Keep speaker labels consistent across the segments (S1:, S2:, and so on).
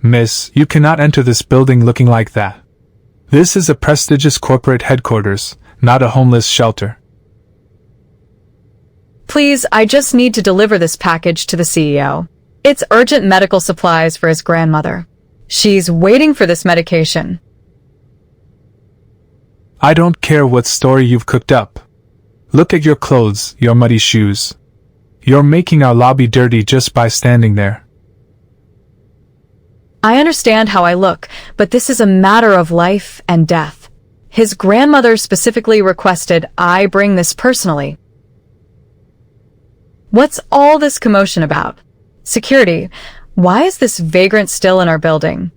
S1: Miss, you cannot enter this building looking like that. This is a prestigious corporate headquarters, not a homeless shelter.
S2: Please, I just need to deliver this package to the CEO. It's urgent medical supplies for his grandmother. She's waiting for this medication.
S1: I don't care what story you've cooked up. Look at your clothes, your muddy shoes. You're making our lobby dirty just by standing there.
S2: I understand how I look, but this is a matter of life and death. His grandmother specifically requested I bring this personally. What's all this commotion about? Security, why is this vagrant still in our building?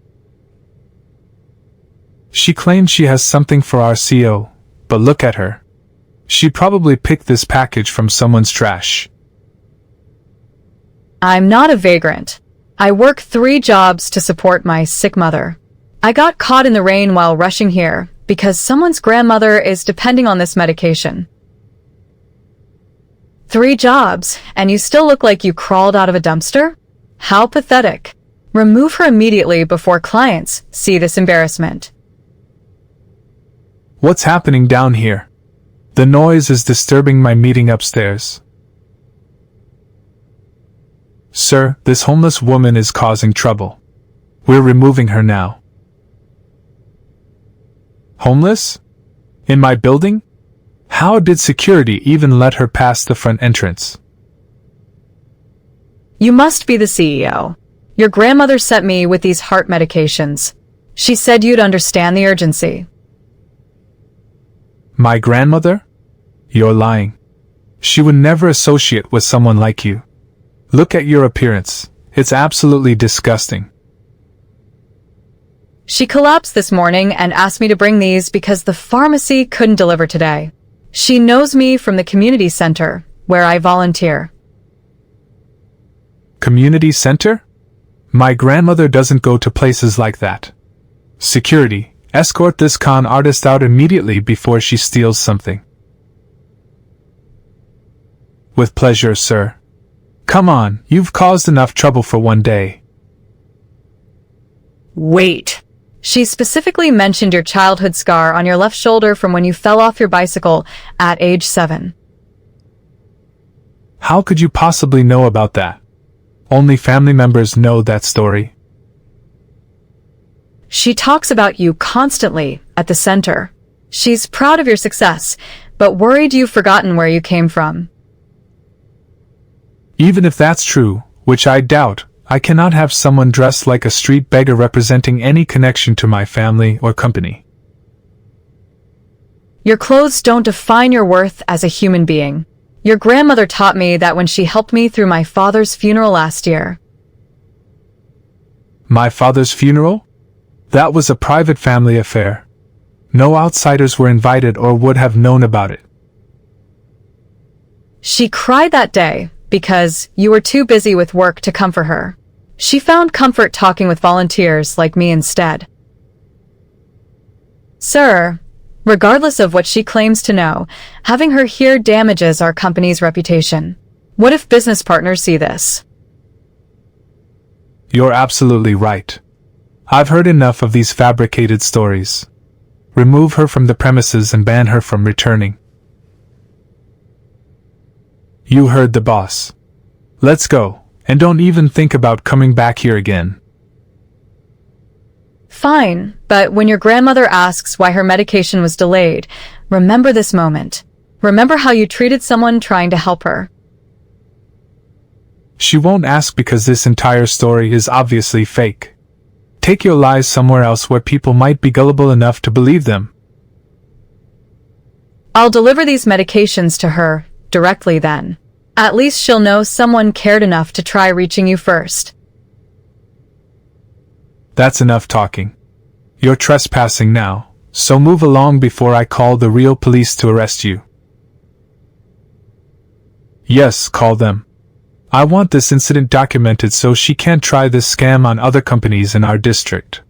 S1: She claims she has something for our CEO, but look at her. She probably picked this package from someone's trash.
S2: I'm not a vagrant. I work 3 jobs to support my sick mother. I got caught in the rain while rushing here because someone's grandmother is depending on this medication. 3 jobs, and you still look like you crawled out of a dumpster? How pathetic. Remove her immediately before clients see this embarrassment.
S1: What's happening down here? The noise is disturbing my meeting upstairs. Sir, this homeless woman is causing trouble. We're removing her now. Homeless? In my building? How did security even let her pass the front entrance?
S2: You must be the CEO. Your grandmother sent me with these heart medications. She said you'd understand the urgency.
S1: My grandmother? You're lying. She would never associate with someone like you. Look at your appearance. It's absolutely disgusting.
S2: She collapsed this morning and asked me to bring these because the pharmacy couldn't deliver today. She knows me from the community center, where I volunteer.
S1: Community center? My grandmother doesn't go to places like that. Security, escort this con artist out immediately before she steals something. With pleasure, sir. Come on, you've caused enough trouble for one day.
S2: Wait. She specifically mentioned your childhood scar on your left shoulder from when you fell off your bicycle at age 7.
S1: How could you possibly know about that? Only family members know that story.
S2: She talks about you constantly at the center. She's proud of your success, but worried you've forgotten where you came from.
S1: Even if that's true, which I doubt, I cannot have someone dressed like a street beggar representing any connection to my family or company.
S2: Your clothes don't define your worth as a human being. Your grandmother taught me that when she helped me through my father's funeral last year.
S1: My father's funeral? That was a private family affair. No outsiders were invited or would have known about it.
S2: She cried that day because you were too busy with work to comfort her. She found comfort talking with volunteers like me instead. Sir, regardless of what she claims to know, having her here damages our company's reputation. What if business partners see this?
S1: You're absolutely right. I've heard enough of these fabricated stories. Remove her from the premises and ban her from returning. You heard the boss. Let's go, and don't even think about coming back here again.
S2: Fine, but when your grandmother asks why her medication was delayed, remember this moment. Remember how you treated someone trying to help her.
S1: She won't ask because this entire story is obviously fake. Take your lies somewhere else where people might be gullible enough to believe them.
S2: I'll deliver these medications to her directly then. At least she'll know someone cared enough to try reaching you first.
S1: That's enough talking. You're trespassing now, so move along before I call the real police to arrest you. Yes, call them. I want this incident documented so she can't try this scam on other companies in our district.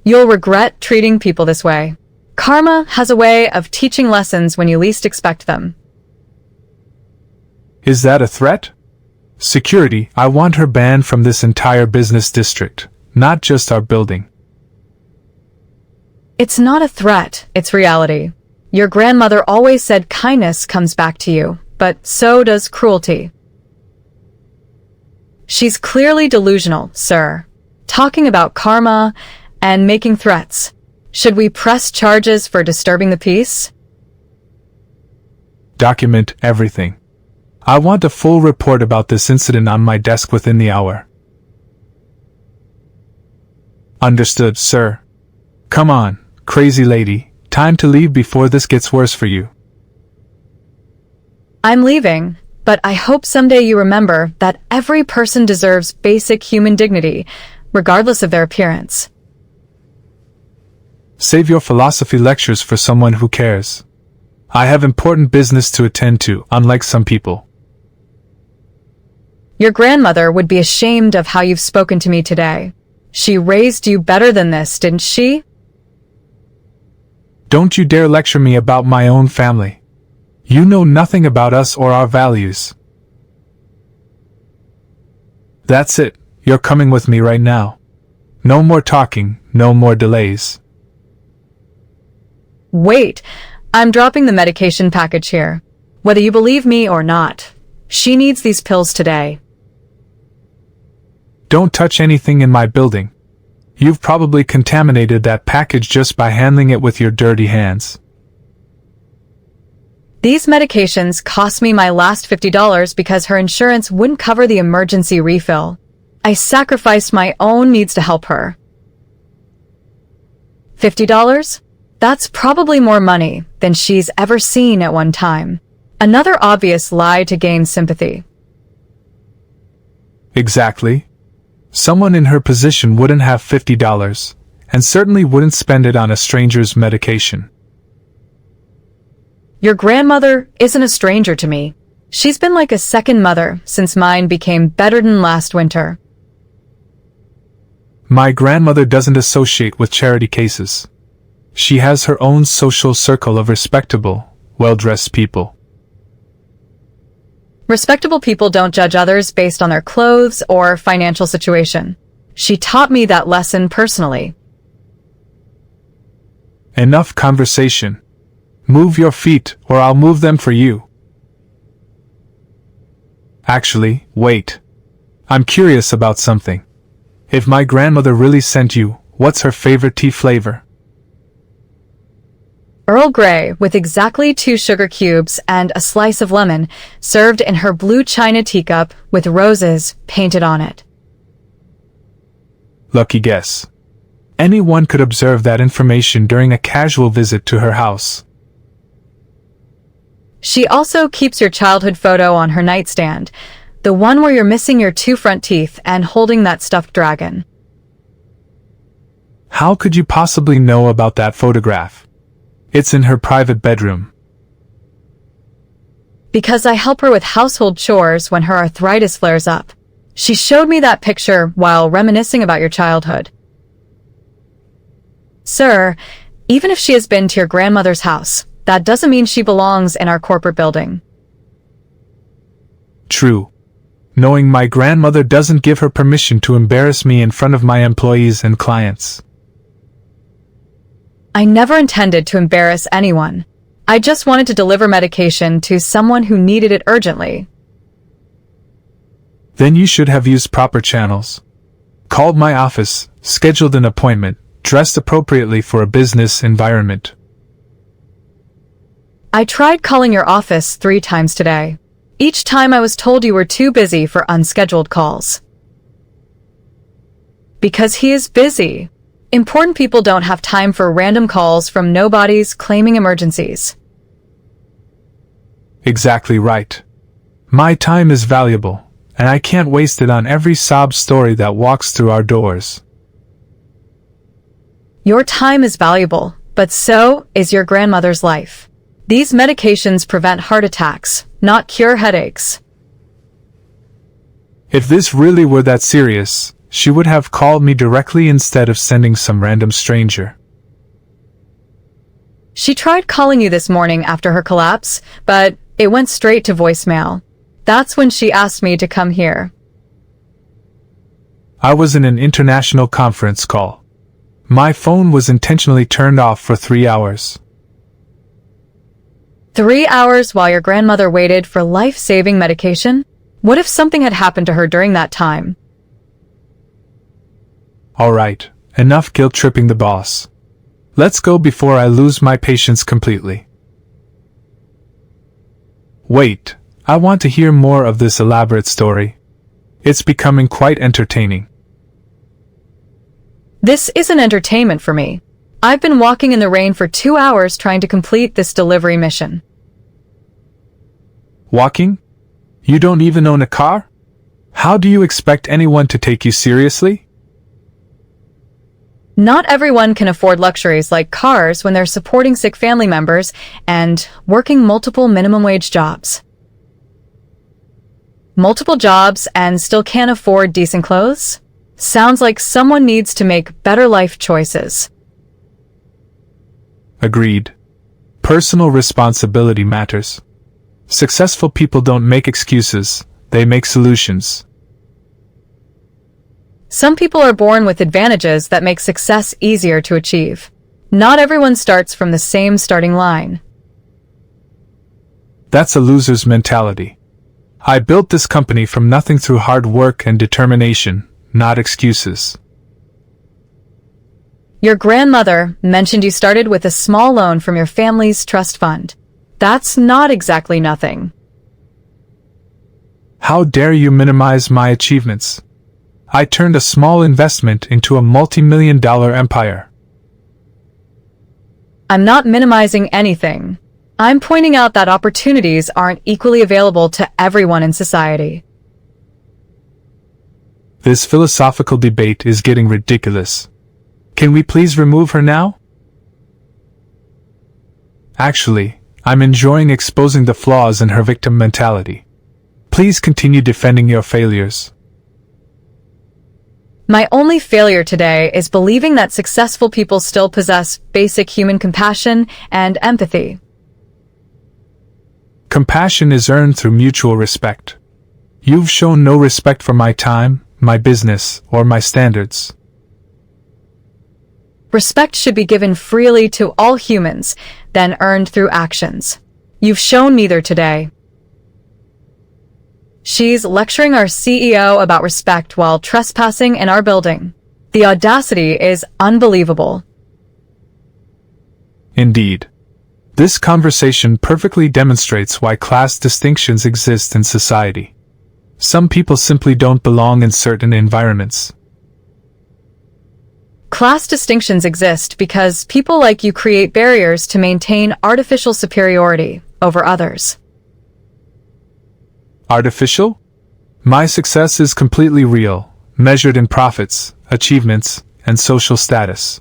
S2: You'll regret treating people this way. Karma has a way of teaching lessons when you least expect them.
S1: Is that a threat? Security, I want her banned from this entire business district, not just our building.
S2: It's not a threat, it's reality. Your grandmother always said kindness comes back to you, but so does cruelty. She's clearly delusional, sir. Talking about karma and making threats. Should we press charges for disturbing the peace?
S1: Document everything. I want a full report about this incident on my desk within the hour. Understood, sir. Come on, crazy lady. Time to leave before this gets worse for you.
S2: I'm leaving, but I hope someday you remember that every person deserves basic human dignity, regardless of their appearance.
S1: Save your philosophy lectures for someone who cares. I have important business to attend to, unlike some people.
S2: Your grandmother would be ashamed of how you've spoken to me today. She raised you better than this, didn't she?
S1: Don't you dare lecture me about my own family. You know nothing about us or our values. That's it, you're coming with me right now. No more talking, no more delays.
S2: Wait, I'm dropping the medication package here. Whether you believe me or not, she needs these pills today.
S1: Don't touch anything in my building. You've probably contaminated that package just by handling it with your dirty hands.
S2: These medications cost me my last $50 because her insurance wouldn't cover the emergency refill. I sacrificed my own needs to help her. $50? That's probably more money than she's ever seen at one time. Another obvious lie to gain sympathy.
S1: Exactly. Someone in her position wouldn't have $50, and certainly wouldn't spend it on a stranger's medication.
S2: Your grandmother isn't a stranger to me. She's been like a second mother since mine became bedridden last winter.
S1: My grandmother doesn't associate with charity cases. She has her own social circle of respectable, well-dressed people.
S2: Respectable people don't judge others based on their clothes or financial situation. She taught me that lesson personally.
S1: Enough conversation. Move your feet, or I'll move them for you. Actually, wait. I'm curious about something. If my grandmother really sent you, what's her favorite tea flavor?
S2: Earl Grey with exactly 2 sugar cubes and a slice of lemon, served in her blue china teacup with roses painted on it.
S1: Lucky guess. Anyone could observe that information during a casual visit to her house.
S2: She also keeps your childhood photo on her nightstand, the one where you're missing your 2 front teeth and holding that stuffed dragon.
S1: How could you possibly know about that photograph? It's in her private bedroom.
S2: Because I help her with household chores when her arthritis flares up. She showed me that picture while reminiscing about your childhood. Sir, even if she has been to your grandmother's house, that doesn't mean she belongs in our corporate building.
S1: True. Knowing my grandmother doesn't give her permission to embarrass me in front of my employees and clients.
S2: I never intended to embarrass anyone. I just wanted to deliver medication to someone who needed it urgently.
S1: Then you should have used proper channels. Called my office, scheduled an appointment, dressed appropriately for a business environment.
S2: I tried calling your office 3 times today. Each time I was told you were too busy for unscheduled calls. Because he is busy. Important people don't have time for random calls from nobodies claiming emergencies.
S1: Exactly right. My time is valuable, and I can't waste it on every sob story that walks through our doors.
S2: Your time is valuable, but so is your grandmother's life. These medications prevent heart attacks, not cure headaches.
S1: If this really were that serious, she would have called me directly instead of sending some random stranger.
S2: She tried calling you this morning after her collapse, but it went straight to voicemail. That's when she asked me to come here.
S1: I was in an international conference call. My phone was intentionally turned off for 3 hours.
S2: 3 hours while your grandmother waited for life-saving medication? What if something had happened to her during that time?
S1: All right, enough guilt-tripping the boss. Let's go before I lose my patience completely. Wait, I want to hear more of this elaborate story. It's becoming quite entertaining.
S2: This isn't entertainment for me. I've been walking in the rain for 2 hours trying to complete this delivery mission.
S1: Walking? You don't even own a car? How do you expect anyone to take you seriously?
S2: Not everyone can afford luxuries like cars when they're supporting sick family members and working multiple minimum wage jobs. Multiple jobs and still can't afford decent clothes? Sounds like someone needs to make better life choices.
S1: Agreed. Personal responsibility matters. Successful people don't make excuses, they make solutions.
S2: Some people are born with advantages that make success easier to achieve. Not everyone starts from the same starting line.
S1: That's a loser's mentality. I built this company from nothing through hard work and determination, not excuses.
S2: Your grandmother mentioned you started with a small loan from your family's trust fund. That's not exactly nothing.
S1: How dare you minimize my achievements? I turned a small investment into a multi-million-dollar empire.
S2: I'm not minimizing anything. I'm pointing out that opportunities aren't equally available to everyone in society.
S1: This philosophical debate is getting ridiculous. Can we please remove her now? Actually, I'm enjoying exposing the flaws in her victim mentality. Please continue defending your failures.
S2: My only failure today is believing that successful people still possess basic human compassion and empathy.
S1: Compassion is earned through mutual respect. You've shown no respect for my time, my business, or my standards.
S2: Respect should be given freely to all humans, then earned through actions. You've shown neither today. She's lecturing our CEO about respect while trespassing in our building. The audacity is unbelievable.
S1: Indeed. This conversation perfectly demonstrates why class distinctions exist in society. Some people simply don't belong in certain environments.
S2: Class distinctions exist because people like you create barriers to maintain artificial superiority over others.
S1: Artificial? My success is completely real, measured in profits, achievements, and social status.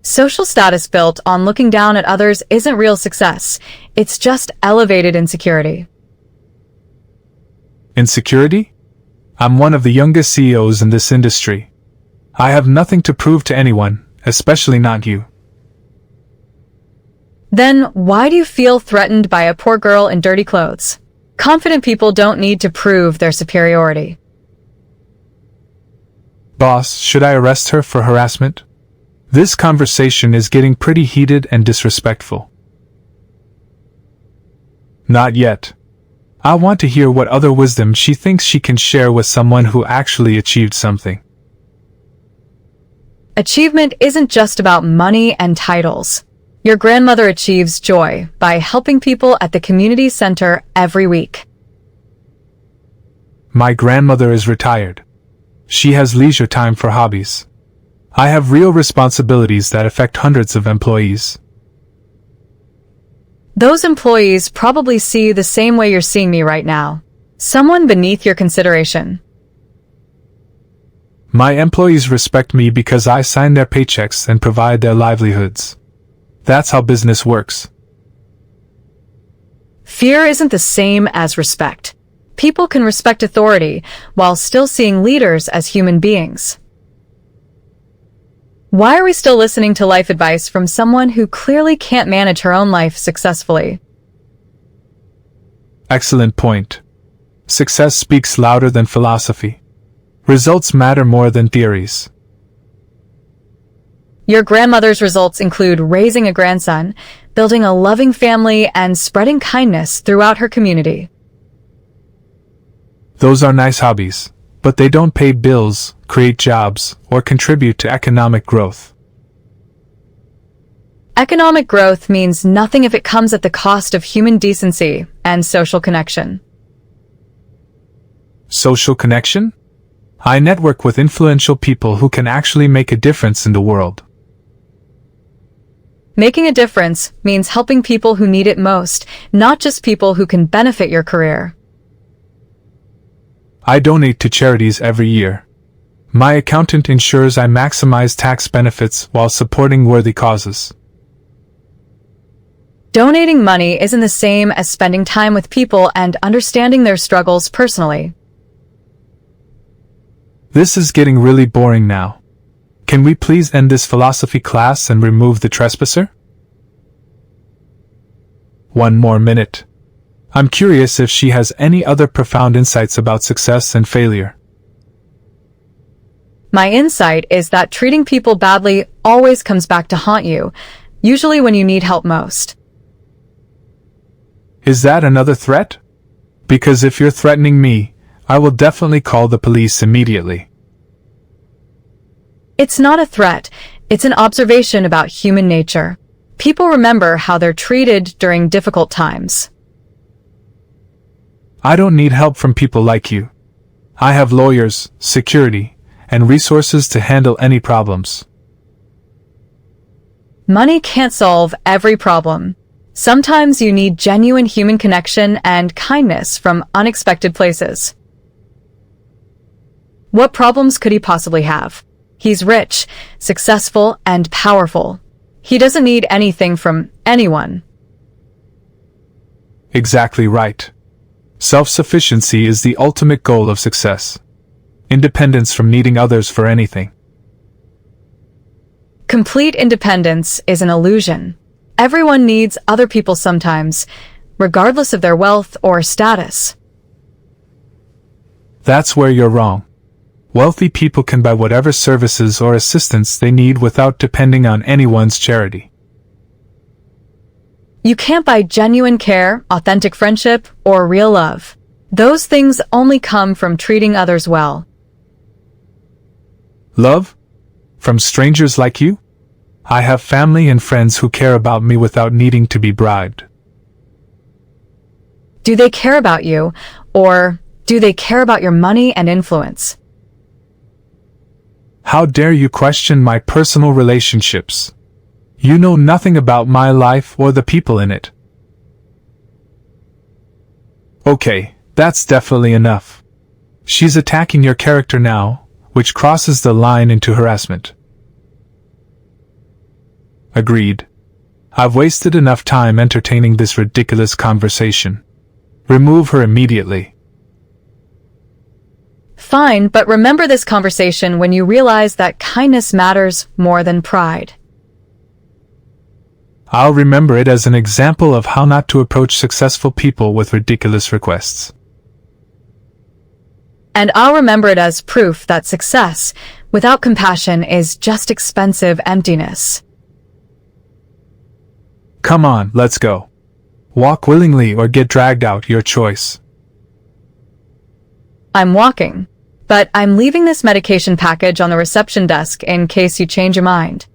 S2: Social status built on looking down at others isn't real success. It's just elevated insecurity.
S1: Insecurity? I'm one of the youngest CEOs in this industry. I have nothing to prove to anyone, especially not you.
S2: Then why do you feel threatened by a poor girl in dirty clothes? Confident people don't need to prove their superiority.
S1: Boss, should I arrest her for harassment? This conversation is getting pretty heated and disrespectful. Not yet. I want to hear what other wisdom she thinks she can share with someone who actually achieved something.
S2: Achievement isn't just about money and titles. Your grandmother achieves joy by helping people at the community center every week.
S1: My grandmother is retired. She has leisure time for hobbies. I have real responsibilities that affect hundreds of employees.
S2: Those employees probably see the same way you're seeing me right now. Someone beneath your consideration.
S1: My employees respect me because I sign their paychecks and provide their livelihoods. That's how business works.
S2: Fear isn't the same as respect. People can respect authority while still seeing leaders as human beings. Why are we still listening to life advice from someone who clearly can't manage her own life successfully?
S1: Excellent point. Success speaks louder than philosophy. Results matter more than theories.
S2: Your grandmother's results include raising a grandson, building a loving family, and spreading kindness throughout her community.
S1: Those are nice hobbies, but they don't pay bills, create jobs, or contribute to economic growth.
S2: Economic growth means nothing if it comes at the cost of human decency and social connection.
S1: Social connection? I network with influential people who can actually make a difference in the world.
S2: Making a difference means helping people who need it most, not just people who can benefit your career.
S1: I donate to charities every year. My accountant ensures I maximize tax benefits while supporting worthy causes.
S2: Donating money isn't the same as spending time with people and understanding their struggles personally.
S1: This is getting really boring now. Can we please end this philosophy class and remove the trespasser? One more minute. I'm curious if she has any other profound insights about success and failure.
S2: My insight is that treating people badly always comes back to haunt you, usually when you need help most.
S1: Is that another threat? Because if you're threatening me, I will definitely call the police immediately.
S2: It's not a threat, it's an observation about human nature. People remember how they're treated during difficult times.
S1: I don't need help from people like you. I have lawyers, security, and resources to handle any problems.
S2: Money can't solve every problem. Sometimes you need genuine human connection and kindness from unexpected places. What problems could he possibly have? He's rich, successful, and powerful. He doesn't need anything from anyone.
S1: Exactly right. Self-sufficiency is the ultimate goal of success. Independence from needing others for anything.
S2: Complete independence is an illusion. Everyone needs other people sometimes, regardless of their wealth or status.
S1: That's where you're wrong. Wealthy people can buy whatever services or assistance they need without depending on anyone's charity.
S2: You can't buy genuine care, authentic friendship, or real love. Those things only come from treating others well.
S1: Love? From strangers like you? I have family and friends who care about me without needing to be bribed.
S2: Do they care about you, or do they care about your money and influence?
S1: How dare you question my personal relationships? You know nothing about my life or the people in it. Okay, that's definitely enough. She's attacking your character now, which crosses the line into harassment. Agreed. I've wasted enough time entertaining this ridiculous conversation. Remove her immediately.
S2: Fine, but remember this conversation when you realize that kindness matters more than pride.
S1: I'll remember it as an example of how not to approach successful people with ridiculous requests.
S2: And I'll remember it as proof that success, without compassion, is just expensive emptiness.
S1: Come on, let's go. Walk willingly or get dragged out, your choice.
S2: I'm walking, but I'm leaving this medication package on the reception desk in case you change your mind.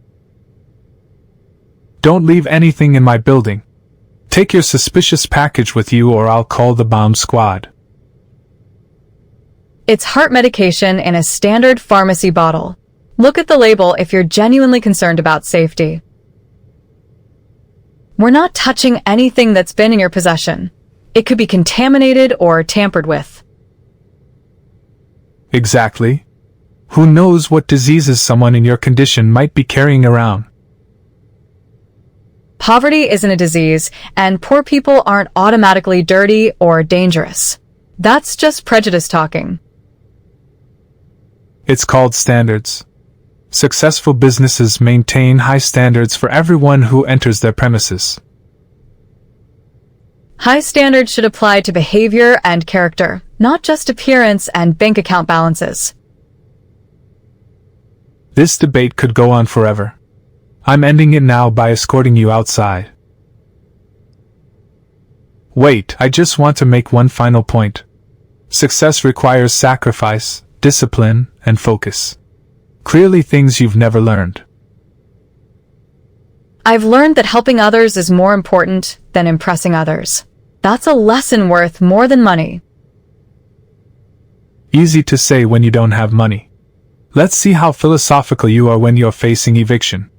S1: Don't leave anything in my building. Take your suspicious package with you or I'll call the bomb squad.
S2: It's heart medication in a standard pharmacy bottle. Look at the label if you're genuinely concerned about safety. We're not touching anything that's been in your possession. It could be contaminated or tampered with.
S1: Exactly. Who knows what diseases someone in your condition might be carrying around?
S2: Poverty isn't a disease, and poor people aren't automatically dirty or dangerous. That's just prejudice talking.
S1: It's called standards. Successful businesses maintain high standards for everyone who enters their premises.
S2: High standards should apply to behavior and character, not just appearance and bank account balances.
S1: This debate could go on forever. I'm ending it now by escorting you outside. Wait, I just want to make one final point. Success requires sacrifice, discipline, and focus. Clearly things you've never learned.
S2: I've learned that helping others is more important than impressing others. That's a lesson worth more than money.
S1: Easy to say when you don't have money. Let's see how philosophical you are when you're facing eviction.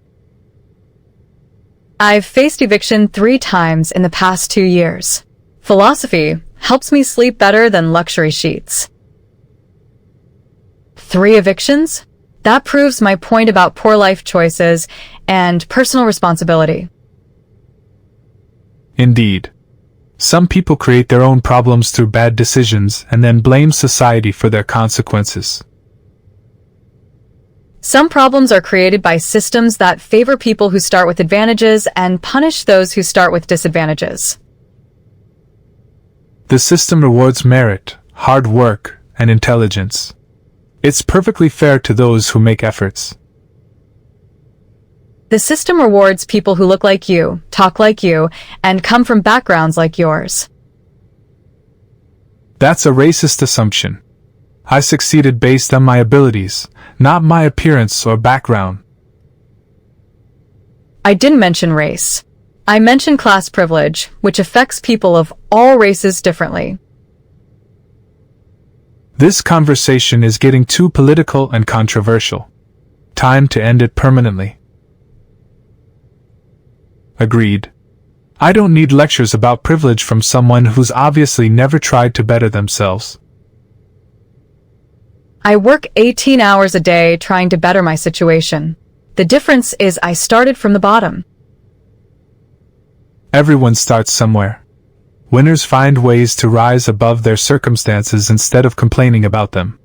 S2: I've faced eviction 3 times in the past 2 years. Philosophy helps me sleep better than luxury sheets. 3 evictions? That proves my point about poor life choices and personal responsibility.
S1: Indeed. Some people create their own problems through bad decisions and then blame society for their consequences.
S2: Some problems are created by systems that favor people who start with advantages and punish those who start with disadvantages.
S1: The system rewards merit, hard work, and intelligence. It's perfectly fair to those who make efforts.
S2: The system rewards people who look like you, talk like you, and come from backgrounds like yours.
S1: That's a racist assumption. I succeeded based on my abilities, not my appearance or background.
S2: I didn't mention race. I mentioned class privilege, which affects people of all races differently.
S1: This conversation is getting too political and controversial. Time to end it permanently. Agreed. I don't need lectures about privilege from someone who's obviously never tried to better themselves.
S2: I work 18 hours a day trying to better my situation. The difference is I started from the bottom.
S1: Everyone starts somewhere. Winners find ways to rise above their circumstances instead of complaining about them.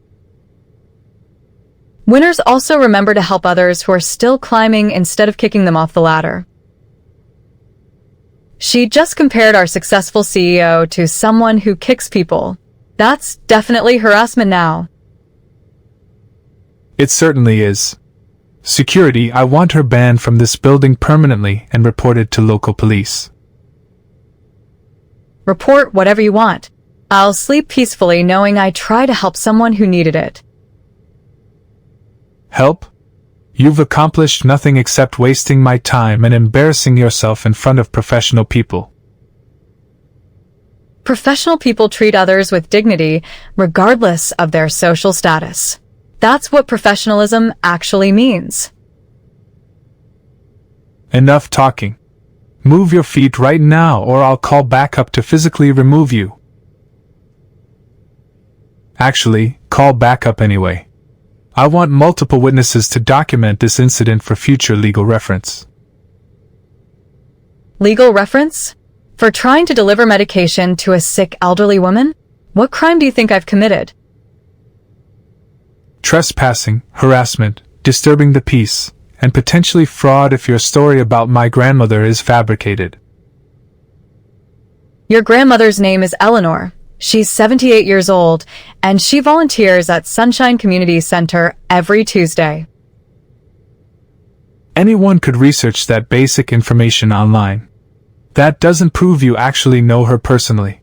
S2: Winners also remember to help others who are still climbing instead of kicking them off the ladder. She just compared our successful CEO to someone who kicks people. That's definitely harassment now.
S1: It certainly is. Security, I want her banned from this building permanently and reported to local police.
S2: Report whatever you want. I'll sleep peacefully knowing I tried to help someone who needed it.
S1: Help? You've accomplished nothing except wasting my time and embarrassing yourself in front of professional people.
S2: Professional people treat others with dignity, regardless of their social status. That's what professionalism actually means.
S1: Enough talking. Move your feet right now or I'll call backup to physically remove you. Actually, call backup anyway. I want multiple witnesses to document this incident for future legal reference.
S2: Legal reference? For trying to deliver medication to a sick elderly woman? What crime do you think I've committed?
S1: Trespassing, harassment, disturbing the peace, and potentially fraud if your story about my grandmother is fabricated.
S2: Your grandmother's name is Eleanor. She's 78 years old, and she volunteers at Sunshine Community Center every Tuesday.
S1: Anyone could research that basic information online. That doesn't prove you actually know her personally.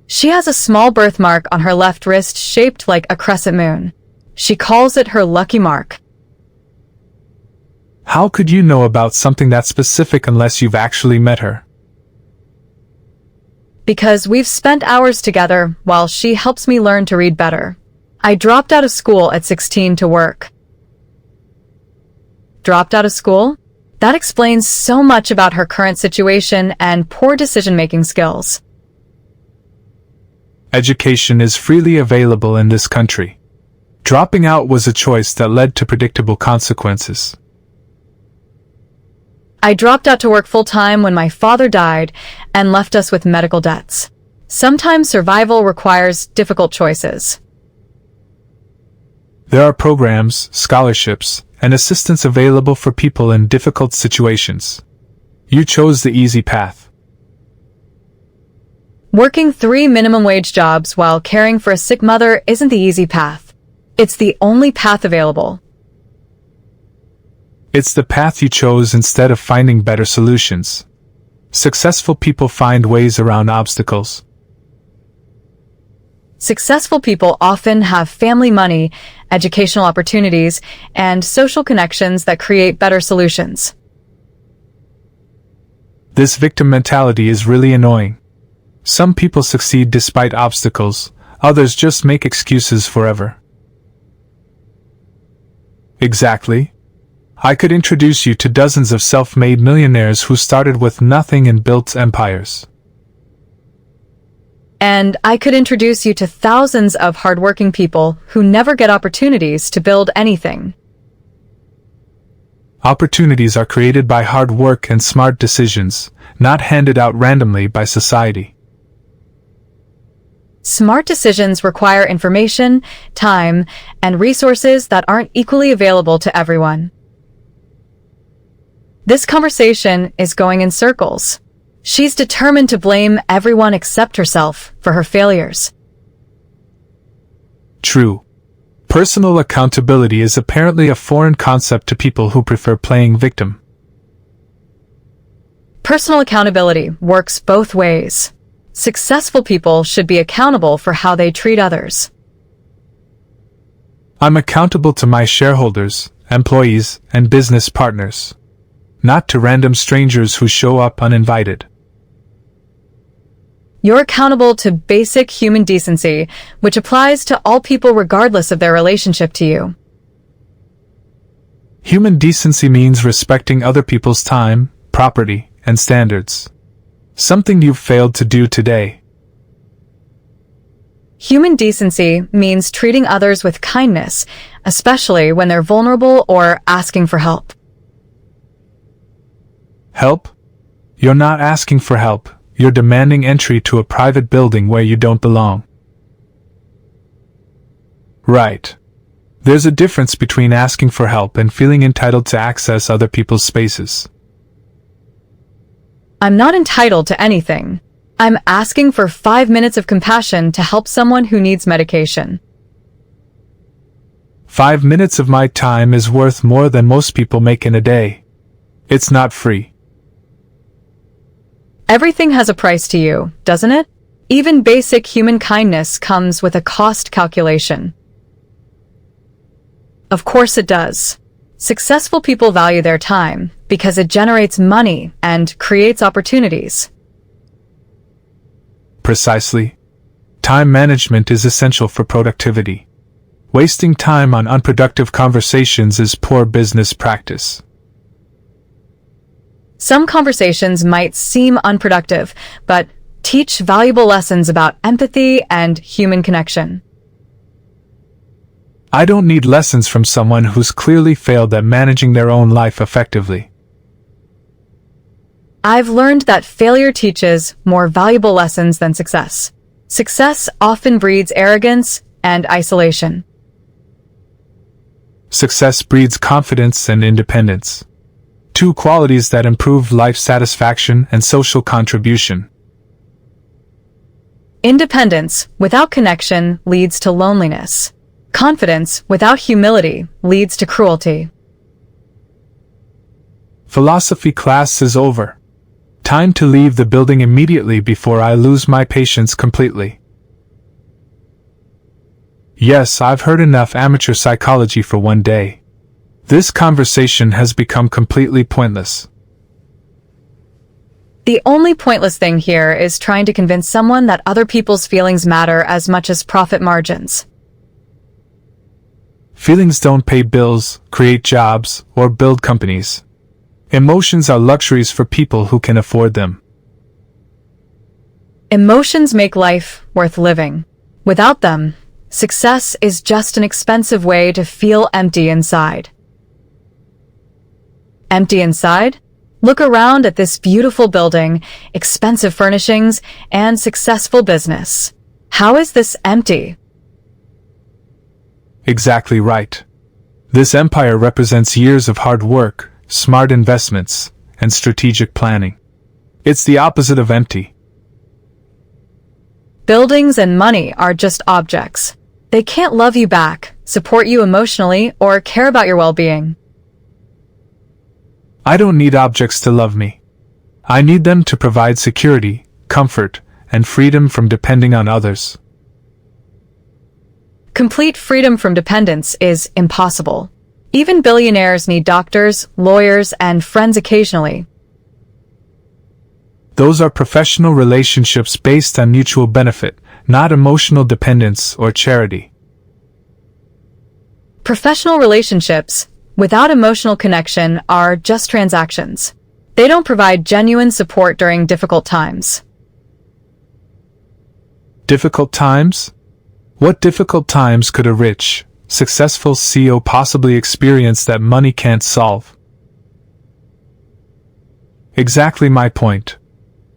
S2: She has a small birthmark on her left wrist shaped like a crescent moon. She calls it her lucky mark.
S1: How could you know about something that specific unless you've actually met her?
S2: Because we've spent hours together while she helps me learn to read better. I dropped out of school at 16 to work. Dropped out of school? That explains so much about her current situation and poor decision-making skills.
S1: Education is freely available in this country. Dropping out was a choice that led to predictable consequences.
S2: I dropped out to work full-time when my father died and left us with medical debts. Sometimes survival requires difficult choices.
S1: There are programs, scholarships, and assistance available for people in difficult situations. You chose the easy path.
S2: Working 3 minimum wage jobs while caring for a sick mother isn't the easy path. It's the only path available.
S1: It's the path you chose instead of finding better solutions. Successful people find ways around obstacles.
S2: Successful people often have family money, educational opportunities, and social connections that create better solutions.
S1: This victim mentality is really annoying. Some people succeed despite obstacles, others just make excuses forever. Exactly. I could introduce you to dozens of self-made millionaires who started with nothing and built empires.
S2: And I could introduce you to thousands of hardworking people who never get opportunities to build anything.
S1: Opportunities are created by hard work and smart decisions, not handed out randomly by society.
S2: Smart decisions require information, time, and resources that aren't equally available to everyone. This conversation is going in circles. She's determined to blame everyone except herself for her failures.
S1: True. Personal accountability is apparently a foreign concept to people who prefer playing victim.
S2: Personal accountability works both ways. Successful people should be accountable for how they treat others.
S1: I'm accountable to my shareholders, employees, and business partners, not to random strangers who show up uninvited.
S2: You're accountable to basic human decency, which applies to all people regardless of their relationship to you.
S1: Human decency means respecting other people's time, property, and standards. Something you've failed to do today.
S2: Human decency means treating others with kindness, especially when they're vulnerable or asking for help.
S1: Help? You're not asking for help. You're demanding entry to a private building where you don't belong. Right. There's a difference between asking for help and feeling entitled to access other people's spaces.
S2: I'm not entitled to anything. I'm asking for 5 minutes of compassion to help someone who needs medication.
S1: 5 minutes of my time is worth more than most people make in a day. It's not free.
S2: Everything has a price to you, doesn't it? Even basic human kindness comes with a cost calculation. Of course it does. Successful people value their time because it generates money and creates opportunities.
S1: Precisely. Time management is essential for productivity. Wasting time on unproductive conversations is poor business practice.
S2: Some conversations might seem unproductive, but teach valuable lessons about empathy and human connection.
S1: I don't need lessons from someone who's clearly failed at managing their own life effectively.
S2: I've learned that failure teaches more valuable lessons than success. Success often breeds arrogance and isolation.
S1: Success breeds confidence and independence. Two qualities that improve life satisfaction and social contribution.
S2: Independence without connection leads to loneliness. Confidence without humility leads to cruelty.
S1: Philosophy class is over. Time to leave the building immediately before I lose my patience completely. Yes, I've heard enough amateur psychology for one day. This conversation has become completely pointless.
S2: The only pointless thing here is trying to convince someone that other people's feelings matter as much as profit margins.
S1: Feelings don't pay bills, create jobs, or build companies. Emotions are luxuries for people who can afford them.
S2: Emotions make life worth living. Without them, success is just an expensive way to feel empty inside. Empty inside? Look around at this beautiful building, expensive furnishings, and successful business. How is this empty?
S1: Exactly right. This empire represents years of hard work, smart investments, and strategic planning. It's the opposite of empty.
S2: Buildings and money are just objects. They can't love you back, support you emotionally, or care about your well-being.
S1: I don't need objects to love me. I need them to provide security, comfort, and freedom from depending on others.
S2: Complete freedom from dependence is impossible. Even billionaires need doctors, lawyers, and friends occasionally.
S1: Those are professional relationships based on mutual benefit, not emotional dependence or charity.
S2: Professional relationships, without emotional connection, are just transactions. They don't provide genuine support during difficult times.
S1: Difficult times? What difficult times could a rich, successful CEO possibly experience that money can't solve? Exactly my point.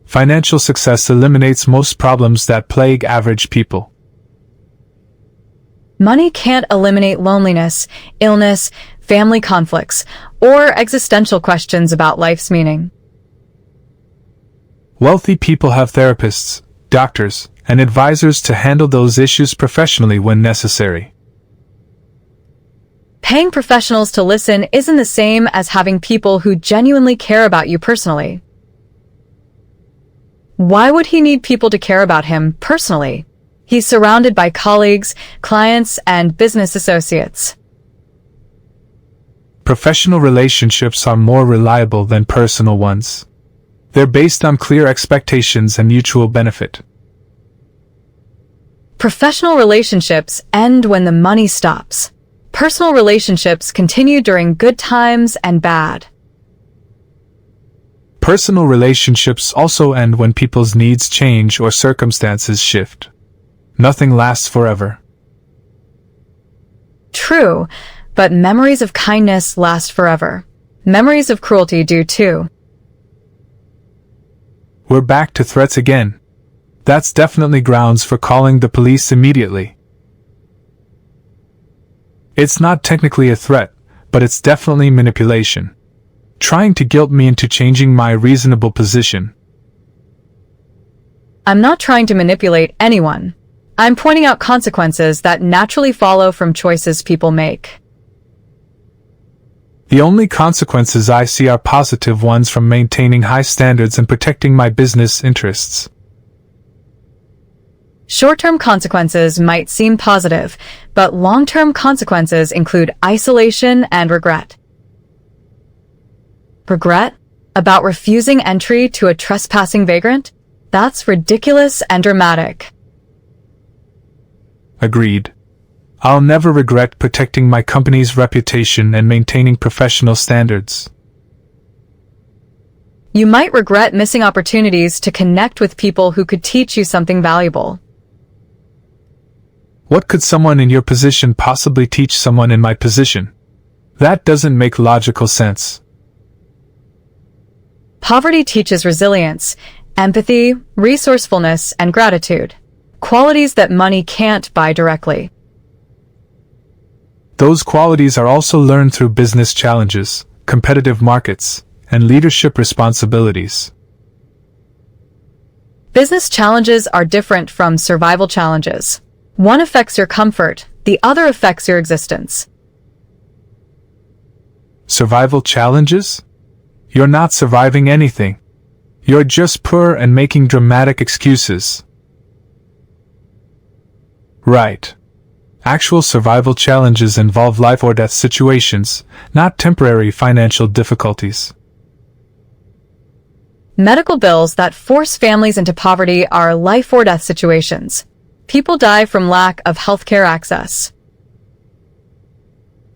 S1: Financial success eliminates most problems that plague average people.
S2: Money can't eliminate loneliness, illness, family conflicts, or existential questions about life's meaning.
S1: Wealthy people have therapists, doctors, and advisors to handle those issues professionally when necessary.
S2: Paying professionals to listen isn't the same as having people who genuinely care about you personally. Why would he need people to care about him personally? He's surrounded by colleagues, clients, and business associates.
S1: Professional relationships are more reliable than personal ones. They're based on clear expectations and mutual benefit.
S2: Professional relationships end when the money stops. Personal relationships continue during good times and bad.
S1: Personal relationships also end when people's needs change or circumstances shift. Nothing lasts forever.
S2: True, but memories of kindness last forever. Memories of cruelty do too.
S1: We're back to threats again. That's definitely grounds for calling the police immediately. It's not technically a threat, but it's definitely manipulation. Trying to guilt me into changing my reasonable position.
S2: I'm not trying to manipulate anyone. I'm pointing out consequences that naturally follow from choices people make.
S1: The only consequences I see are positive ones from maintaining high standards and protecting my business interests.
S2: Short-term consequences might seem positive, but long-term consequences include isolation and regret. Regret? About refusing entry to a trespassing vagrant? That's ridiculous and dramatic.
S1: Agreed. I'll never regret protecting my company's reputation and maintaining professional standards.
S2: You might regret missing opportunities to connect with people who could teach you something valuable.
S1: What could someone in your position possibly teach someone in my position? That doesn't make logical sense.
S2: Poverty teaches resilience, empathy, resourcefulness, and gratitude. Qualities that money can't buy directly.
S1: Those qualities are also learned through business challenges, competitive markets, and leadership responsibilities.
S2: Business challenges are different from survival challenges. One affects your comfort, the other affects your existence.
S1: Survival challenges? You're not surviving anything. You're just poor and making dramatic excuses. Right. Actual survival challenges involve life or death situations, not temporary financial difficulties.
S2: Medical bills that force families into poverty are life or death situations. People die from lack of healthcare access.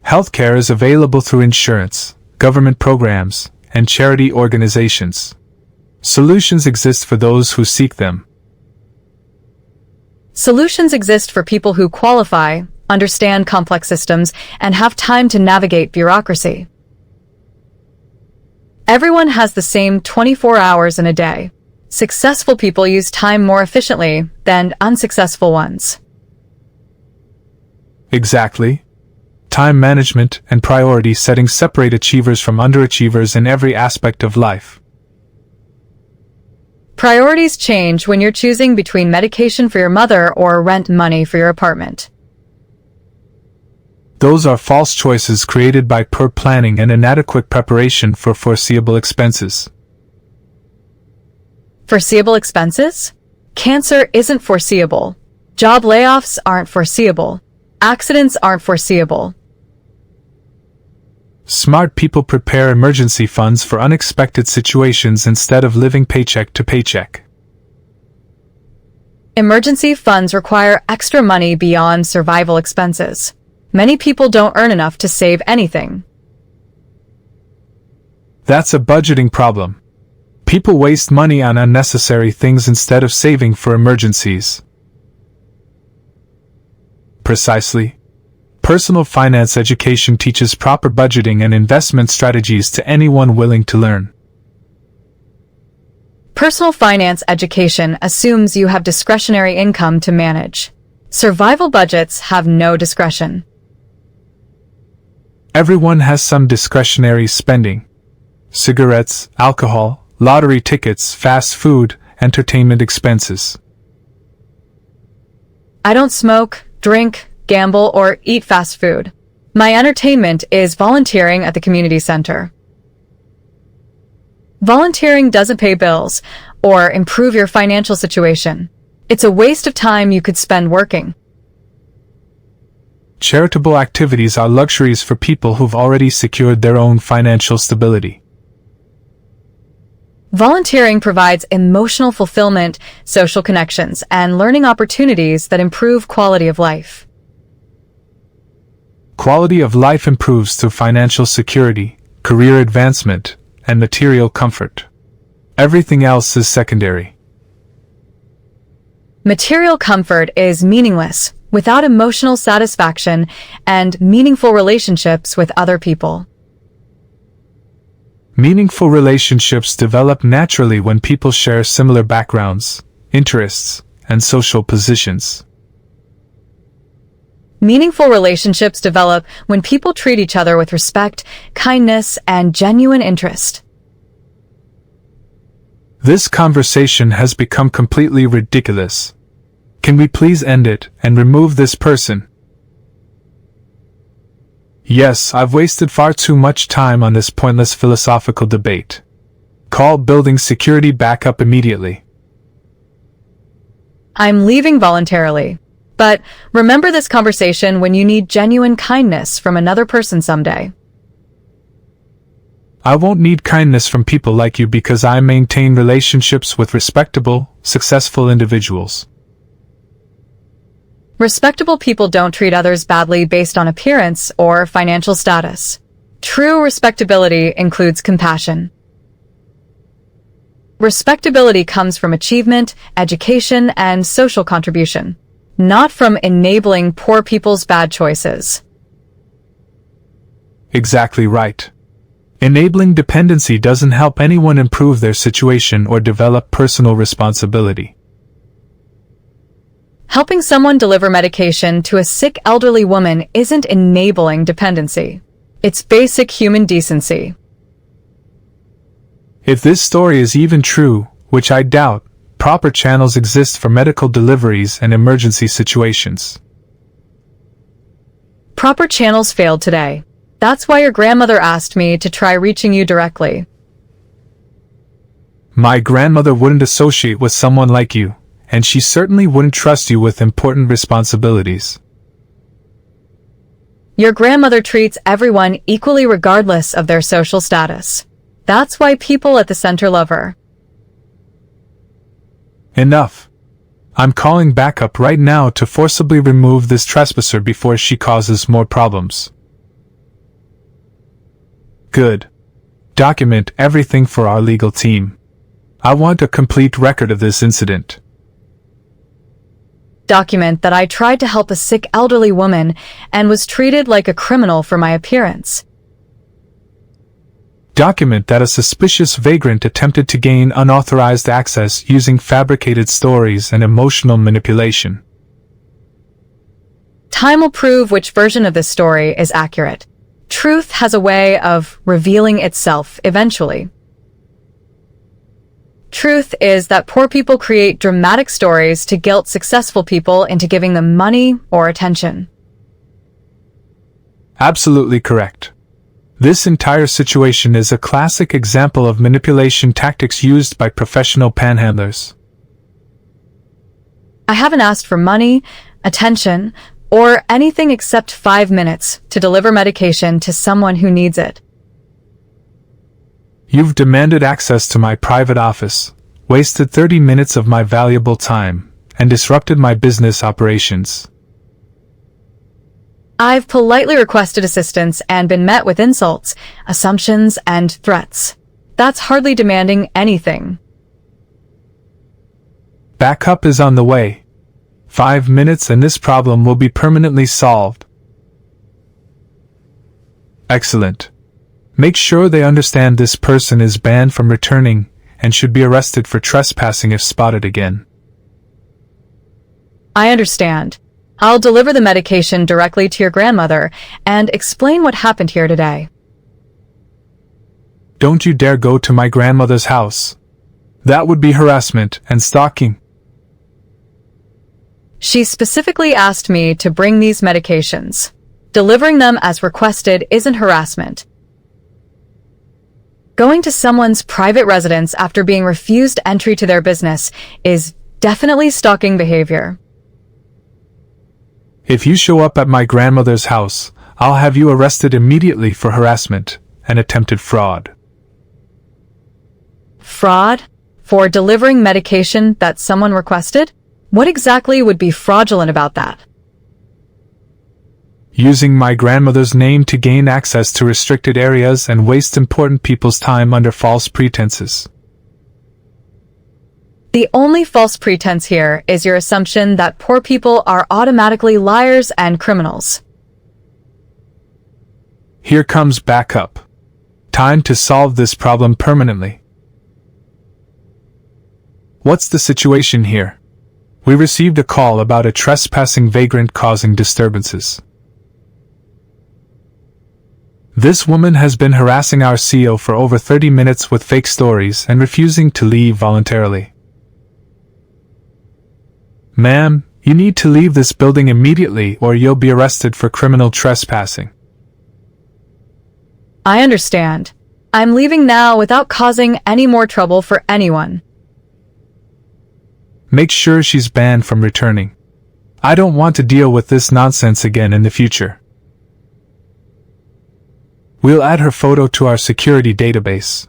S1: Healthcare is available through insurance, government programs, and charity organizations. Solutions exist for those who seek them.
S2: Solutions exist for people who qualify, understand complex systems, and have time to navigate bureaucracy. Everyone has the same 24 hours in a day. Successful people use time more efficiently than unsuccessful ones.
S1: Exactly. Time management and priority setting separate achievers from underachievers in every aspect of life.
S2: Priorities change when you're choosing between medication for your mother or rent money for your apartment.
S1: Those are false choices created by poor planning and inadequate preparation for foreseeable expenses.
S2: Foreseeable expenses? Cancer isn't foreseeable. Job layoffs aren't foreseeable. Accidents aren't foreseeable.
S1: Smart people prepare emergency funds for unexpected situations instead of living paycheck to paycheck.
S2: Emergency funds require extra money beyond survival expenses. Many people don't earn enough to save anything.
S1: That's a budgeting problem. People waste money on unnecessary things instead of saving for emergencies. Precisely. Personal finance education teaches proper budgeting and investment strategies to anyone willing to learn.
S2: Personal finance education assumes you have discretionary income to manage. Survival budgets have no discretion.
S1: Everyone has some discretionary spending. Cigarettes, alcohol, lottery tickets, fast food, entertainment expenses.
S2: I don't smoke, drink, gamble, or eat fast food. My entertainment is volunteering at the community center. Volunteering doesn't pay bills or improve your financial situation. It's a waste of time you could spend working.
S1: Charitable activities are luxuries for people who've already secured their own financial stability.
S2: Volunteering provides emotional fulfillment, social connections, and learning opportunities that improve quality of life.
S1: Quality of life improves through financial security, career advancement, and material comfort. Everything else is secondary.
S2: Material comfort is meaningless without emotional satisfaction and meaningful relationships with other people.
S1: Meaningful relationships develop naturally when people share similar backgrounds, interests, and social positions.
S2: Meaningful relationships develop when people treat each other with respect, kindness, and genuine interest.
S1: This conversation has become completely ridiculous. Can we please end it and remove this person? Yes, I've wasted far too much time on this pointless philosophical debate. Call building security back up immediately.
S2: I'm leaving voluntarily. But remember this conversation when you need genuine kindness from another person someday.
S1: I won't need kindness from people like you because I maintain relationships with respectable, successful individuals.
S2: Respectable people don't treat others badly based on appearance or financial status. True respectability includes compassion. Respectability comes from achievement, education, and social contribution, not from enabling poor people's bad choices.
S1: Exactly right. Enabling dependency doesn't help anyone improve their situation or develop personal responsibility.
S2: Helping someone deliver medication to a sick elderly woman isn't enabling dependency. It's basic human decency.
S1: If this story is even true, which I doubt, proper channels exist for medical deliveries and emergency situations.
S2: Proper channels failed today. That's why your grandmother asked me to try reaching you directly.
S1: My grandmother wouldn't associate with someone like you, and she certainly wouldn't trust you with important responsibilities.
S2: Your grandmother treats everyone equally regardless of their social status. That's why people at the center love her.
S1: Enough. I'm calling backup right now to forcibly remove this trespasser before she causes more problems. Good. Document everything for our legal team. I want a complete record of this incident.
S2: Document that I tried to help a sick elderly woman and was treated like a criminal for my appearance.
S1: Document that a suspicious vagrant attempted to gain unauthorized access using fabricated stories and emotional manipulation.
S2: Time will prove which version of this story is accurate. Truth has a way of revealing itself eventually. Truth is that poor people create dramatic stories to guilt successful people into giving them money or attention.
S1: Absolutely correct. This entire situation is a classic example of manipulation tactics used by professional panhandlers.
S2: I haven't asked for money, attention, or anything except 5 minutes to deliver medication to someone who needs it.
S1: You've demanded access to my private office, wasted 30 minutes of my valuable time, and disrupted my business operations.
S2: I've politely requested assistance and been met with insults, assumptions, and threats. That's hardly demanding anything.
S1: Backup is on the way. 5 minutes and this problem will be permanently solved. Excellent. Make sure they understand this person is banned from returning and should be arrested for trespassing if spotted again.
S2: I understand. I'll deliver the medication directly to your grandmother and explain what happened here today.
S1: Don't you dare go to my grandmother's house. That would be harassment and stalking.
S2: She specifically asked me to bring these medications. Delivering them as requested isn't harassment. Going to someone's private residence after being refused entry to their business is definitely stalking behavior.
S1: If you show up at my grandmother's house, I'll have you arrested immediately for harassment and attempted fraud.
S2: Fraud? For delivering medication that someone requested? What exactly would be fraudulent about that?
S1: Using my grandmother's name to gain access to restricted areas and waste important people's time under false pretenses.
S2: The only false pretense here is your assumption that poor people are automatically liars and criminals.
S1: Here comes backup. Time to solve this problem permanently. What's the situation here? We received a call about a trespassing vagrant causing disturbances. This woman has been harassing our CEO for over 30 minutes with fake stories and refusing to leave voluntarily. Ma'am, you need to leave this building immediately or you'll be arrested for criminal trespassing.
S2: I understand. I'm leaving now without causing any more trouble for anyone.
S1: Make sure she's banned from returning. I don't want to deal with this nonsense again in the future. We'll add her photo to our security database.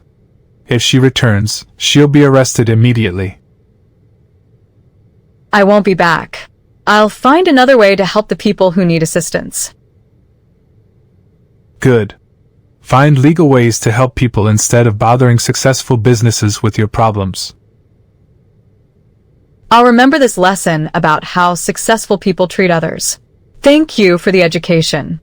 S1: If she returns, she'll be arrested immediately.
S2: I won't be back. I'll find another way to help the people who need assistance.
S1: Good. Find legal ways to help people instead of bothering successful businesses with your problems.
S2: I'll remember this lesson about how successful people treat others. Thank you for the education.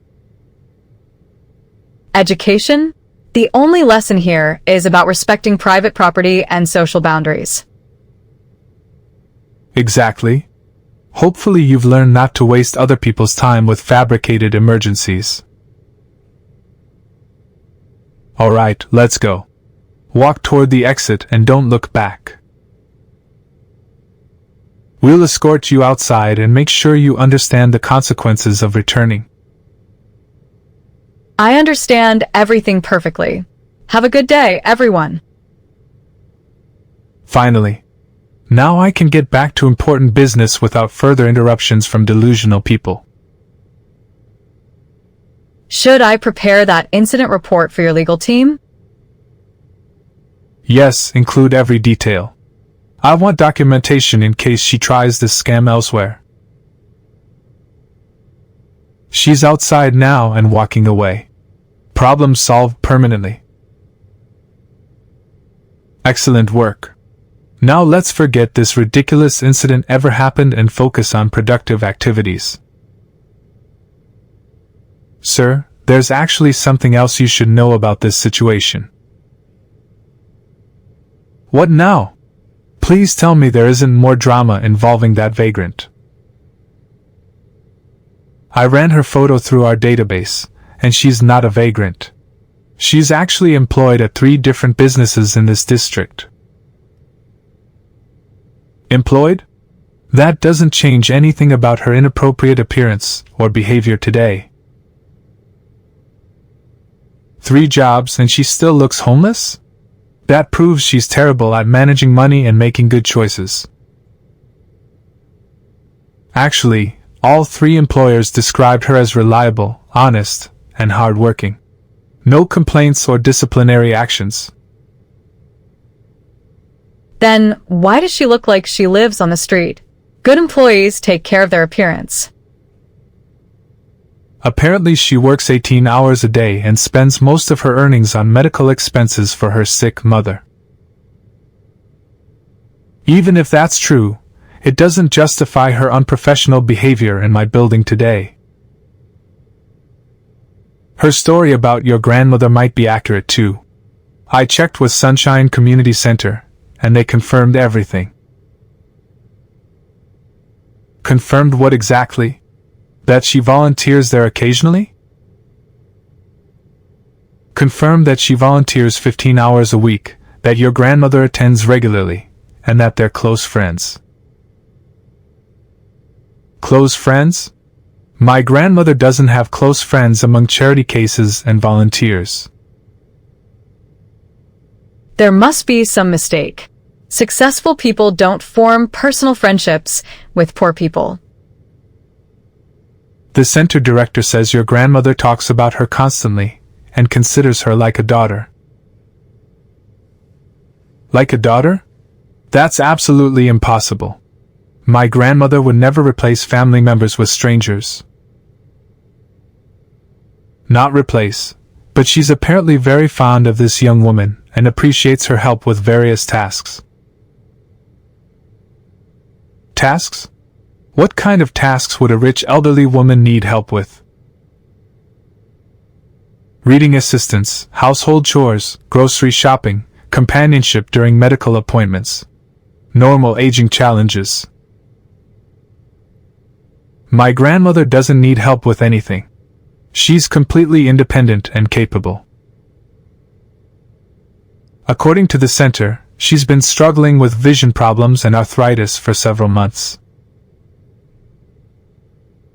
S2: Education? The only lesson here is about respecting private property and social boundaries.
S1: Exactly. Hopefully you've learned not to waste other people's time with fabricated emergencies. Alright, let's go. Walk toward the exit and don't look back. We'll escort you outside and make sure you understand the consequences of returning.
S2: I understand everything perfectly. Have a good day, everyone.
S1: Finally. Now I can get back to important business without further interruptions from delusional people.
S2: Should I prepare that incident report for your legal team?
S1: Yes, include every detail. I want documentation in case she tries this scam elsewhere. She's outside now and walking away. Problem solved permanently. Excellent work. Now let's forget this ridiculous incident ever happened and focus on productive activities. Sir, there's actually something else you should know about this situation. What now? Please tell me there isn't more drama involving that vagrant. I ran her photo through our database, and she's not a vagrant. She's actually employed at 3 different businesses in this district. Employed? That doesn't change anything about her inappropriate appearance or behavior today. 3 jobs and she still looks homeless? That proves she's terrible at managing money and making good choices. Actually, all 3 employers described her as reliable, honest, and hardworking. No complaints or disciplinary actions.
S2: Then why does she look like she lives on the street? Good employees take care of their appearance.
S1: Apparently she works 18 hours a day and spends most of her earnings on medical expenses for her sick mother. Even if that's true, it doesn't justify her unprofessional behavior in my building today. Her story about your grandmother might be accurate too. I checked with Sunshine Community Center, and they confirmed everything. Confirmed what exactly? That she volunteers there occasionally? Confirmed that she volunteers 15 hours a week, that your grandmother attends regularly, and that they're close friends. Close friends? My grandmother doesn't have close friends among charity cases and volunteers.
S2: There must be some mistake. Successful people don't form personal friendships with poor people.
S1: The center director says your grandmother talks about her constantly and considers her like a daughter. Like a daughter? That's absolutely impossible. My grandmother would never replace family members with strangers. Not replace, but she's apparently very fond of this young woman and appreciates her help with various tasks. Tasks? What kind of tasks would a rich elderly woman need help with? Reading assistance, household chores, grocery shopping, companionship during medical appointments. Normal aging challenges. My grandmother doesn't need help with anything. She's completely independent and capable. According to the center, she's been struggling with vision problems and arthritis for several months.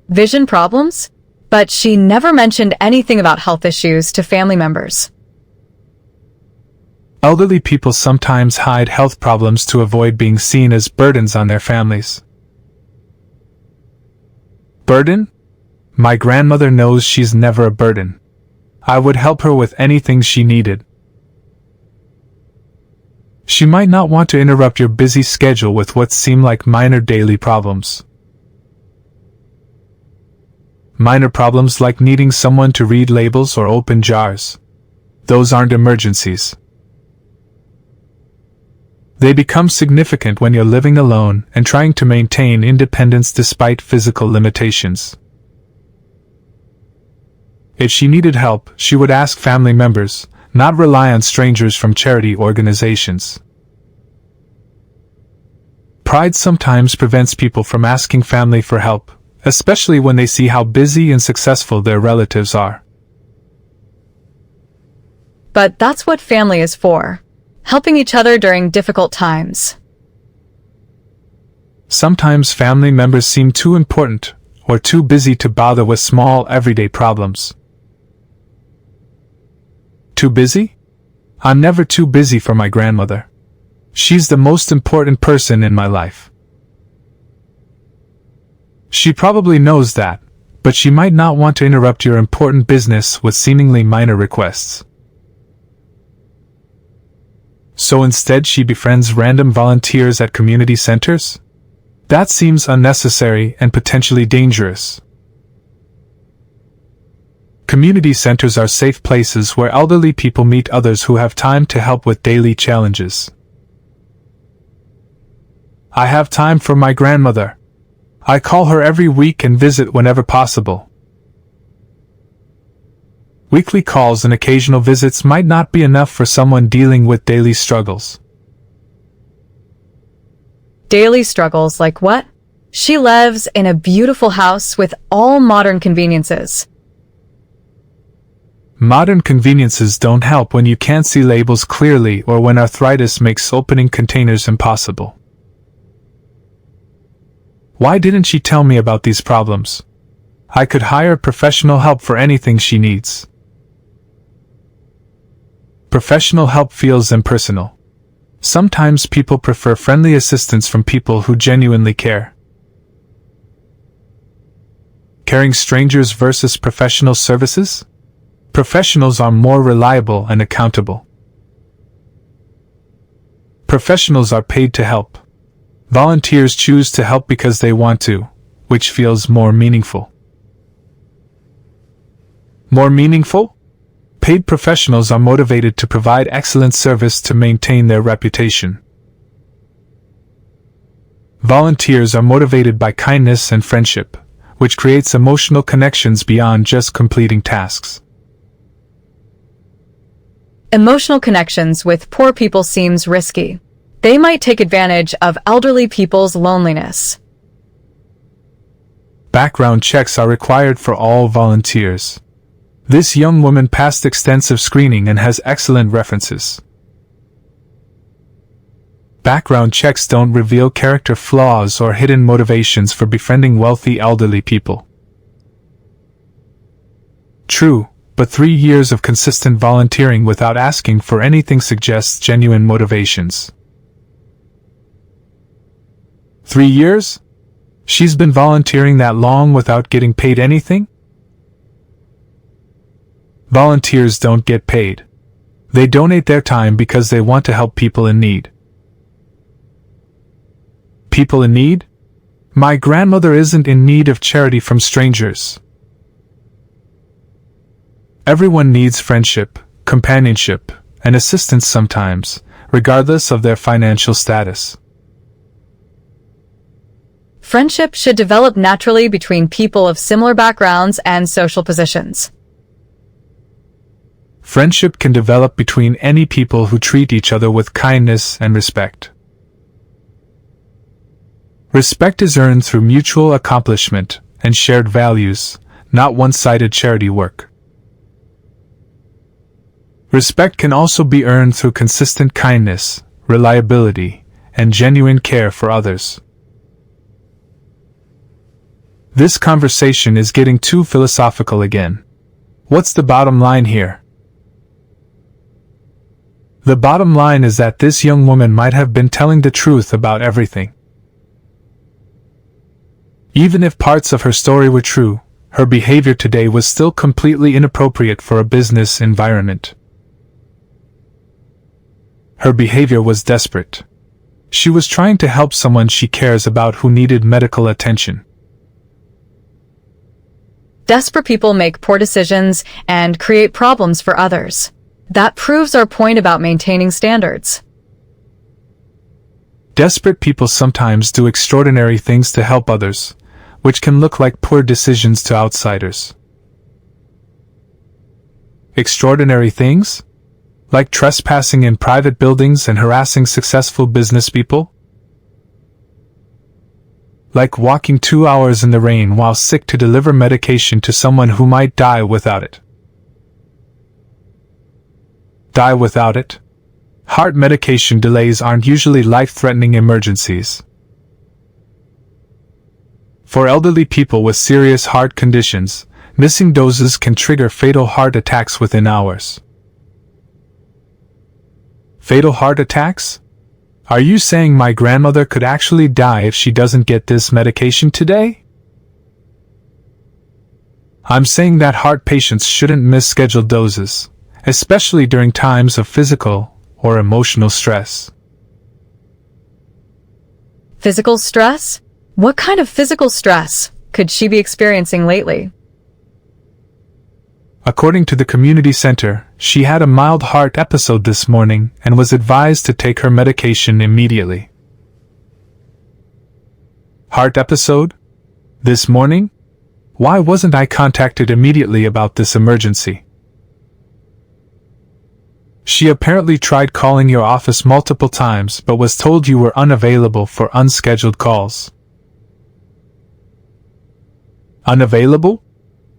S2: Vision problems? But she never mentioned anything about health issues to family members.
S1: Elderly people sometimes hide health problems to avoid being seen as burdens on their families. Burden? My grandmother knows she's never a burden. I would help her with anything she needed. She might not want to interrupt your busy schedule with what seem like minor daily problems. Minor problems like needing someone to read labels or open jars. Those aren't emergencies. They become significant when you're living alone and trying to maintain independence despite physical limitations. If she needed help, she would ask family members, not rely on strangers from charity organizations. Pride sometimes prevents people from asking family for help, especially when they see how busy and successful their relatives are.
S2: But that's what family is for. Helping each other during difficult times.
S1: Sometimes family members seem too important or too busy to bother with small everyday problems. Too busy? I'm never too busy for my grandmother. She's the most important person in my life. She probably knows that, but she might not want to interrupt your important business with seemingly minor requests. So instead she befriends random volunteers at community centers? That seems unnecessary and potentially dangerous. Community centers are safe places where elderly people meet others who have time to help with daily challenges. I have time for my grandmother. I call her every week and visit whenever possible. Weekly calls and occasional visits might not be enough for someone dealing with daily struggles.
S2: Daily struggles like what? She lives in a beautiful house with all modern conveniences.
S1: Modern conveniences don't help when you can't see labels clearly or when arthritis makes opening containers impossible. Why didn't she tell me about these problems? I could hire professional help for anything she needs. Professional help feels impersonal. Sometimes people prefer friendly assistance from people who genuinely care. Caring strangers versus professional services? Professionals are more reliable and accountable. Professionals are paid to help. Volunteers choose to help because they want to, which feels more meaningful. More meaningful? Paid professionals are motivated to provide excellent service to maintain their reputation. Volunteers are motivated by kindness and friendship, which creates emotional connections beyond just completing tasks.
S2: Emotional connections with poor people seems risky. They might take advantage of elderly people's loneliness.
S1: Background checks are required for all volunteers. This young woman passed extensive screening and has excellent references. Background checks don't reveal character flaws or hidden motivations for befriending wealthy elderly people. True, but 3 years of consistent volunteering without asking for anything suggests genuine motivations. 3 years? She's been volunteering that long without getting paid anything? Volunteers don't get paid. They donate their time because they want to help people in need. People in need? My grandmother isn't in need of charity from strangers. Everyone needs friendship, companionship, and assistance sometimes, regardless of their financial status.
S2: Friendship should develop naturally between people of similar backgrounds and social positions.
S1: Friendship can develop between any people who treat each other with kindness and respect. Respect is earned through mutual accomplishment and shared values, not one-sided charity work. Respect can also be earned through consistent kindness, reliability, and genuine care for others. This conversation is getting too philosophical again. What's the bottom line here? The bottom line is that this young woman might have been telling the truth about everything. Even if parts of her story were true, her behavior today was still completely inappropriate for a business environment. Her behavior was desperate. She was trying to help someone she cares about who needed medical attention.
S2: Desperate people make poor decisions and create problems for others. That proves our point about maintaining standards.
S1: Desperate people sometimes do extraordinary things to help others, which can look like poor decisions to outsiders. Extraordinary things? Like trespassing in private buildings and harassing successful business people? Like walking 2 hours in the rain while sick to deliver medication to someone who might die without it. Die without it? Heart medication delays aren't usually life-threatening emergencies. For elderly people with serious heart conditions, missing doses can trigger fatal heart attacks within hours. Fatal heart attacks? Are you saying my grandmother could actually die if she doesn't get this medication today? I'm saying that heart patients shouldn't miss scheduled doses, especially during times of physical or emotional stress.
S2: Physical stress? What kind of physical stress could she be experiencing lately?
S1: According to the community center, she had a mild heart episode this morning and was advised to take her medication immediately. Heart episode? This morning? Why wasn't I contacted immediately about this emergency? She apparently tried calling your office multiple times but was told you were unavailable for unscheduled calls. Unavailable?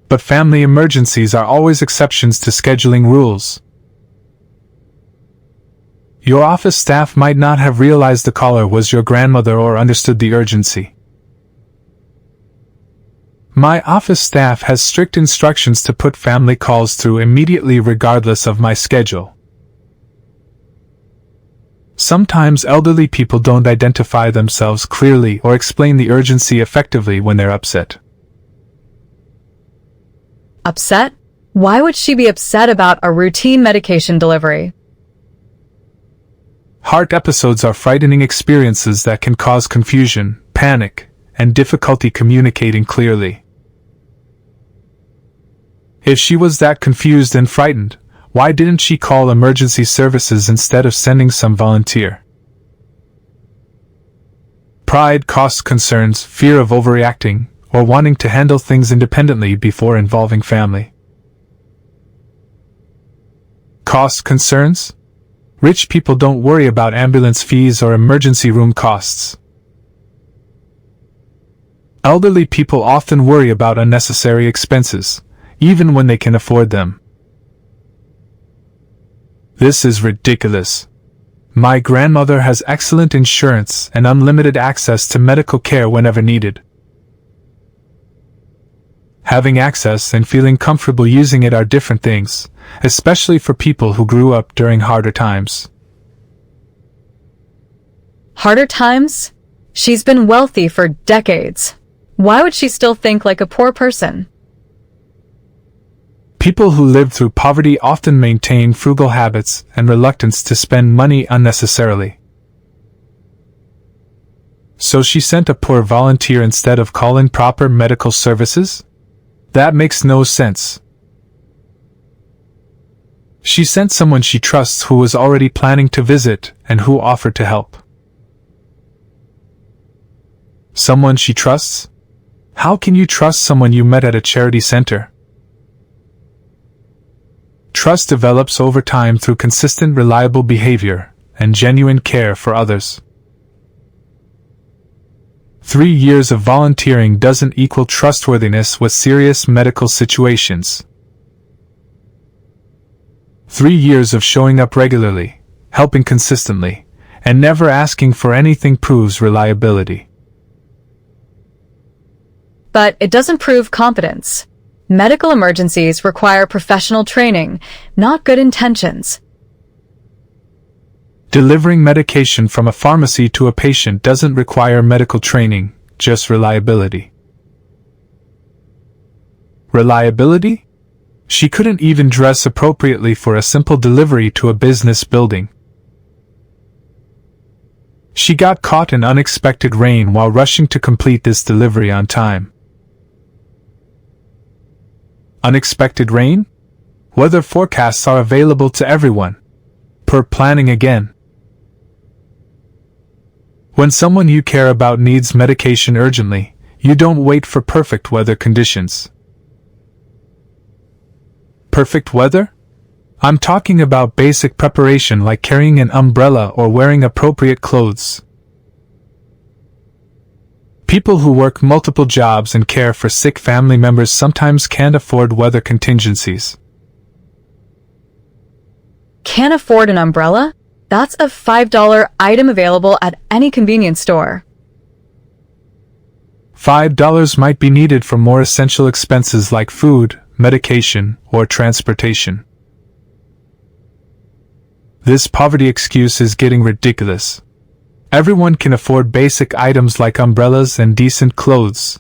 S1: But family emergencies are always exceptions to scheduling rules. Your office staff might not have realized the caller was your grandmother or understood the urgency. My office staff has strict instructions to put family calls through immediately regardless of my schedule. Sometimes elderly people don't identify themselves clearly or explain the urgency effectively when they're upset.
S2: Upset? Why would she be upset about a routine medication delivery?
S1: Heart episodes are frightening experiences that can cause confusion, panic, and difficulty communicating clearly. If she was that confused and frightened, why didn't she call emergency services instead of sending some volunteer? Pride, cost concerns, fear of overreacting, or wanting to handle things independently before involving family. Cost concerns? Rich people don't worry about ambulance fees or emergency room costs. Elderly people often worry about unnecessary expenses, even when they can afford them. This is ridiculous. My grandmother has excellent insurance and unlimited access to medical care whenever needed. Having access and feeling comfortable using it are different things, especially for people who grew up during harder times.
S2: Harder times? She's been wealthy for decades. Why would she still think like a poor person?
S1: People who lived through poverty often maintain frugal habits and reluctance to spend money unnecessarily. So she sent a poor volunteer instead of calling proper medical services? That makes no sense. She sent someone she trusts who was already planning to visit and who offered to help. Someone she trusts? How can you trust someone you met at a charity center? Trust develops over time through consistent, reliable behavior and genuine care for others. 3 years of volunteering doesn't equal trustworthiness with serious medical situations. 3 years of showing up regularly, helping consistently, and never asking for anything proves reliability.
S2: But it doesn't prove competence. Medical emergencies require professional training, not good intentions.
S1: Delivering medication from a pharmacy to a patient doesn't require medical training, just reliability. Reliability? She couldn't even dress appropriately for a simple delivery to a business building. She got caught in unexpected rain while rushing to complete this delivery on time. Unexpected rain? Weather forecasts are available to everyone. Per planning again. When someone you care about needs medication urgently, you don't wait for perfect weather conditions. Perfect weather? I'm talking about basic preparation like carrying an umbrella or wearing appropriate clothes. People who work multiple jobs and care for sick family members sometimes can't afford weather contingencies.
S2: Can't afford an umbrella? That's a $5 item available at any convenience store.
S1: $5 might be needed for more essential expenses like food, medication, or transportation. This poverty excuse is getting ridiculous. Everyone can afford basic items like umbrellas and decent clothes.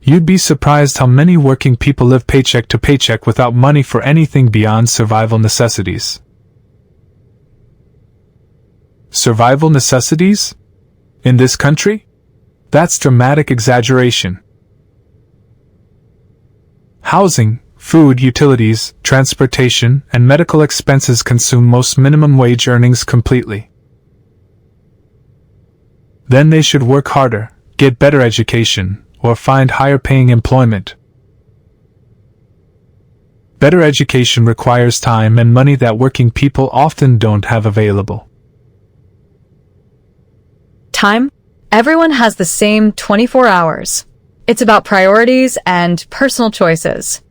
S1: You'd be surprised how many working people live paycheck to paycheck without money for anything beyond survival necessities. Survival necessities? In this country? That's dramatic exaggeration. Housing, food, utilities, transportation, and medical expenses consume most minimum wage earnings completely. Then they should work harder, get better education, or find higher paying employment. Better education requires time and money that working people often don't have available.
S2: Time? Everyone has the same 24 hours. It's about priorities and personal choices.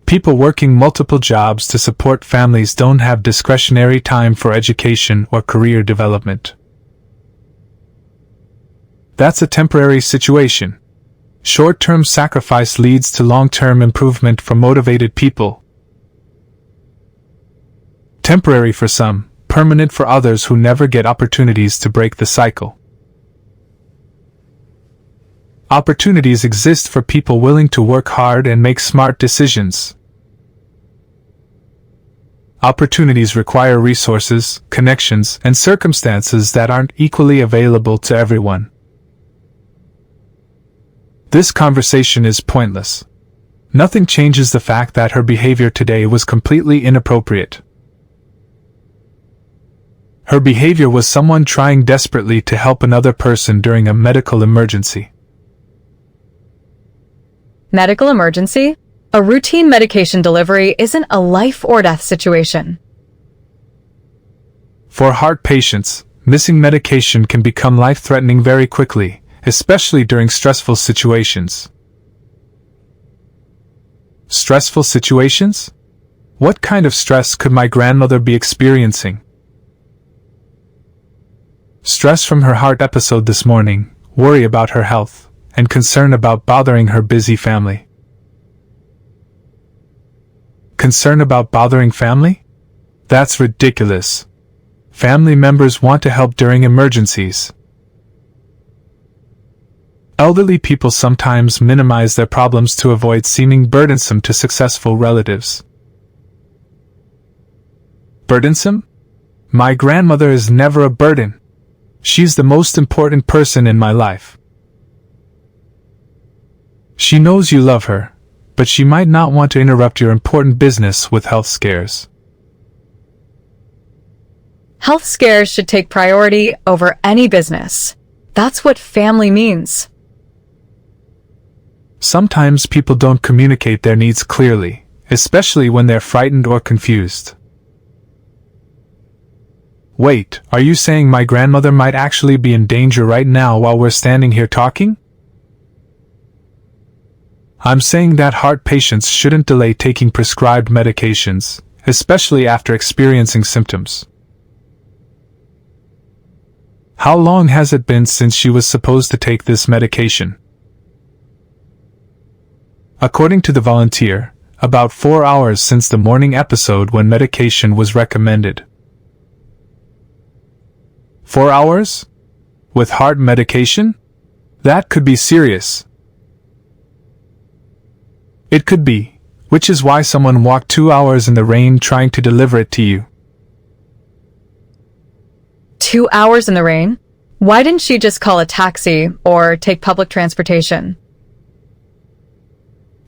S1: People working multiple jobs to support families don't have discretionary time for education or career development. That's a temporary situation. Short-term sacrifice leads to long-term improvement for motivated people. Temporary for some, permanent for others who never get opportunities to break the cycle. Opportunities exist for people willing to work hard and make smart decisions. Opportunities require resources, connections, and circumstances that aren't equally available to everyone. This conversation is pointless. Nothing changes the fact that her behavior today was completely inappropriate. Her behavior was someone trying desperately to help another person during a medical emergency.
S2: Medical emergency? A routine medication delivery isn't a life or death situation.
S1: For heart patients, missing medication can become life-threatening very quickly, especially during stressful situations. Stressful situations? What kind of stress could my grandmother be experiencing? Stress from her heart episode this morning, worry about her health, and concern about bothering her busy family. Concern about bothering family? That's ridiculous. Family members want to help during emergencies. Elderly people sometimes minimize their problems to avoid seeming burdensome to successful relatives. Burdensome? My grandmother is never a burden. She's the most important person in my life. She knows you love her, but she might not want to interrupt your important business with health scares.
S2: Health scares should take priority over any business. That's what family means.
S1: Sometimes people don't communicate their needs clearly, especially when they're frightened or confused. Wait, are you saying my grandmother might actually be in danger right now while we're standing here talking? I'm saying that heart patients shouldn't delay taking prescribed medications, especially after experiencing symptoms. How long has it been since she was supposed to take this medication? According to the volunteer, about 4 hours since the morning episode when medication was recommended. 4 hours? With heart medication? That could be serious. It could be, which is why someone walked 2 hours in the rain trying to deliver it to you.
S2: 2 hours in the rain? Why didn't she just call a taxi or take public transportation?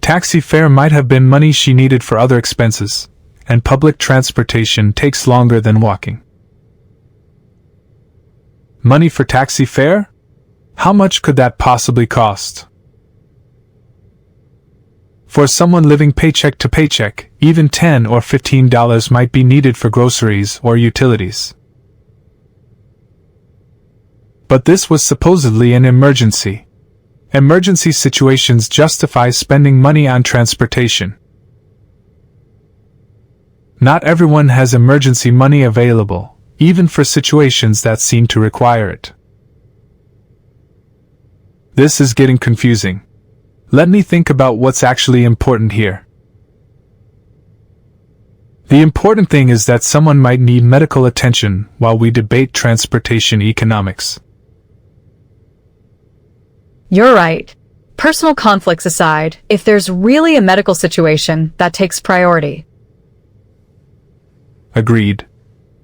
S1: Taxi fare might have been money she needed for other expenses, and public transportation takes longer than walking. Money for taxi fare? How much could that possibly cost? For someone living paycheck to paycheck, even $10 or $15 might be needed for groceries or utilities. But this was supposedly an emergency. Emergency situations justify spending money on transportation. Not everyone has emergency money available, even for situations that seem to require it. This is getting confusing. Let me think about what's actually important here. The important thing is that someone might need medical attention while we debate transportation economics.
S2: You're right. Personal conflicts aside, if there's really a medical situation, that takes priority.
S1: Agreed.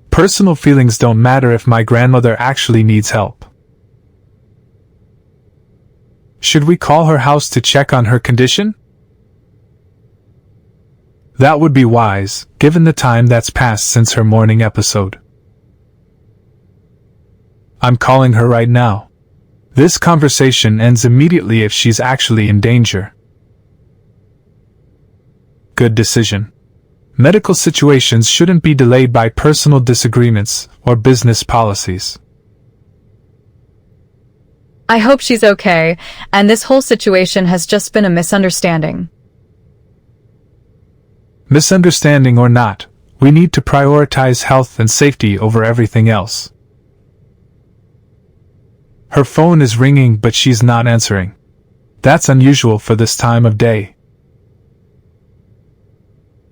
S1: Personal feelings don't matter if my grandmother actually needs help. Should we call her house to check on her condition? That would be wise, given the time that's passed since her morning episode. I'm calling her right now. This conversation ends immediately if she's actually in danger. Good decision. Medical situations shouldn't be delayed by personal disagreements or business policies.
S2: I hope she's okay, and this whole situation has just been a misunderstanding.
S1: Misunderstanding or not, we need to prioritize health and safety over everything else. Her phone is ringing but she's not answering. That's unusual for this time of day.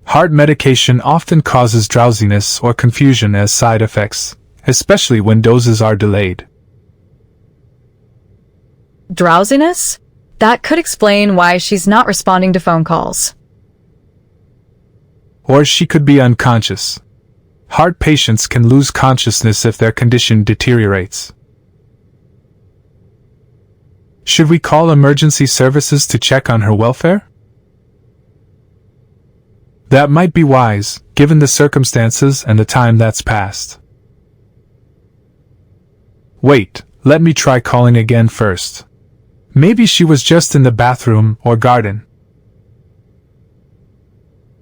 S1: Heart medication often causes drowsiness or confusion as side effects, especially when doses are delayed.
S2: Drowsiness? That could explain why she's not responding to phone calls.
S1: Or she could be unconscious. Heart patients can lose consciousness if their condition deteriorates. Should we call emergency services to check on her welfare? That might be wise, given the circumstances and the time that's passed. Wait, let me try calling again first. Maybe she was just in the bathroom or garden.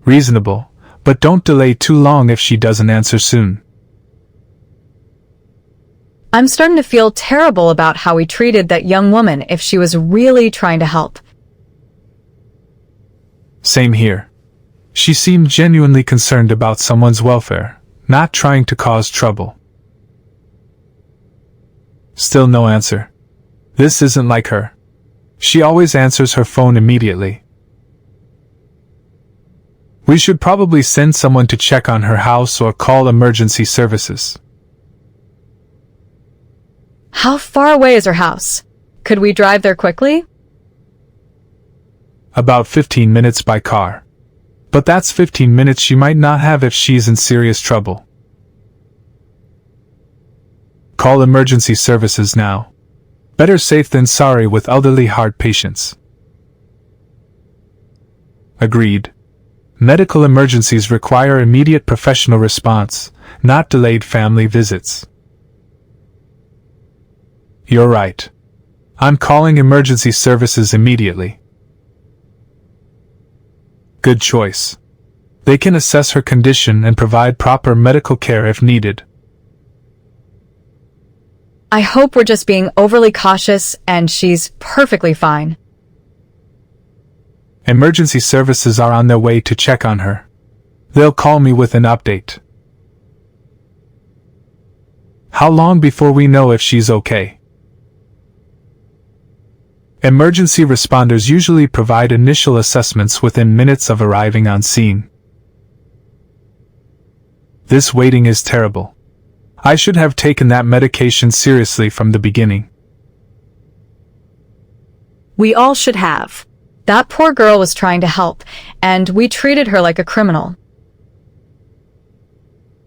S1: Reasonable, but don't delay too long if she doesn't answer soon.
S2: I'm starting to feel terrible about how we treated that young woman if she was really trying to help.
S1: Same here. She seemed genuinely concerned about someone's welfare, not trying to cause trouble. Still no answer. This isn't like her. She always answers her phone immediately. We should probably send someone to check on her house or call emergency services.
S2: How far away is her house? Could we drive there quickly?
S1: About 15 minutes by car. But that's 15 minutes she might not have if she's in serious trouble. Call emergency services now. Better safe than sorry with elderly heart patients. Agreed. Medical emergencies require immediate professional response, not delayed family visits. You're right. I'm calling emergency services immediately. Good choice. They can assess her condition and provide proper medical care if needed.
S2: I hope we're just being overly cautious and she's perfectly fine.
S1: Emergency services are on their way to check on her. They'll call me with an update. How long before we know if she's okay? Emergency responders usually provide initial assessments within minutes of arriving on scene. This waiting is terrible. I should have taken that medication seriously from the beginning.
S2: We all should have. That poor girl was trying to help, and we treated her like a criminal.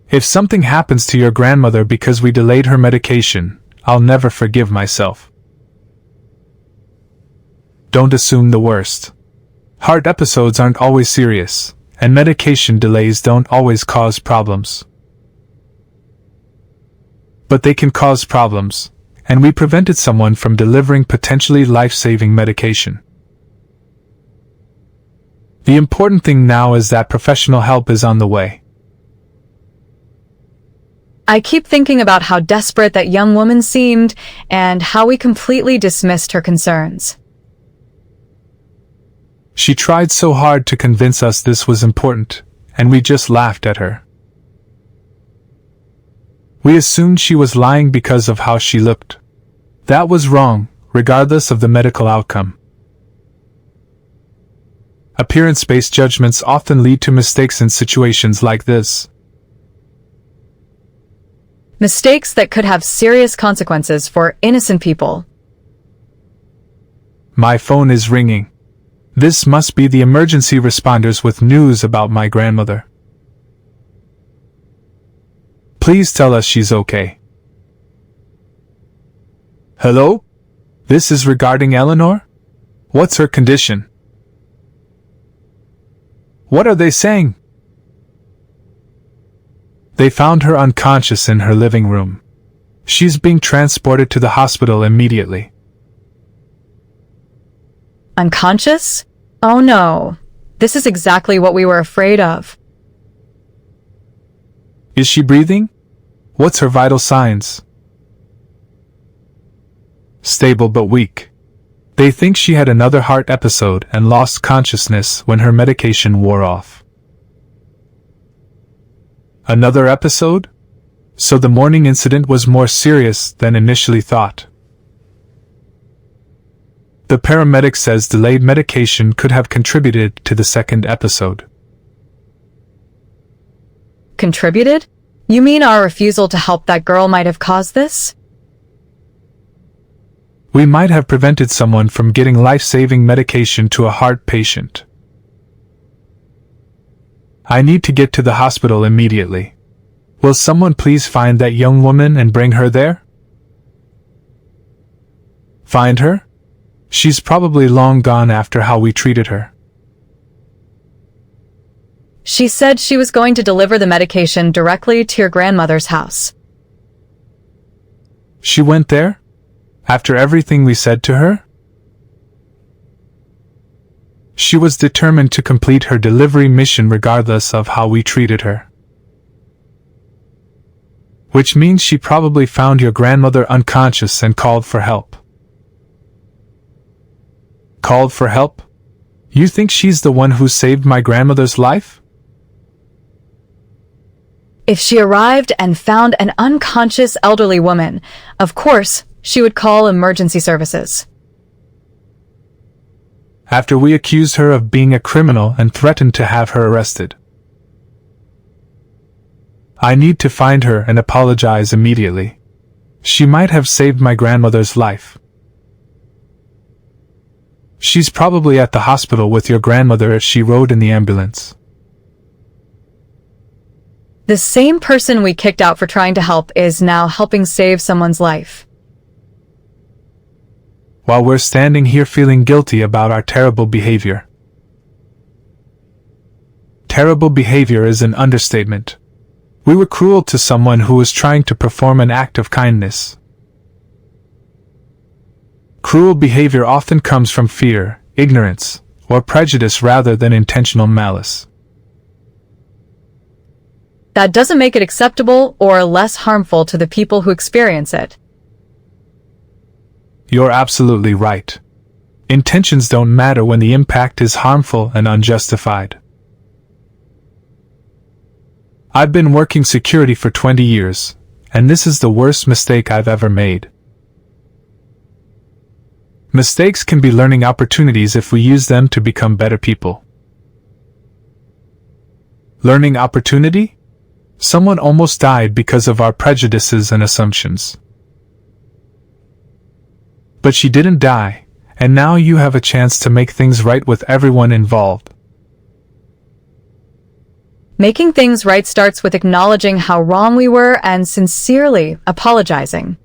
S1: If something happens to your grandmother because we delayed her medication, I'll never forgive myself. Don't assume the worst. Heart episodes aren't always serious, and medication delays don't always cause problems. But they can cause problems, and we prevented someone from delivering potentially life-saving medication. The important thing now is that professional help is on the way.
S2: I keep thinking about how desperate that young woman seemed and how we completely dismissed her concerns.
S1: She tried so hard to convince us this was important, and we just laughed at her. We assumed she was lying because of how she looked. That was wrong, regardless of the medical outcome. Appearance-based judgments often lead to mistakes in situations like this.
S2: Mistakes that could have serious consequences for innocent people.
S1: My phone is ringing. This must be the emergency responders with news about my grandmother. Please tell us she's okay. Hello? This is regarding Eleanor? What's her condition? What are they saying? They found her unconscious in her living room. She's being transported to the hospital immediately.
S2: Unconscious? Oh no. This is exactly what we were afraid of.
S1: Is she breathing? What's her vital signs? Stable but weak. They think she had another heart episode and lost consciousness when her medication wore off. Another episode? So the morning incident was more serious than initially thought. The paramedic says delayed medication could have contributed to the second episode.
S2: Contributed? You mean our refusal to help that girl might have caused this?
S1: We might have prevented someone from getting life-saving medication to a heart patient. I need to get to the hospital immediately. Will someone please find that young woman and bring her there? Find her? She's probably long gone after how we treated her.
S2: She said she was going to deliver the medication directly to your grandmother's house.
S1: She went there? After everything we said to her? She was determined to complete her delivery mission regardless of how we treated her. Which means she probably found your grandmother unconscious and called for help. Called for help? You think she's the one who saved my grandmother's life?
S2: If she arrived and found an unconscious elderly woman, of course, she would call emergency services.
S1: After we accused her of being a criminal and threatened to have her arrested. I need to find her and apologize immediately. She might have saved my grandmother's life. She's probably at the hospital with your grandmother as she rode in the ambulance.
S2: The same person we kicked out for trying to help is now helping save someone's life.
S1: While we're standing here feeling guilty about our terrible behavior. Terrible behavior is an understatement. We were cruel to someone who was trying to perform an act of kindness. Cruel behavior often comes from fear, ignorance, or prejudice rather than intentional malice.
S2: That doesn't make it acceptable or less harmful to the people who experience it.
S1: You're absolutely right. Intentions don't matter when the impact is harmful and unjustified. I've been working security for 20 years, and this is the worst mistake I've ever made. Mistakes can be learning opportunities if we use them to become better people. Learning opportunity? Someone almost died because of our prejudices and assumptions. But she didn't die, and now you have a chance to make things right with everyone involved.
S2: Making things right starts with acknowledging how wrong we were and sincerely apologizing.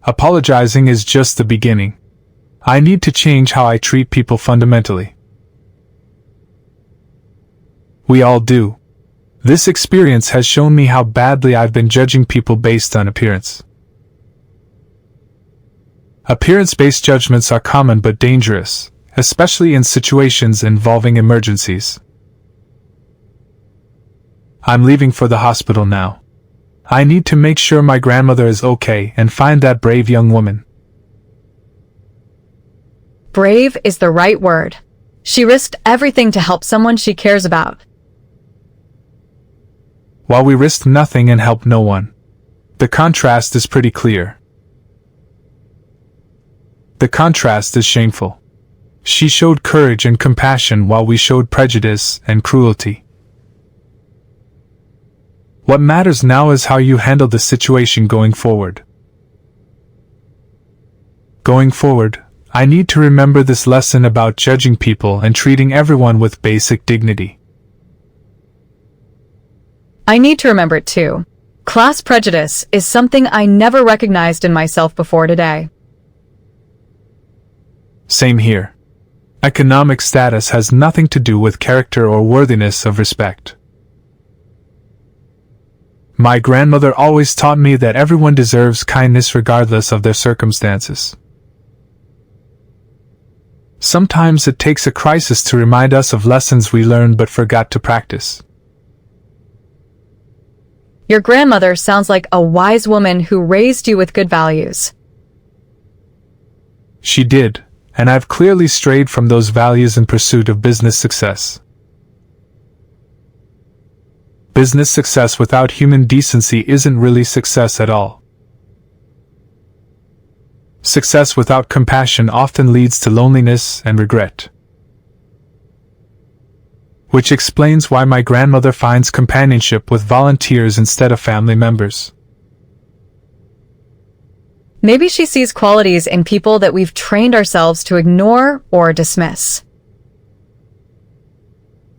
S1: Apologizing is just the beginning. I need to change how I treat people fundamentally. We all do. This experience has shown me how badly I've been judging people based on appearance. Appearance-based judgments are common but dangerous, especially in situations involving emergencies. I'm leaving for the hospital now. I need to make sure my grandmother is okay and find that brave young woman.
S2: Brave is the right word. She risked everything to help someone she cares about.
S1: While we risked nothing and helped no one. The contrast is pretty clear. The contrast is shameful. She showed courage and compassion while we showed prejudice and cruelty. What matters now is how you handle the situation going forward. Going forward, I need to remember this lesson about judging people and treating everyone with basic dignity.
S2: I need to remember it too. Class prejudice is something I never recognized in myself before today.
S1: Same here. Economic status has nothing to do with character or worthiness of respect. My grandmother always taught me that everyone deserves kindness regardless of their circumstances. Sometimes it takes a crisis to remind us of lessons we learned but forgot to practice.
S2: Your grandmother sounds like a wise woman who raised you with good values.
S1: She did, and I've clearly strayed from those values in pursuit of business success. Business success without human decency isn't really success at all. Success without compassion often leads to loneliness and regret. Which explains why my grandmother finds companionship with volunteers instead of family members.
S2: Maybe she sees qualities in people that we've trained ourselves to ignore or dismiss.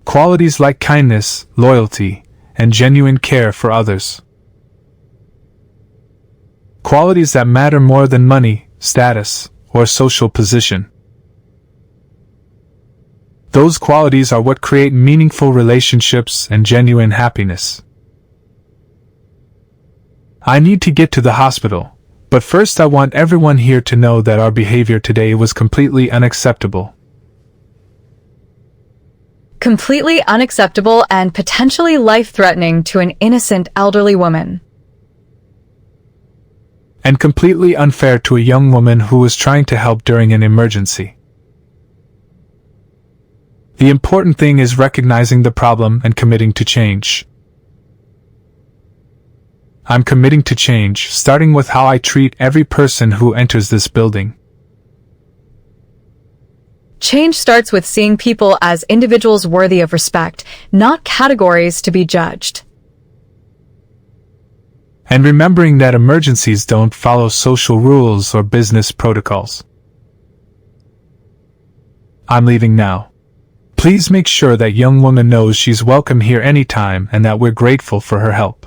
S1: Qualities like kindness, loyalty, and genuine care for others. Qualities that matter more than money, status, or social position. Those qualities are what create meaningful relationships and genuine happiness. I need to get to the hospital, but first I want everyone here to know that our behavior today was completely unacceptable.
S2: Completely unacceptable and potentially life-threatening to an innocent elderly woman.
S1: And completely unfair to a young woman who was trying to help during an emergency. The important thing is recognizing the problem and committing to change. I'm committing to change, starting with how I treat every person who enters this building.
S2: Change starts with seeing people as individuals worthy of respect, not categories to be judged.
S1: And remembering that emergencies don't follow social rules or business protocols. I'm leaving now. Please make sure that young woman knows she's welcome here anytime and that we're grateful for her help.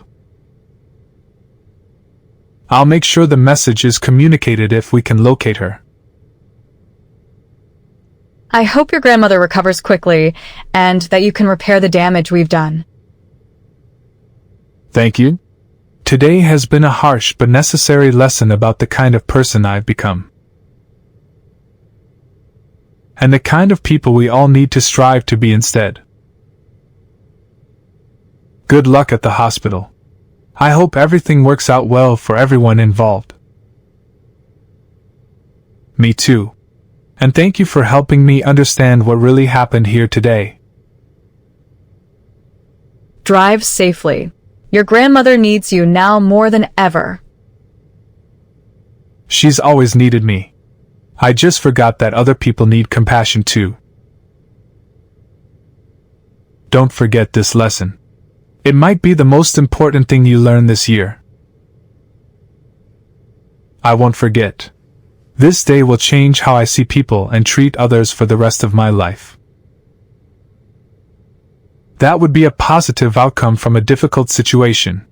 S1: I'll make sure the message is communicated if we can locate her.
S2: I hope your grandmother recovers quickly and that you can repair the damage we've done.
S1: Thank you. Today has been a harsh but necessary lesson about the kind of person I've become. And the kind of people we all need to strive to be instead. Good luck at the hospital. I hope everything works out well for everyone involved. Me too. And thank you for helping me understand what really happened here today.
S2: Drive safely. Your grandmother needs you now more than ever.
S1: She's always needed me. I just forgot that other people need compassion too. Don't forget this lesson. It might be the most important thing you learn this year. I won't forget. This day will change how I see people and treat others for the rest of my life. That would be a positive outcome from a difficult situation.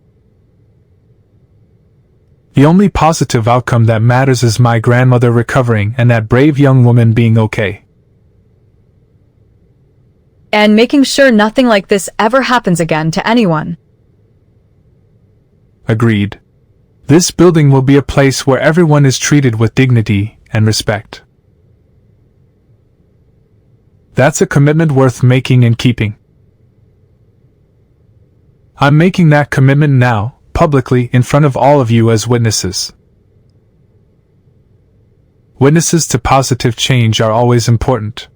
S1: The only positive outcome that matters is my grandmother recovering and that brave young woman being okay.
S2: And making sure nothing like this ever happens again to anyone.
S1: Agreed. This building will be a place where everyone is treated with dignity and respect. That's a commitment worth making and keeping. I'm making that commitment now, publicly, in front of all of you as witnesses. Witnesses to positive change are always important.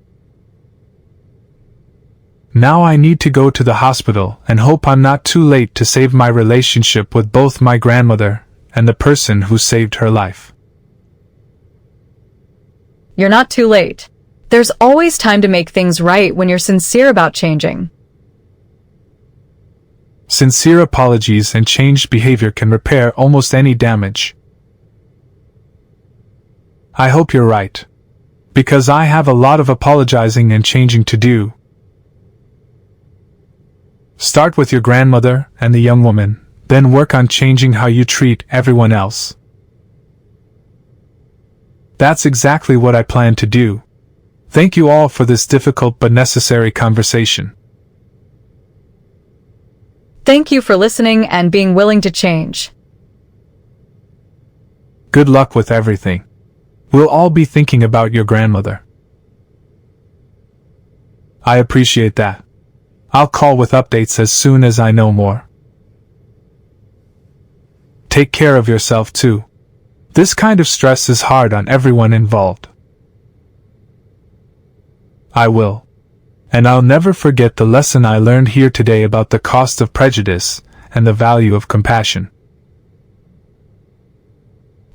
S1: Now I need to go to the hospital and hope I'm not too late to save my relationship with both my grandmother and the person who saved her life.
S2: You're not too late. There's always time to make things right when you're sincere about changing.
S1: Sincere apologies and changed behavior can repair almost any damage. I hope you're right. Because I have a lot of apologizing and changing to do. Start with your grandmother and the young woman, then work on changing how you treat everyone else. That's exactly what I plan to do. Thank you all for this difficult but necessary conversation.
S2: Thank you for listening and being willing to change.
S1: Good luck with everything. We'll all be thinking about your grandmother. I appreciate that. I'll call with updates as soon as I know more. Take care of yourself too. This kind of stress is hard on everyone involved. I will. And I'll never forget the lesson I learned here today about the cost of prejudice and the value of compassion.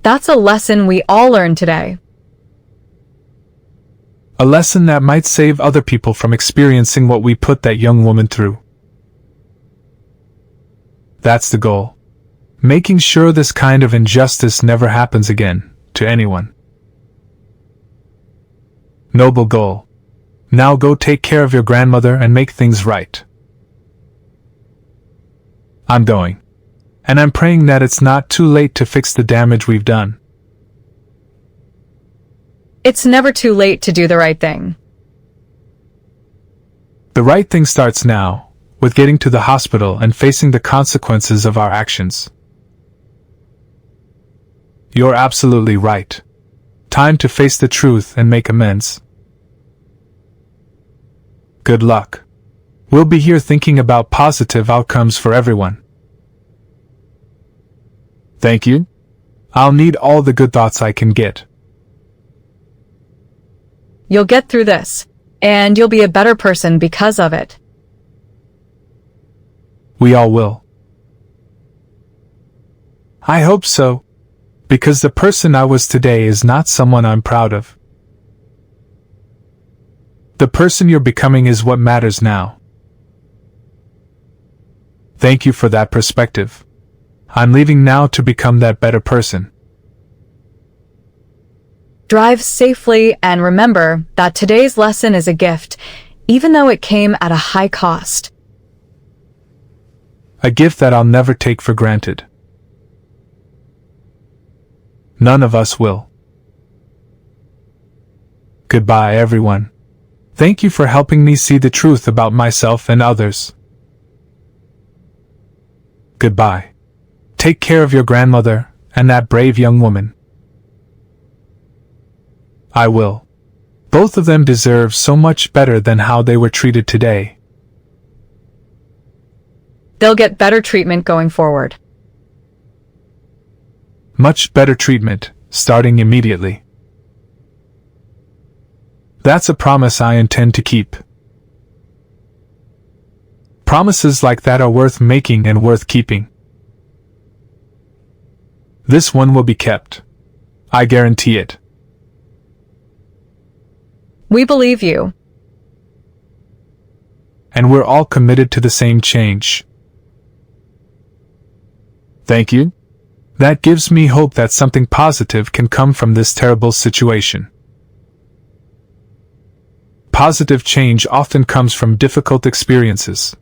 S2: That's a lesson we all learned today.
S1: A lesson that might save other people from experiencing what we put that young woman through. That's the goal. Making sure this kind of injustice never happens again, to anyone. Noble goal. Now go take care of your grandmother and make things right. I'm going. And I'm praying that it's not too late to fix the damage we've done.
S2: It's never too late to do the right thing.
S1: The right thing starts now, with getting to the hospital and facing the consequences of our actions. You're absolutely right. Time to face the truth and make amends. Good luck. We'll be here thinking about positive outcomes for everyone. Thank you. I'll need all the good thoughts I can get.
S2: You'll get through this, and you'll be a better person because of it.
S1: We all will. I hope so, because the person I was today is not someone I'm proud of. The person you're becoming is what matters now. Thank you for that perspective. I'm leaving now to become that better person.
S2: Drive safely and remember that today's lesson is a gift, even though it came at a high cost.
S1: A gift that I'll never take for granted. None of us will. Goodbye, everyone. Thank you for helping me see the truth about myself and others. Goodbye. Take care of your grandmother and that brave young woman. I will. Both of them deserve so much better than how they were treated today.
S2: They'll get better treatment going forward.
S1: Much better treatment, starting immediately. That's a promise I intend to keep. Promises like that are worth making and worth keeping. This one will be kept. I guarantee it.
S2: We believe you.
S1: And we're all committed to the same change. Thank you. That gives me hope that something positive can come from this terrible situation. Positive change often comes from difficult experiences.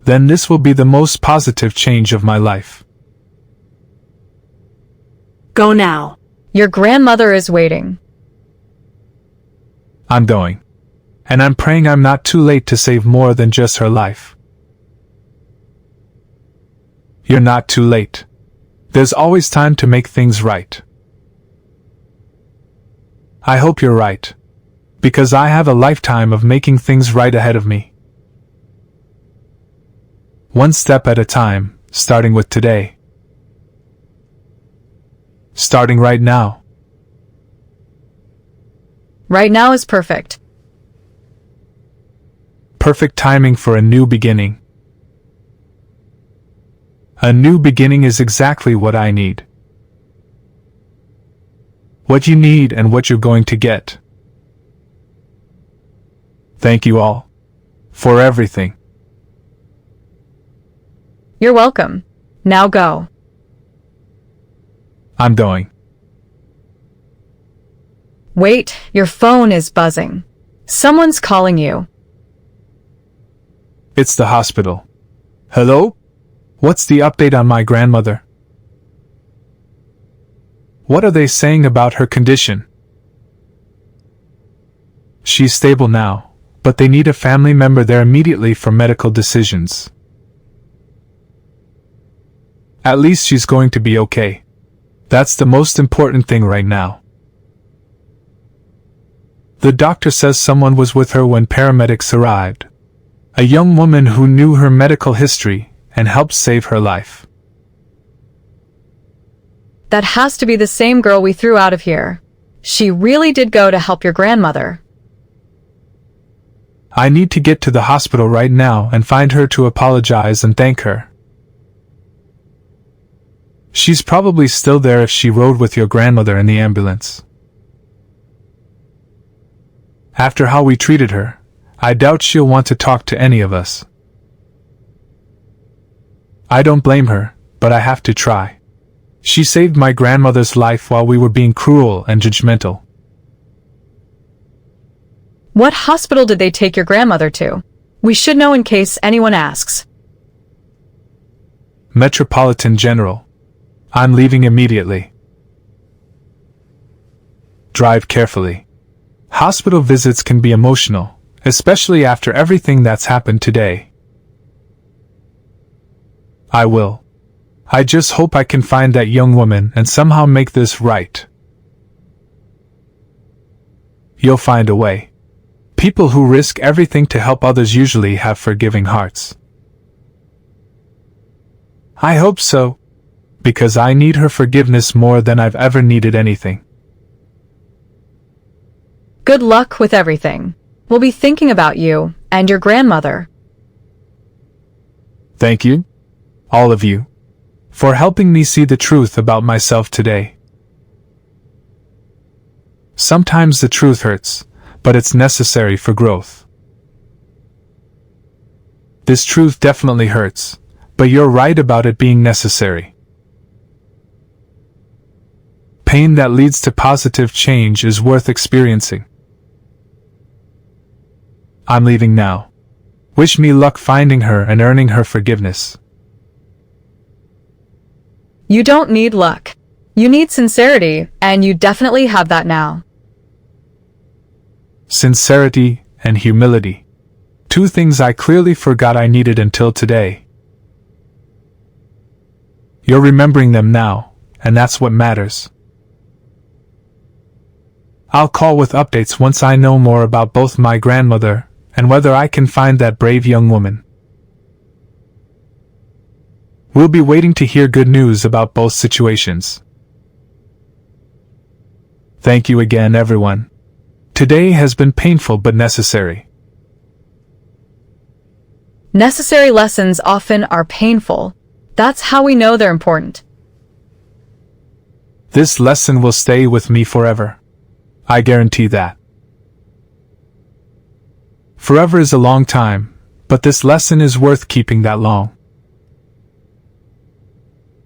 S1: Then this will be the most positive change of my life.
S3: Go now.
S2: Your grandmother is waiting.
S1: I'm going. And I'm praying I'm not too late to save more than just her life. You're not too late. There's always time to make things right. I hope you're right. Because I have a lifetime of making things right ahead of me. One step at a time, starting with today. Starting right now.
S2: Right now is perfect.
S1: Perfect timing for a new beginning. A new beginning is exactly what I need. What you need and what you're going to get. Thank you all. For everything.
S2: You're welcome. Now go.
S1: I'm going.
S2: Wait, your phone is buzzing. Someone's calling you.
S1: It's the hospital. Hello? What's the update on my grandmother? What are they saying about her condition? She's stable now, but they need a family member there immediately for medical decisions. At least she's going to be okay. That's the most important thing right now. The doctor says someone was with her when paramedics arrived. A young woman who knew her medical history and helped save her life.
S2: That has to be the same girl we threw out of here. She really did go to help your grandmother.
S1: I need to get to the hospital right now and find her to apologize and thank her. She's probably still there if she rode with your grandmother in the ambulance. After how we treated her, I doubt she'll want to talk to any of us. I don't blame her, but I have to try. She saved my grandmother's life while we were being cruel and judgmental.
S2: What hospital did they take your grandmother to? We should know in case anyone asks.
S1: Metropolitan General. I'm leaving immediately. Drive carefully. Hospital visits can be emotional, especially after everything that's happened today. I will. I just hope I can find that young woman and somehow make this right. You'll find a way. People who risk everything to help others usually have forgiving hearts. I hope so, because I need her forgiveness more than I've ever needed anything.
S2: Good luck with everything. We'll be thinking about you and your grandmother.
S1: Thank you, all of you, for helping me see the truth about myself today. Sometimes the truth hurts, but it's necessary for growth. This truth definitely hurts, but you're right about it being necessary. Pain that leads to positive change is worth experiencing. I'm leaving now. Wish me luck finding her and earning her forgiveness.
S2: You don't need luck. You need sincerity, and you definitely have that now.
S1: Sincerity and humility. Two things I clearly forgot I needed until today. You're remembering them now, and that's what matters. I'll call with updates once I know more about both my grandmother and whether I can find that brave young woman. We'll be waiting to hear good news about both situations. Thank you again, everyone. Today has been painful but necessary.
S2: Necessary lessons often are painful. That's how we know they're important.
S1: This lesson will stay with me forever. I guarantee that. Forever is a long time, but this lesson is worth keeping that long.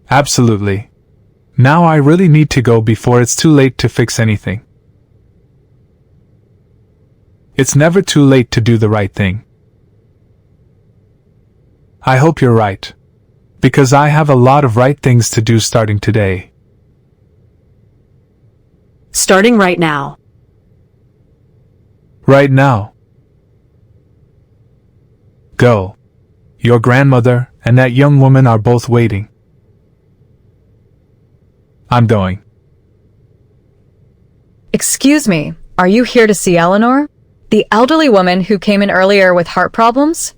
S1: Absolutely. Now I really need to go before it's too late to fix anything. It's never too late to do the right thing. I hope you're right, because I have a lot of right things to do starting today.
S3: Starting right now.
S1: Right now. Go. Your grandmother and that young woman are both waiting. I'm going.
S2: Excuse me, are you here to see Eleanor? The elderly woman who came in earlier with heart problems?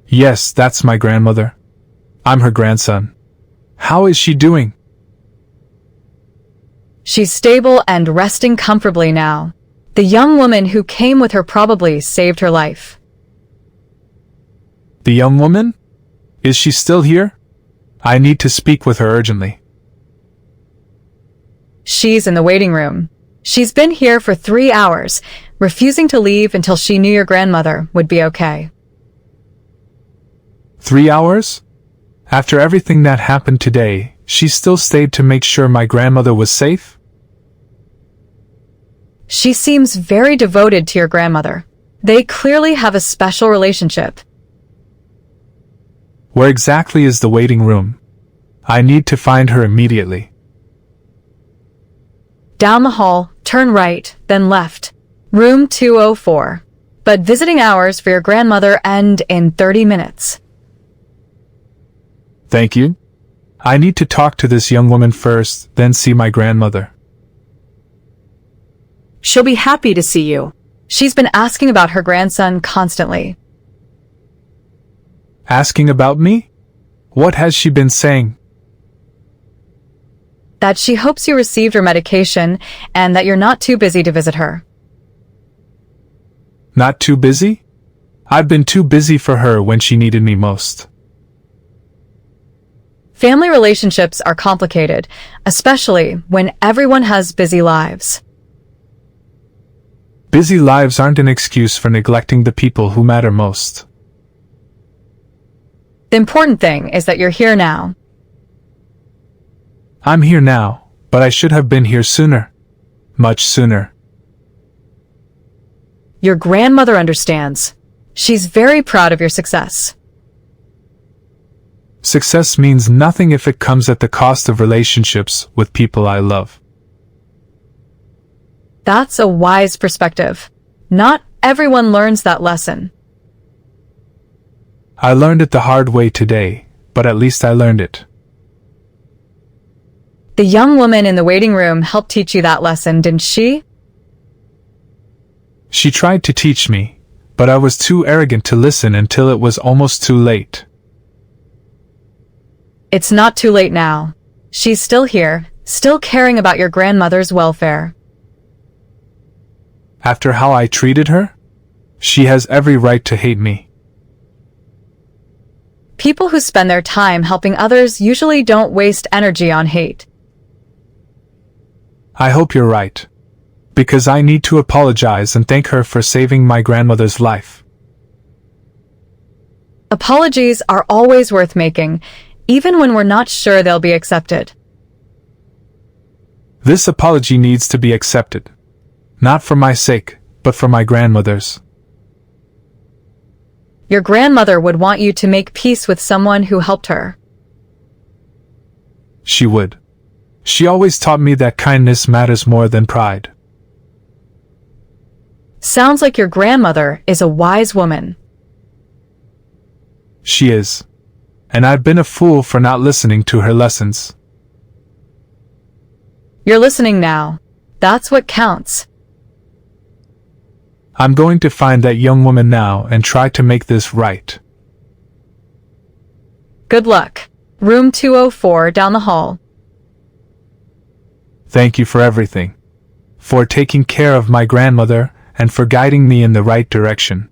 S1: Yes, that's my grandmother. I'm her grandson. How is she doing?
S2: She's stable and resting comfortably now. The young woman who came with her probably saved her life.
S1: The young woman? Is she still here? I need to speak with her urgently.
S2: She's in the waiting room. She's been here for 3 hours, refusing to leave until she knew your grandmother would be okay.
S1: 3 hours? After everything that happened today, she still stayed to make sure my grandmother was safe?
S2: She seems very devoted to your grandmother. They clearly have a special relationship.
S1: Where exactly is the waiting room? I need to find her immediately.
S2: Down the hall, turn right, then left. Room 204. But visiting hours for your grandmother end in 30 minutes.
S1: Thank you. I need to talk to this young woman first, then see my grandmother.
S3: She'll be happy to see you.
S2: She's been asking about her grandson constantly.
S1: Asking about me? What has she been saying?
S2: That she hopes you received her medication and that you're not too busy to visit her.
S1: Not too busy? I've been too busy for her when she needed me most.
S2: Family relationships are complicated, especially when everyone has busy lives.
S1: Busy lives aren't an excuse for neglecting the people who matter most.
S2: The important thing is that you're here now.
S1: I'm here now, but I should have been here sooner. Much sooner.
S2: Your grandmother understands. She's very proud of your success.
S1: Success means nothing if it comes at the cost of relationships with people I love.
S2: That's a wise perspective. Not everyone learns that lesson.
S1: I learned it the hard way today, but at least I learned it.
S2: The young woman in the waiting room helped teach you that lesson, didn't she?
S1: She tried to teach me, but I was too arrogant to listen until it was almost too late.
S2: It's not too late now. She's still here, still caring about your grandmother's welfare.
S1: After how I treated her? She has every right to hate me.
S2: People who spend their time helping others usually don't waste energy on hate.
S1: I hope you're right. Because I need to apologize and thank her for saving my grandmother's life.
S2: Apologies are always worth making, even when we're not sure they'll be accepted.
S1: This apology needs to be accepted. Not for my sake, but for my grandmother's.
S2: Your grandmother would want you to make peace with someone who helped her.
S1: She would. She always taught me that kindness matters more than pride.
S2: Sounds like your grandmother is a wise woman.
S1: She is. And I've been a fool for not listening to her lessons.
S2: You're listening now. That's what counts.
S1: I'm going to find that young woman now and try to make this right.
S2: Good luck. Room 204 down the hall.
S1: Thank you for everything. For taking care of my grandmother and for guiding me in the right direction.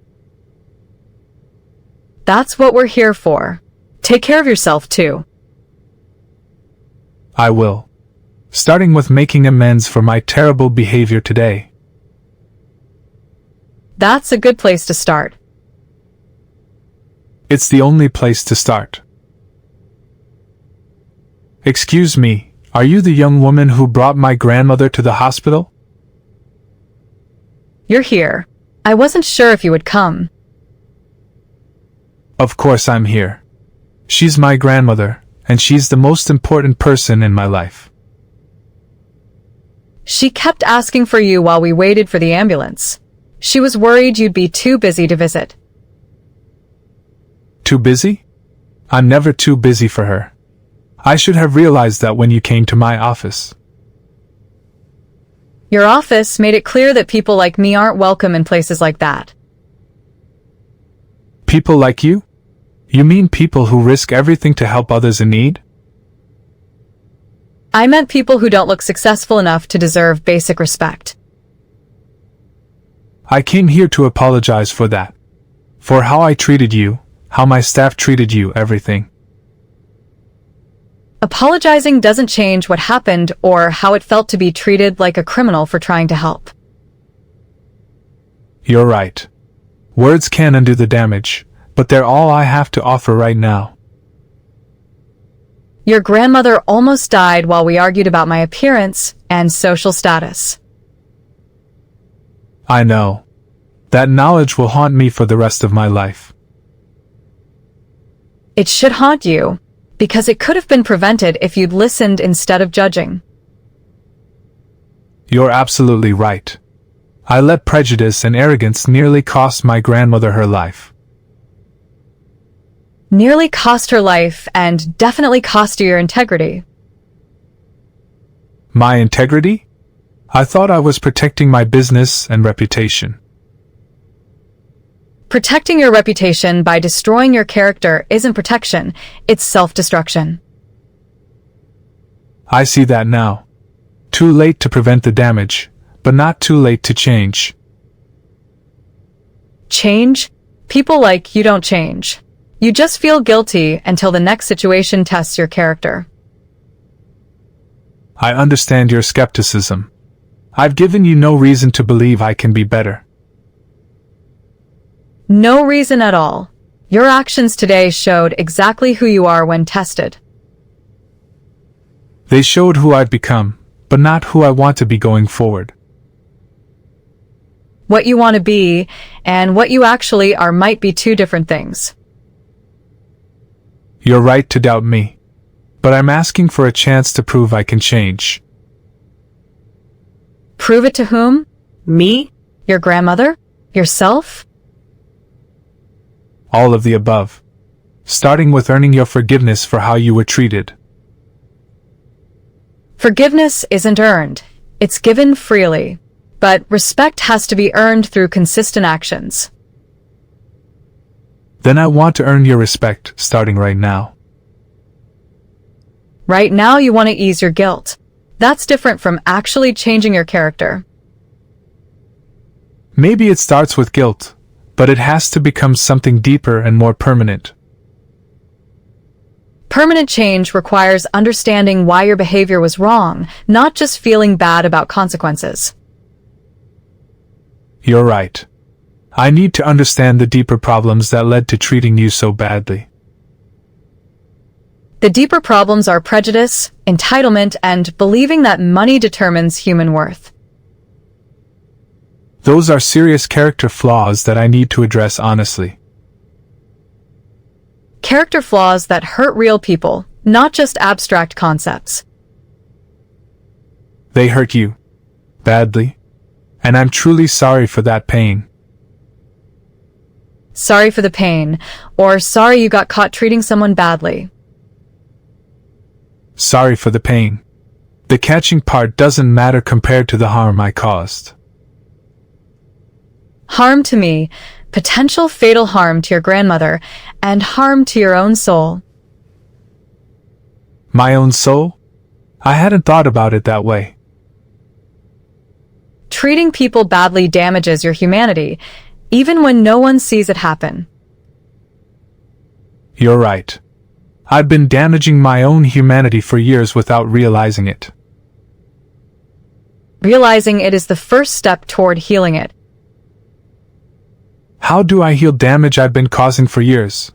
S2: That's what we're here for. Take care of yourself, too.
S1: I will. Starting with making amends for my terrible behavior today.
S2: That's a good place to start.
S1: It's the only place to start. Excuse me, are you the young woman who brought my grandmother to the hospital?
S2: You're here. I wasn't sure if you would come.
S1: Of course I'm here. She's my grandmother, and she's the most important person in my life.
S2: She kept asking for you while we waited for the ambulance. She was worried you'd be too busy to visit.
S1: Too busy? I'm never too busy for her. I should have realized that when you came to my office.
S2: Your office made it clear that people like me aren't welcome in places like that.
S1: People like you? You mean people who risk everything to help others in need?
S2: I meant people who don't look successful enough to deserve basic respect.
S1: I came here to apologize for that. For how I treated you, how my staff treated you, everything.
S2: Apologizing doesn't change what happened or how it felt to be treated like a criminal for trying to help.
S1: You're right. Words can undo the damage, but they're all I have to offer right now.
S2: Your grandmother almost died while we argued about my appearance and social status.
S1: I know. That knowledge will haunt me for the rest of my life.
S2: It should haunt you, because it could have been prevented if you'd listened instead of judging.
S1: You're absolutely right. I let prejudice and arrogance nearly cost my grandmother her life.
S2: Nearly cost her life and definitely cost you your integrity.
S1: My integrity? I thought I was protecting my business and reputation.
S2: Protecting your reputation by destroying your character isn't protection, it's self-destruction.
S1: I see that now. Too late to prevent the damage, but not too late to change.
S2: Change? People like you don't change. You just feel guilty until the next situation tests your character.
S1: I understand your skepticism. I've given you no reason to believe I can be better.
S2: No reason at all. Your actions today showed exactly who you are when tested.
S1: They showed who I've become, but not who I want to be going forward.
S2: What you want to be and what you actually are might be two different things.
S1: You're right to doubt me, but I'm asking for a chance to prove I can change.
S2: Prove it to whom?
S3: Me?
S2: Your grandmother? Yourself?
S1: All of the above. Starting with earning your forgiveness for how you were treated.
S2: Forgiveness isn't earned. It's given freely. But respect has to be earned through consistent actions.
S1: Then I want to earn your respect, starting right now.
S2: Right now you want to ease your guilt. That's different from actually changing your character.
S1: Maybe it starts with guilt, but it has to become something deeper and more permanent.
S2: Permanent change requires understanding why your behavior was wrong, not just feeling bad about consequences.
S1: You're right. I need to understand the deeper problems that led to treating you so badly.
S2: The deeper problems are prejudice, entitlement, and believing that money determines human worth.
S1: Those are serious character flaws that I need to address honestly.
S2: Character flaws that hurt real people, not just abstract concepts.
S1: They hurt you. Badly. And I'm truly sorry for that pain.
S2: Sorry for the pain, or sorry you got caught treating someone badly.
S1: Sorry for the pain. The catching part doesn't matter compared to the harm I caused.
S2: Harm to me, potential fatal harm to your grandmother, and harm to your own soul.
S1: My own soul? I hadn't thought about it that way.
S2: Treating people badly damages your humanity, even when no one sees it happen.
S1: You're right. I've been damaging my own humanity for years without realizing it.
S2: Realizing it is the first step toward healing it.
S1: How do I heal damage I've been causing for years?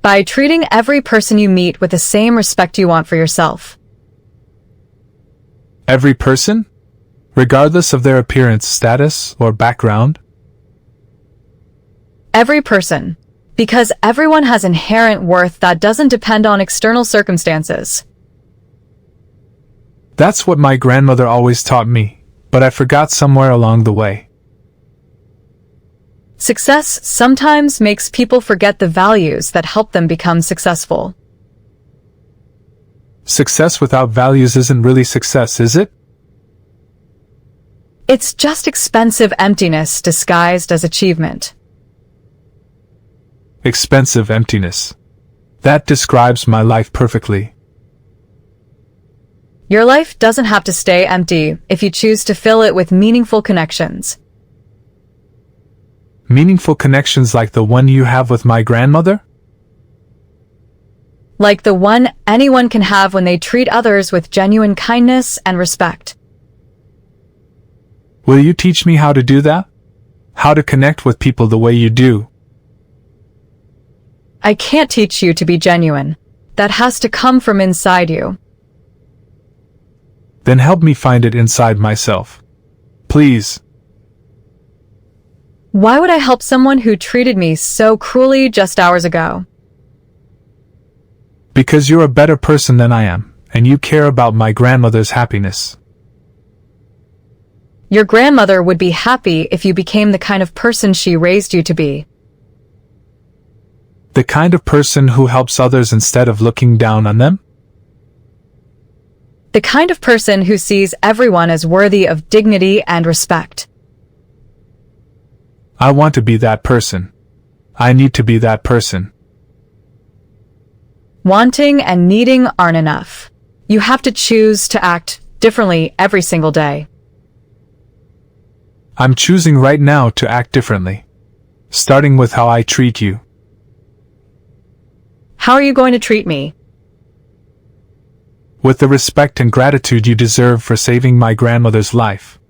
S2: By treating every person you meet with the same respect you want for yourself.
S1: Every person? Regardless of their appearance, status, or background?
S2: Every person. Because everyone has inherent worth that doesn't depend on external circumstances.
S1: That's what my grandmother always taught me, but I forgot somewhere along the way.
S2: Success sometimes makes people forget the values that help them become successful.
S1: Success without values isn't really success, is it?
S2: It's just expensive emptiness disguised as achievement.
S1: Expensive emptiness. That describes my life perfectly.
S2: Your life doesn't have to stay empty if you choose to fill it with meaningful connections.
S1: Meaningful connections like the one you have with my grandmother?
S2: Like the one anyone can have when they treat others with genuine kindness and respect.
S1: Will you teach me how to do that? How to connect with people the way you do?
S2: I can't teach you to be genuine. That has to come from inside you.
S1: Then help me find it inside myself. Please.
S2: Why would I help someone who treated me so cruelly just hours ago?
S1: Because you're a better person than I am, and you care about my grandmother's happiness.
S2: Your grandmother would be happy if you became the kind of person she raised you to be.
S1: The kind of person who helps others instead of looking down on them?
S2: The kind of person who sees everyone as worthy of dignity and respect.
S1: I want to be that person. I need to be that person.
S2: Wanting and needing aren't enough. You have to choose to act differently every single day.
S1: I'm choosing right now to act differently. Starting with how I treat you.
S2: How are you going to treat me?
S1: With the respect and gratitude you deserve for saving my grandmother's life.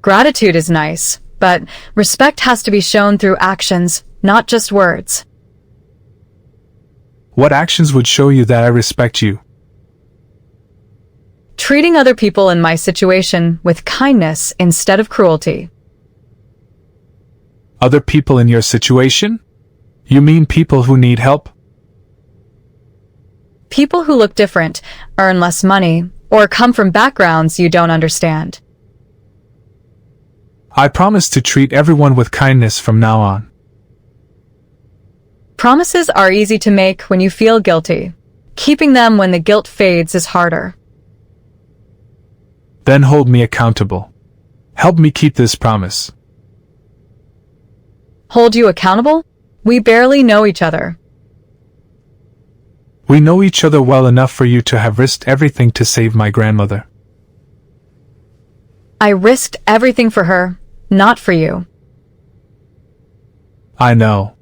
S2: Gratitude is nice, but respect has to be shown through actions, not just words.
S1: What actions would show you that I respect you?
S2: Treating other people in my situation with kindness instead of cruelty.
S1: Other people in your situation? You mean people who need help?
S2: People who look different, earn less money, or come from backgrounds you don't understand.
S1: I promise to treat everyone with kindness from now on.
S2: Promises are easy to make when you feel guilty. Keeping them when the guilt fades is harder.
S1: Then hold me accountable. Help me keep this promise.
S2: Hold you accountable? We barely know each other.
S1: We know each other well enough for you to have risked everything to save my grandmother.
S2: I risked everything for her, not for you.
S1: I know.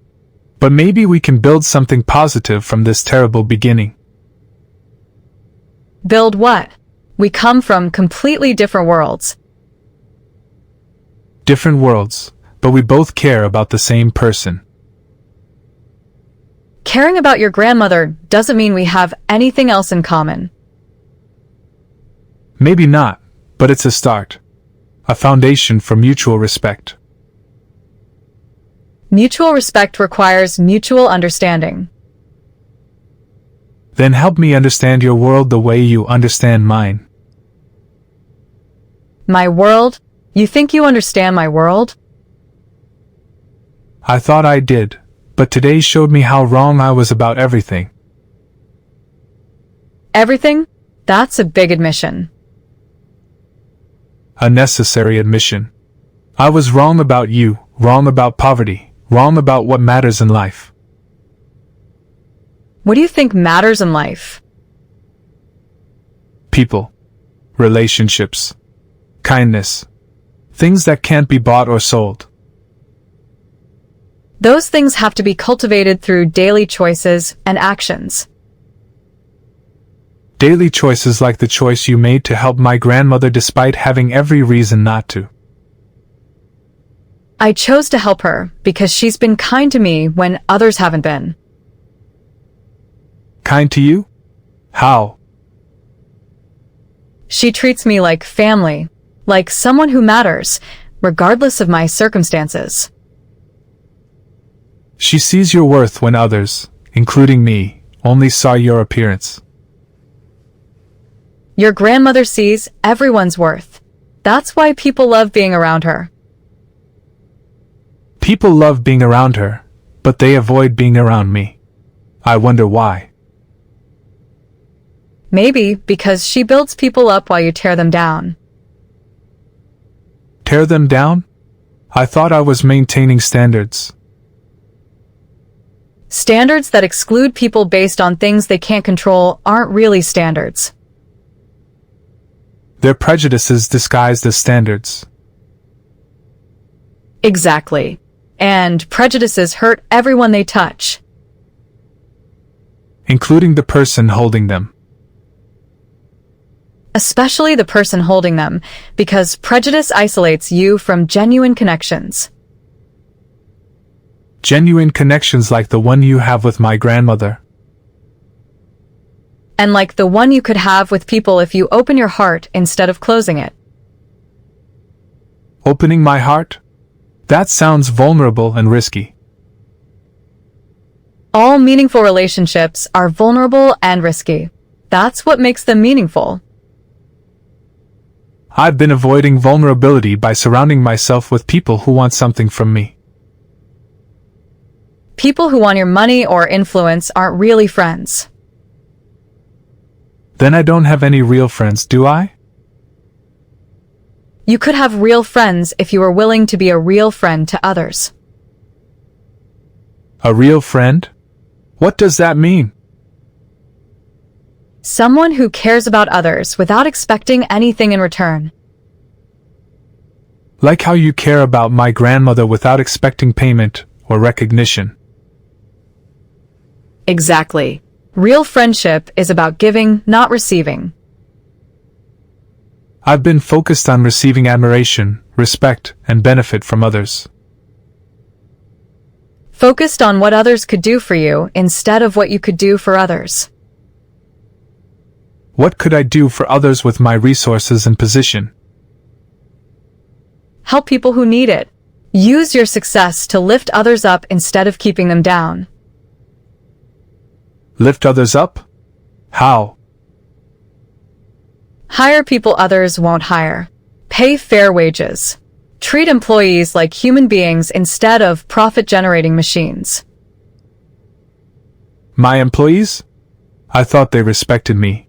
S1: But maybe we can build something positive from this terrible beginning.
S2: Build what? We come from completely different worlds.
S1: Different worlds, but we both care about the same person.
S2: Caring about your grandmother doesn't mean we have anything else in common.
S1: Maybe not, but it's a start. A foundation for mutual respect.
S2: Mutual respect requires mutual understanding.
S1: Then help me understand your world the way you understand mine.
S2: My world? You think you understand my world?
S1: I thought I did, but today showed me how wrong I was about everything.
S2: Everything? That's a big admission.
S1: A necessary admission. I was wrong about you, wrong about poverty, wrong about what matters in life.
S2: What do you think matters in life?
S1: People. Relationships. Kindness. Things that can't be bought or sold.
S2: Those things have to be cultivated through daily choices and actions.
S1: Daily choices like the choice you made to help my grandmother despite having every reason not to.
S2: I chose to help her because she's been kind to me when others haven't been.
S1: Kind to you? How?
S2: She treats me like family, like someone who matters, regardless of my circumstances.
S1: She sees your worth when others, including me, only saw your appearance.
S2: Your grandmother sees everyone's worth. That's why people love being around her.
S1: People love being around her, but they avoid being around me. I wonder why.
S2: Maybe because she builds people up while you tear them down.
S1: Tear them down? I thought I was maintaining standards.
S2: Standards that exclude people based on things they can't control aren't really standards.
S1: They're prejudices disguised as standards.
S2: Exactly. And prejudices hurt everyone they touch.
S1: Including the person holding them.
S2: Especially the person holding them, because prejudice isolates you from genuine connections.
S1: Genuine connections like the one you have with my grandmother.
S2: And like the one you could have with people if you open your heart instead of closing it.
S1: Opening my heart? That sounds vulnerable and risky.
S2: All meaningful relationships are vulnerable and risky. That's what makes them meaningful.
S1: I've been avoiding vulnerability by surrounding myself with people who want something from me.
S2: People who want your money or influence aren't really friends.
S1: Then I don't have any real friends, do I?
S2: You could have real friends if you were willing to be a real friend to others.
S1: A real friend? What does that mean?
S2: Someone who cares about others without expecting anything in return.
S1: Like how you care about my grandmother without expecting payment or recognition.
S3: Exactly.
S2: Real friendship is about giving, not receiving.
S1: I've been focused on receiving admiration, respect, and benefit from others.
S2: Focused on what others could do for you instead of what you could do for others.
S1: What could I do for others with my resources and position?
S2: Help people who need it. Use your success to lift others up instead of keeping them down.
S1: Lift others up? How?
S2: Hire people others won't hire. Pay fair wages. Treat employees like human beings instead of profit-generating machines.
S1: My employees? I thought they respected me.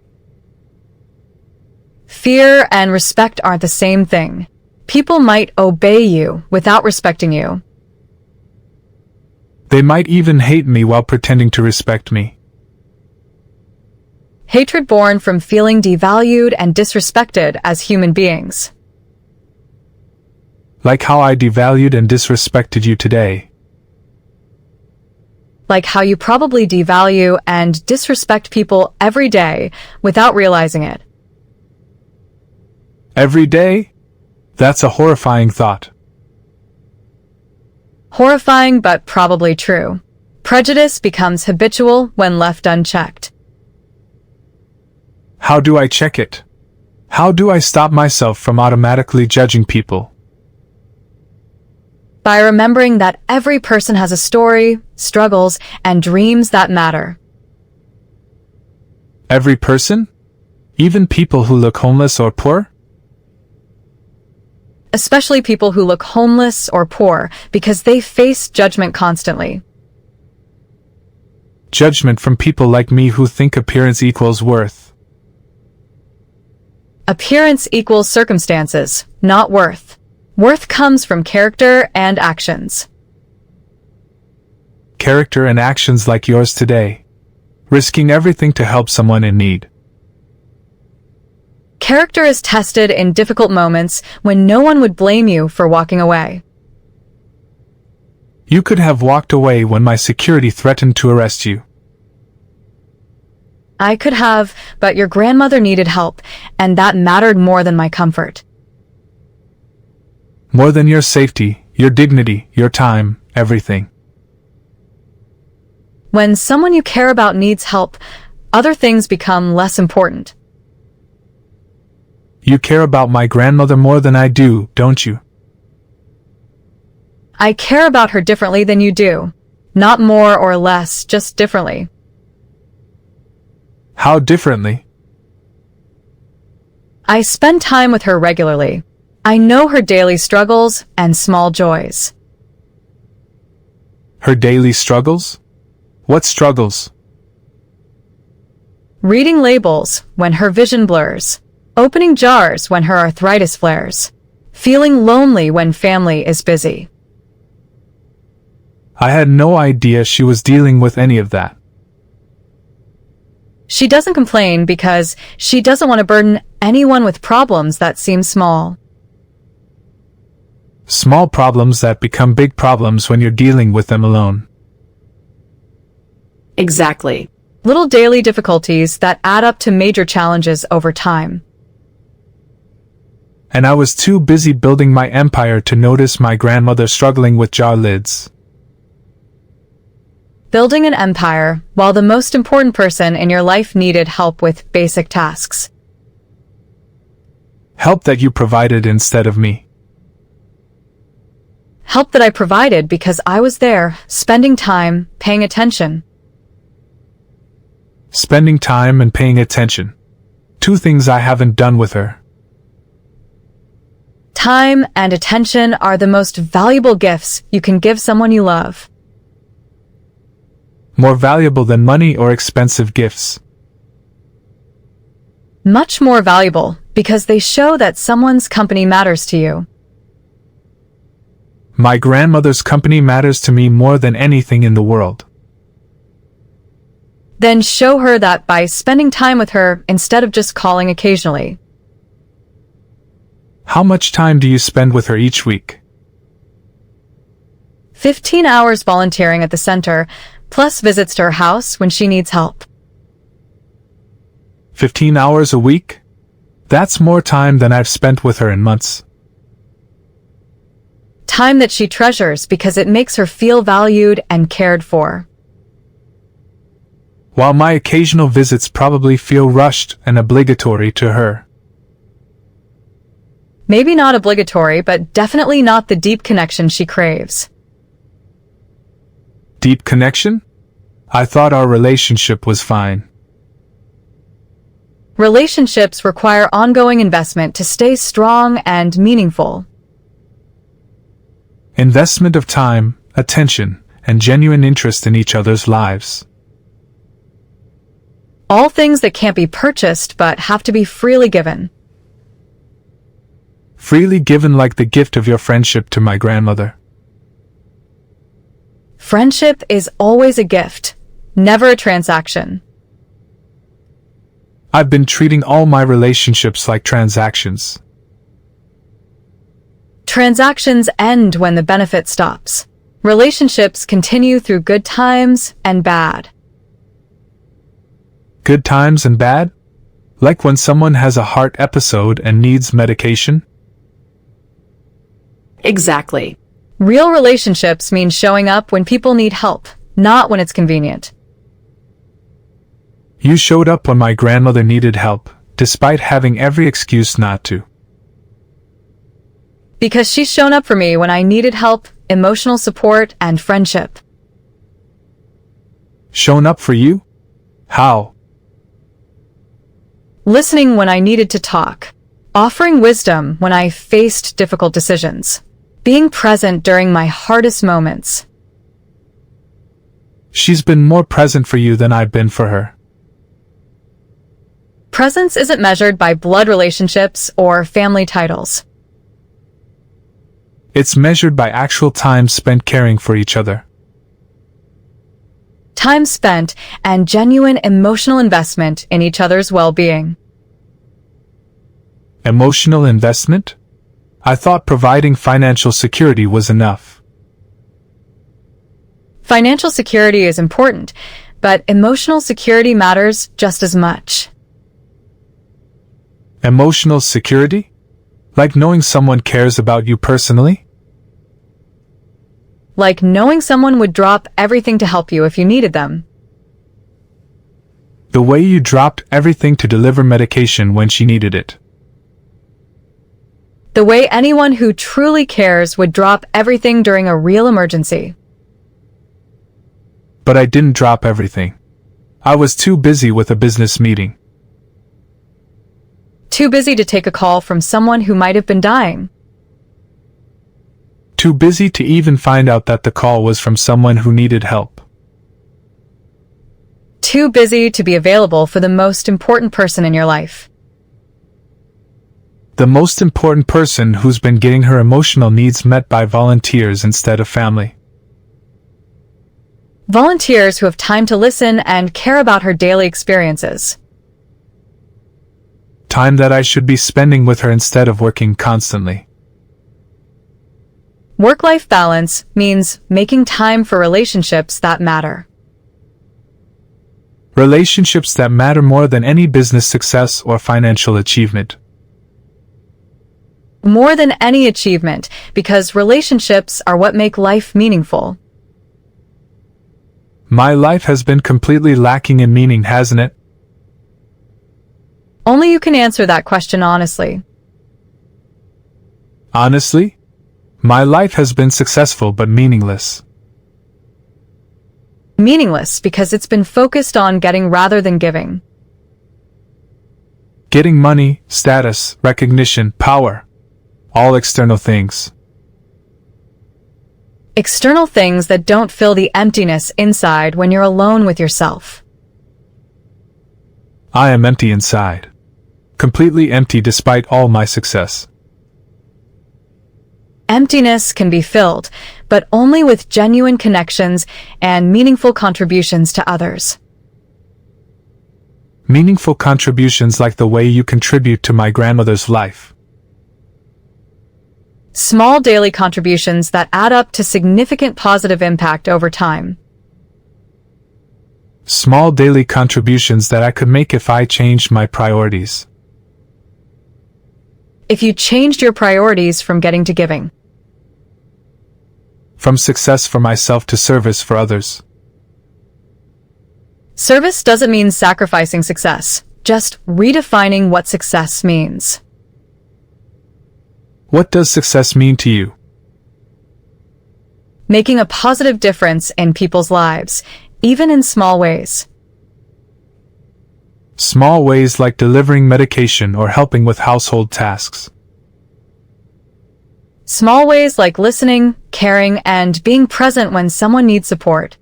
S2: Fear and respect aren't the same thing. People might obey you without respecting you.
S1: They might even hate me while pretending to respect me.
S2: Hatred born from feeling devalued and disrespected as human beings.
S1: Like how I devalued and disrespected you today.
S2: Like how you probably devalue and disrespect people every day without realizing it.
S1: Every day? That's a horrifying thought.
S2: Horrifying but probably true. Prejudice becomes habitual when left unchecked.
S1: How do I check it? How do I stop myself from automatically judging people?
S2: By remembering that every person has a story, struggles, and dreams that matter.
S1: Every person? Even people who look homeless or poor?
S2: Especially people who look homeless or poor because they face judgment constantly.
S1: Judgment from people like me who think appearance equals worth.
S2: Appearance equals circumstances, not worth. Worth comes from character and actions.
S1: Character and actions like yours today. Risking everything to help someone in need.
S2: Character is tested in difficult moments when no one would blame you for walking away.
S1: You could have walked away when my security threatened to arrest you.
S2: I could have, but your grandmother needed help, and that mattered more than my comfort.
S1: More than your safety, your dignity, your time, everything.
S2: When someone you care about needs help, other things become less important.
S1: You care about my grandmother more than I do, don't you?
S2: I care about her differently than you do. Not more or less, just differently.
S1: How differently?
S2: I spend time with her regularly. I know her daily struggles and small joys.
S1: Her daily struggles? What struggles?
S2: Reading labels when her vision blurs. Opening jars when her arthritis flares. Feeling lonely when family is busy.
S1: I had no idea she was dealing with any of that.
S2: She doesn't complain because she doesn't want to burden anyone with problems that seem small.
S1: Small problems that become big problems when you're dealing with them alone.
S3: Exactly.
S2: Little daily difficulties that add up to major challenges over time.
S1: And I was too busy building my empire to notice my grandmother struggling with jar lids.
S2: Building an empire while the most important person in your life needed help with basic tasks.
S1: Help that you provided instead of me.
S2: Help that I provided because I was there, spending time, paying attention.
S1: Spending time and paying attention. Two things I haven't done with her.
S2: Time and attention are the most valuable gifts you can give someone you love.
S1: More valuable than money or expensive gifts.
S2: Much more valuable because they show that someone's company matters to you.
S1: My grandmother's company matters to me more than anything in the world.
S2: Then show her that by spending time with her instead of just calling occasionally.
S1: How much time do you spend with her each week?
S2: 15 hours volunteering at the center, plus visits to her house when she needs help.
S1: 15 hours a week? That's more time than I've spent with her in months.
S2: Time that she treasures because it makes her feel valued and cared for.
S1: While my occasional visits probably feel rushed and obligatory to her.
S2: Maybe not obligatory, but definitely not the deep connection she craves.
S1: Deep connection? I thought our relationship was fine.
S2: Relationships require ongoing investment to stay strong and meaningful.
S1: Investment of time, attention, and genuine interest in each other's lives.
S2: All things that can't be purchased but have to be freely given.
S1: Freely given like the gift of your friendship to my grandmother.
S2: Friendship is always a gift, never a transaction.
S1: I've been treating all my relationships like transactions.
S2: Transactions end when the benefit stops. Relationships continue through good times and bad.
S1: Good times and bad? Like when someone has a heart episode and needs medication?
S3: Exactly.
S2: Real relationships mean showing up when people need help, not when it's convenient.
S1: You showed up when my grandmother needed help, despite having every excuse not to.
S2: Because she's shown up for me when I needed help, emotional support, and friendship.
S1: Shown up for you? How?
S2: Listening when I needed to talk. Offering wisdom when I faced difficult decisions. Being present during my hardest moments.
S1: She's been more present for you than I've been for her.
S2: Presence isn't measured by blood relationships or family titles.
S1: It's measured by actual time spent caring for each other.
S2: Time spent and genuine emotional investment in each other's well-being.
S1: Emotional investment? I thought providing financial security was enough.
S2: Financial security is important, but emotional security matters just as much.
S1: Emotional security? Like knowing someone cares about you personally?
S2: Like knowing someone would drop everything to help you if you needed them.
S1: The way you dropped everything to deliver medication when she needed it.
S2: The way anyone who truly cares would drop everything during a real emergency.
S1: But I didn't drop everything. I was too busy with a business meeting.
S2: Too busy to take a call from someone who might have been dying.
S1: Too busy to even find out that the call was from someone who needed help.
S2: Too busy to be available for the most important person in your life.
S1: The most important person who's been getting her emotional needs met by volunteers instead of family.
S2: Volunteers who have time to listen and care about her daily experiences.
S1: Time that I should be spending with her instead of working constantly.
S2: Work-life balance means making time for relationships that matter.
S1: Relationships that matter more than any business success or financial achievement.
S2: More than any achievement, because relationships are what make life meaningful.
S1: My life has been completely lacking in meaning, hasn't it?
S2: Only you can answer that question honestly.
S1: Honestly? My life has been successful but meaningless.
S2: Meaningless because it's been focused on getting rather than giving.
S1: Getting money, status, recognition, power. All external things.
S2: External things that don't fill the emptiness inside when you're alone with yourself.
S1: I am empty inside. Completely empty despite all my success.
S2: Emptiness can be filled, but only with genuine connections and meaningful contributions to others.
S1: Meaningful contributions like the way you contribute to my grandmother's life.
S2: Small daily contributions that add up to significant positive impact over time.
S1: Small daily contributions that I could make if I changed my priorities.
S2: If you changed your priorities from getting to giving.
S1: From success for myself to service for others.
S2: Service doesn't mean sacrificing success, just redefining what success means.
S1: What does success mean to you?
S2: Making a positive difference in people's lives, even in small ways.
S1: Small ways like delivering medication or helping with household tasks.
S2: Small ways like listening, caring, and being present when someone needs support.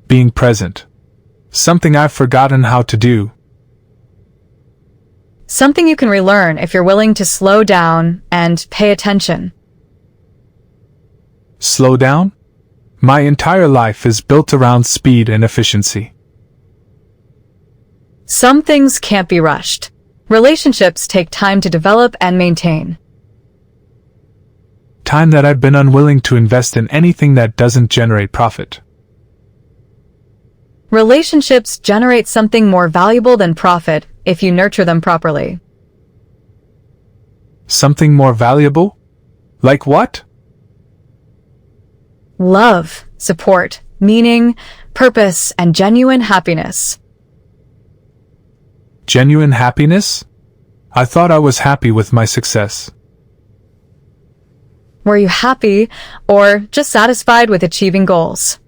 S1: Being present. Something I've forgotten how to do.
S2: Something you can relearn if you're willing to slow down and pay attention.
S1: Slow down? My entire life is built around speed and efficiency.
S2: Some things can't be rushed. Relationships take time to develop and maintain.
S1: Time that I've been unwilling to invest in anything that doesn't generate profit.
S2: Relationships generate something more valuable than profit if you nurture them properly.
S1: Something more valuable? Like what?
S2: Love, support, meaning, purpose, and genuine happiness.
S1: Genuine happiness? I thought I was happy with my success.
S2: Were you happy or just satisfied with achieving goals?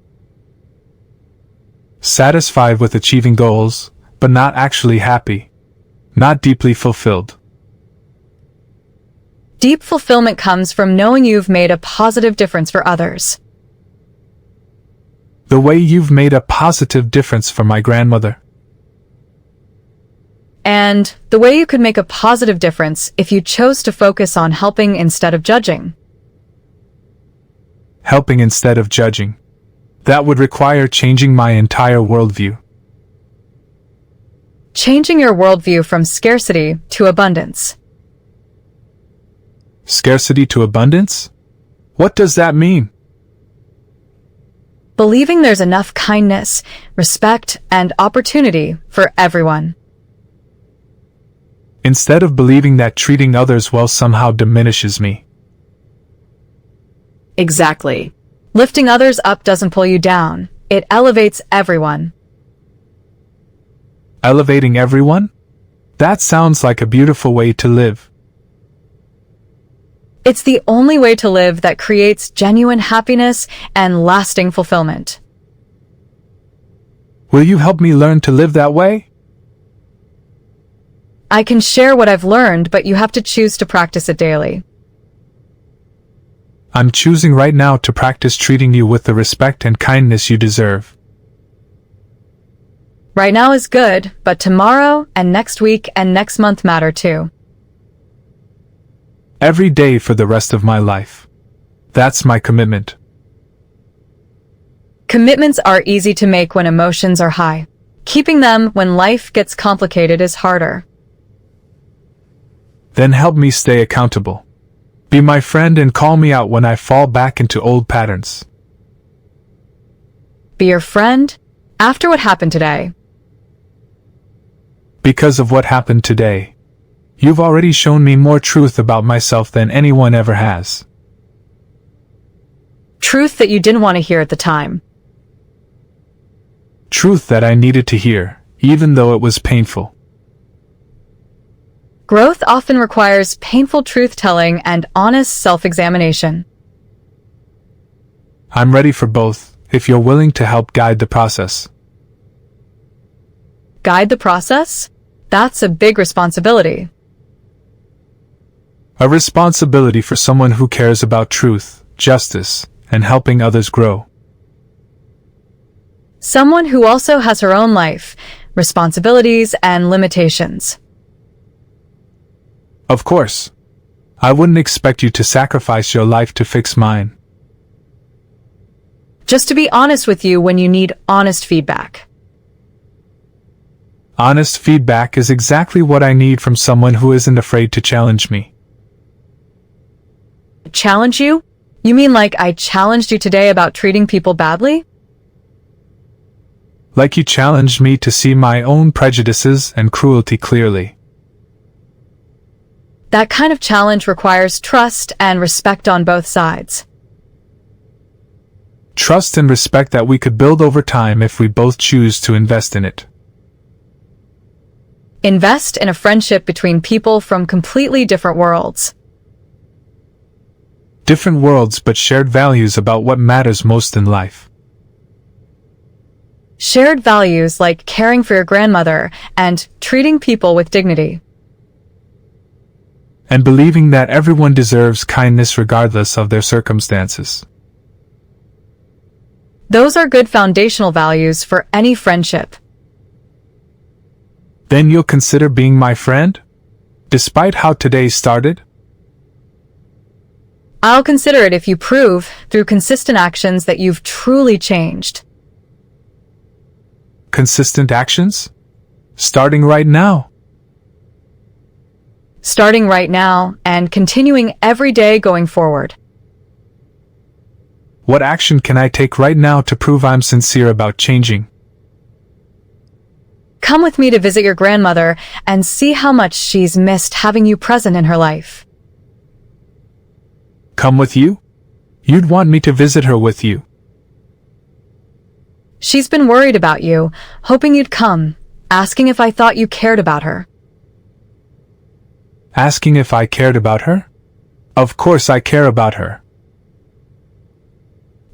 S1: Satisfied with achieving goals, but not actually happy. Not deeply fulfilled.
S2: Deep fulfillment comes from knowing you've made a positive difference for others.
S1: The way you've made a positive difference for my grandmother.
S2: And the way you could make a positive difference if you chose to focus on helping instead of judging.
S1: Helping instead of judging. That would require changing my entire worldview.
S2: Changing your worldview from scarcity to abundance.
S1: Scarcity to abundance? What does that mean?
S2: Believing there's enough kindness, respect, and opportunity for everyone.
S1: Instead of believing that treating others well somehow diminishes me.
S3: Exactly.
S2: Lifting others up doesn't pull you down. It elevates everyone.
S1: Elevating everyone? That sounds like a beautiful way to live.
S2: It's the only way to live that creates genuine happiness and lasting fulfillment.
S1: Will you help me learn to live that way?
S2: I can share what I've learned, but you have to choose to practice it daily.
S1: I'm choosing right now to practice treating you with the respect and kindness you deserve.
S2: Right now is good, but tomorrow and next week and next month matter too.
S1: Every day for the rest of my life. That's my commitment.
S2: Commitments are easy to make when emotions are high. Keeping them when life gets complicated is harder.
S1: Then help me stay accountable. Be my friend and call me out when I fall back into old patterns.
S2: Be your friend after what happened today.
S1: Because of what happened today, you've already shown me more truth about myself than anyone ever has.
S2: Truth that you didn't want to hear at the time.
S1: Truth that I needed to hear, even though it was painful.
S2: Growth often requires painful truth-telling and honest self-examination.
S1: I'm ready for both, if you're willing to help guide the process.
S2: Guide the process? That's a big responsibility.
S1: A responsibility for someone who cares about truth, justice, and helping others grow.
S2: Someone who also has her own life, responsibilities, and limitations.
S1: Of course. I wouldn't expect you to sacrifice your life to fix mine.
S2: Just to be honest with you when you need honest feedback.
S1: Honest feedback is exactly what I need from someone who isn't afraid to challenge me.
S2: Challenge you? You mean like I challenged you today about treating people badly?
S1: Like you challenged me to see my own prejudices and cruelty clearly.
S2: That kind of challenge requires trust and respect on both sides.
S1: Trust and respect that we could build over time if we both choose to invest in it.
S2: Invest in a friendship between people from completely different worlds.
S1: Different worlds but shared values about what matters most in life.
S2: Shared values like caring for your grandmother and treating people with dignity.
S1: And believing that everyone deserves kindness regardless of their circumstances.
S2: Those are good foundational values for any friendship.
S1: Then you'll consider being my friend? Despite how today started?
S2: I'll consider it if you prove, through consistent actions, that you've truly changed.
S1: Consistent actions? Starting right now.
S2: Starting right now and continuing every day going forward.
S1: What action can I take right now to prove I'm sincere about changing?
S2: Come with me to visit your grandmother and see how much she's missed having you present in her life.
S1: Come with you? You'd want me to visit her with you.
S2: She's been worried about you, hoping you'd come, asking if I thought you cared about her.
S1: Asking if I cared about her? Of course I care about her.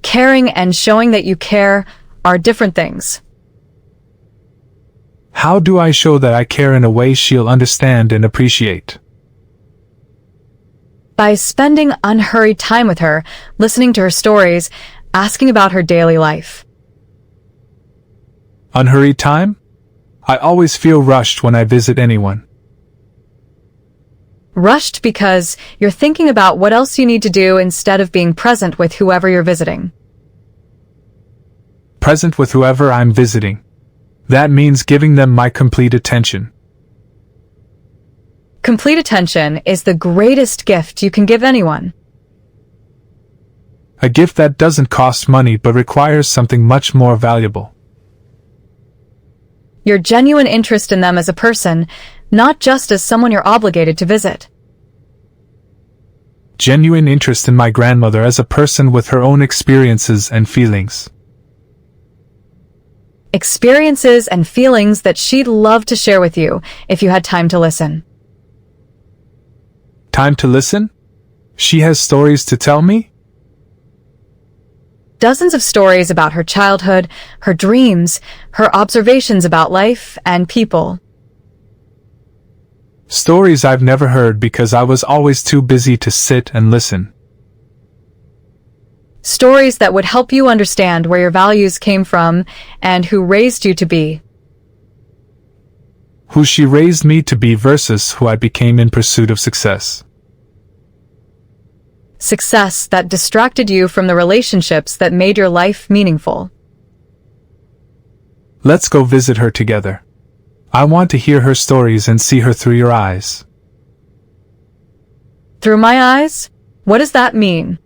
S2: Caring and showing that you care are different things.
S1: How do I show that I care in a way she'll understand and appreciate?
S2: By spending unhurried time with her, listening to her stories, asking about her daily life.
S1: Unhurried time? I always feel rushed when I visit anyone.
S2: Rushed because you're thinking about what else you need to do instead of being present with whoever you're visiting.
S1: Present with whoever I'm visiting. That means giving them my complete attention.
S2: Complete attention is the greatest gift you can give anyone.
S1: A gift that doesn't cost money but requires something much more valuable.
S2: Your genuine interest in them as a person, not just as someone you're obligated to visit.
S1: Genuine interest in my grandmother as a person with her own experiences and feelings.
S2: Experiences and feelings that she'd love to share with you if you had time to listen.
S1: Time to listen? She has stories to tell me?
S2: Dozens of stories about her childhood, her dreams, her observations about life and people.
S1: Stories I've never heard because I was always too busy to sit and listen.
S2: Stories that would help you understand where your values came from and who raised you to be.
S1: Who she raised me to be versus who I became in pursuit of success.
S2: Success that distracted you from the relationships that made your life meaningful.
S1: Let's go visit her together. I want to hear her stories and see her through your eyes.
S2: Through my eyes? What does that mean?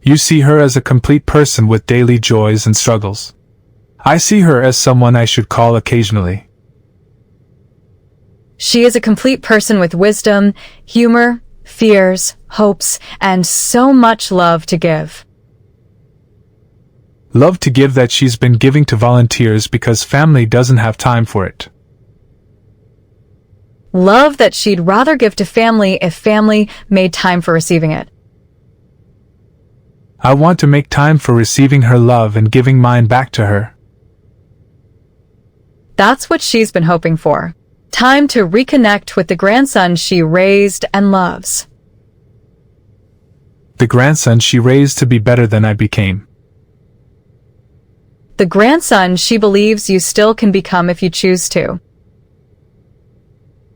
S1: You see her as a complete person with daily joys and struggles. I see her as someone I should call occasionally.
S2: She is a complete person with wisdom, humor, fears, hopes, and so much love to give.
S1: Love to give that she's been giving to volunteers because family doesn't have time for it.
S2: Love that she'd rather give to family if family made time for receiving it.
S1: I want to make time for receiving her love and giving mine back to her.
S2: That's what she's been hoping for. Time to reconnect with the grandson she raised and loves.
S1: The grandson she raised to be better than I became.
S2: The grandson she believes you still can become if you choose to.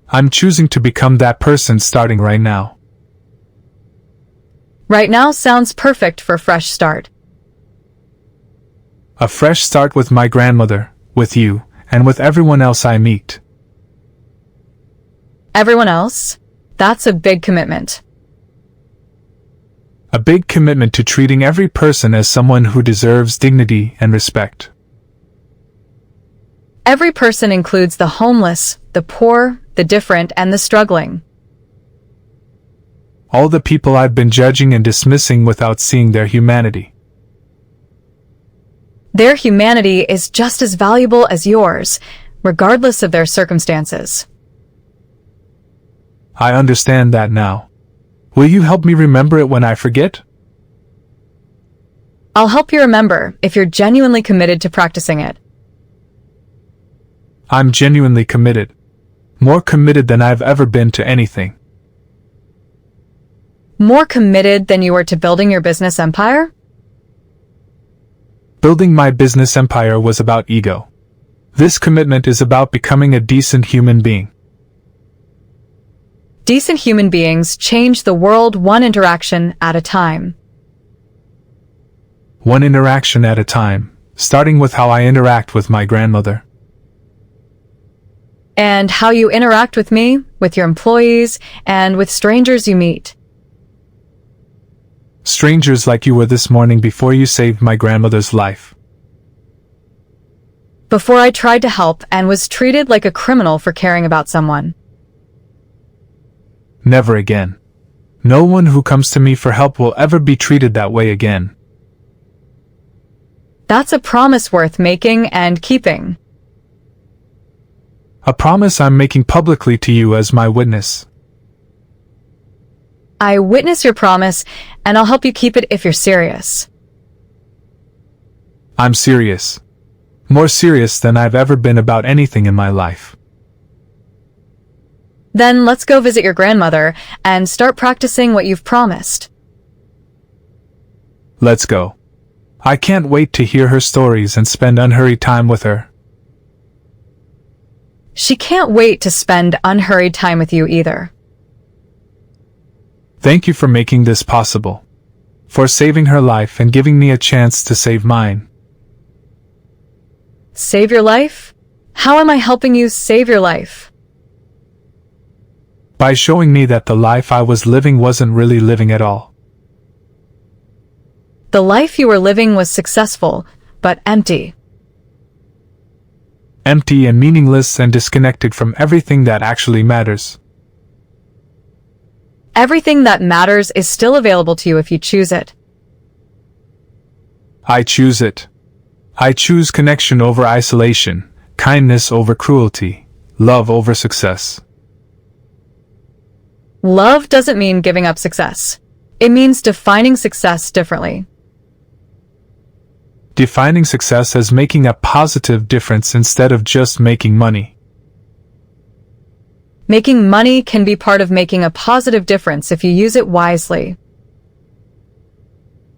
S1: I'm choosing to become that person starting right now.
S2: Right now sounds perfect for a fresh start.
S1: A fresh start with my grandmother, with you, and with everyone else I meet.
S2: Everyone else? That's a big commitment.
S1: A big commitment to treating every person as someone who deserves dignity and respect.
S2: Every person includes the homeless, the poor, the different, and the struggling.
S1: All the people I've been judging and dismissing without seeing their humanity.
S2: Their humanity is just as valuable as yours, regardless of their circumstances.
S1: I understand that now. Will you help me remember it when I forget?
S2: I'll help you remember if you're genuinely committed to practicing it.
S1: I'm genuinely committed. More committed than I've ever been to anything.
S2: More committed than you were to building your business empire?
S1: Building my business empire was about ego. This commitment is about becoming a decent human being.
S2: Decent human beings change the world one interaction at a time.
S1: One interaction at a time, starting with how I interact with my grandmother.
S2: And how you interact with me, with your employees, and with strangers you meet.
S1: Strangers like you were this morning before you saved my grandmother's life.
S2: Before I tried to help and was treated like a criminal for caring about someone.
S1: Never again. No one who comes to me for help will ever be treated that way again.
S2: That's a promise worth making and keeping.
S1: A promise I'm making publicly to you as my witness.
S2: I witness your promise, and I'll help you keep it if you're serious.
S1: I'm serious. More serious than I've ever been about anything in my life.
S2: Then let's go visit your grandmother and start practicing what you've promised.
S1: Let's go. I can't wait to hear her stories and spend unhurried time with her.
S2: She can't wait to spend unhurried time with you either.
S1: Thank you for making this possible. For saving her life and giving me a chance to save mine.
S2: Save your life? How am I helping you save your life?
S1: By showing me that the life I was living wasn't really living at all.
S2: The life you were living was successful, but empty.
S1: Empty and meaningless and disconnected from everything that actually matters.
S2: Everything that matters is still available to you if you choose it.
S1: I choose it. I choose connection over isolation, kindness over cruelty, love over success.
S2: Love doesn't mean giving up success. It means defining success differently.
S1: Defining success as making a positive difference instead of just making money.
S2: Making money can be part of making a positive difference if you use it wisely.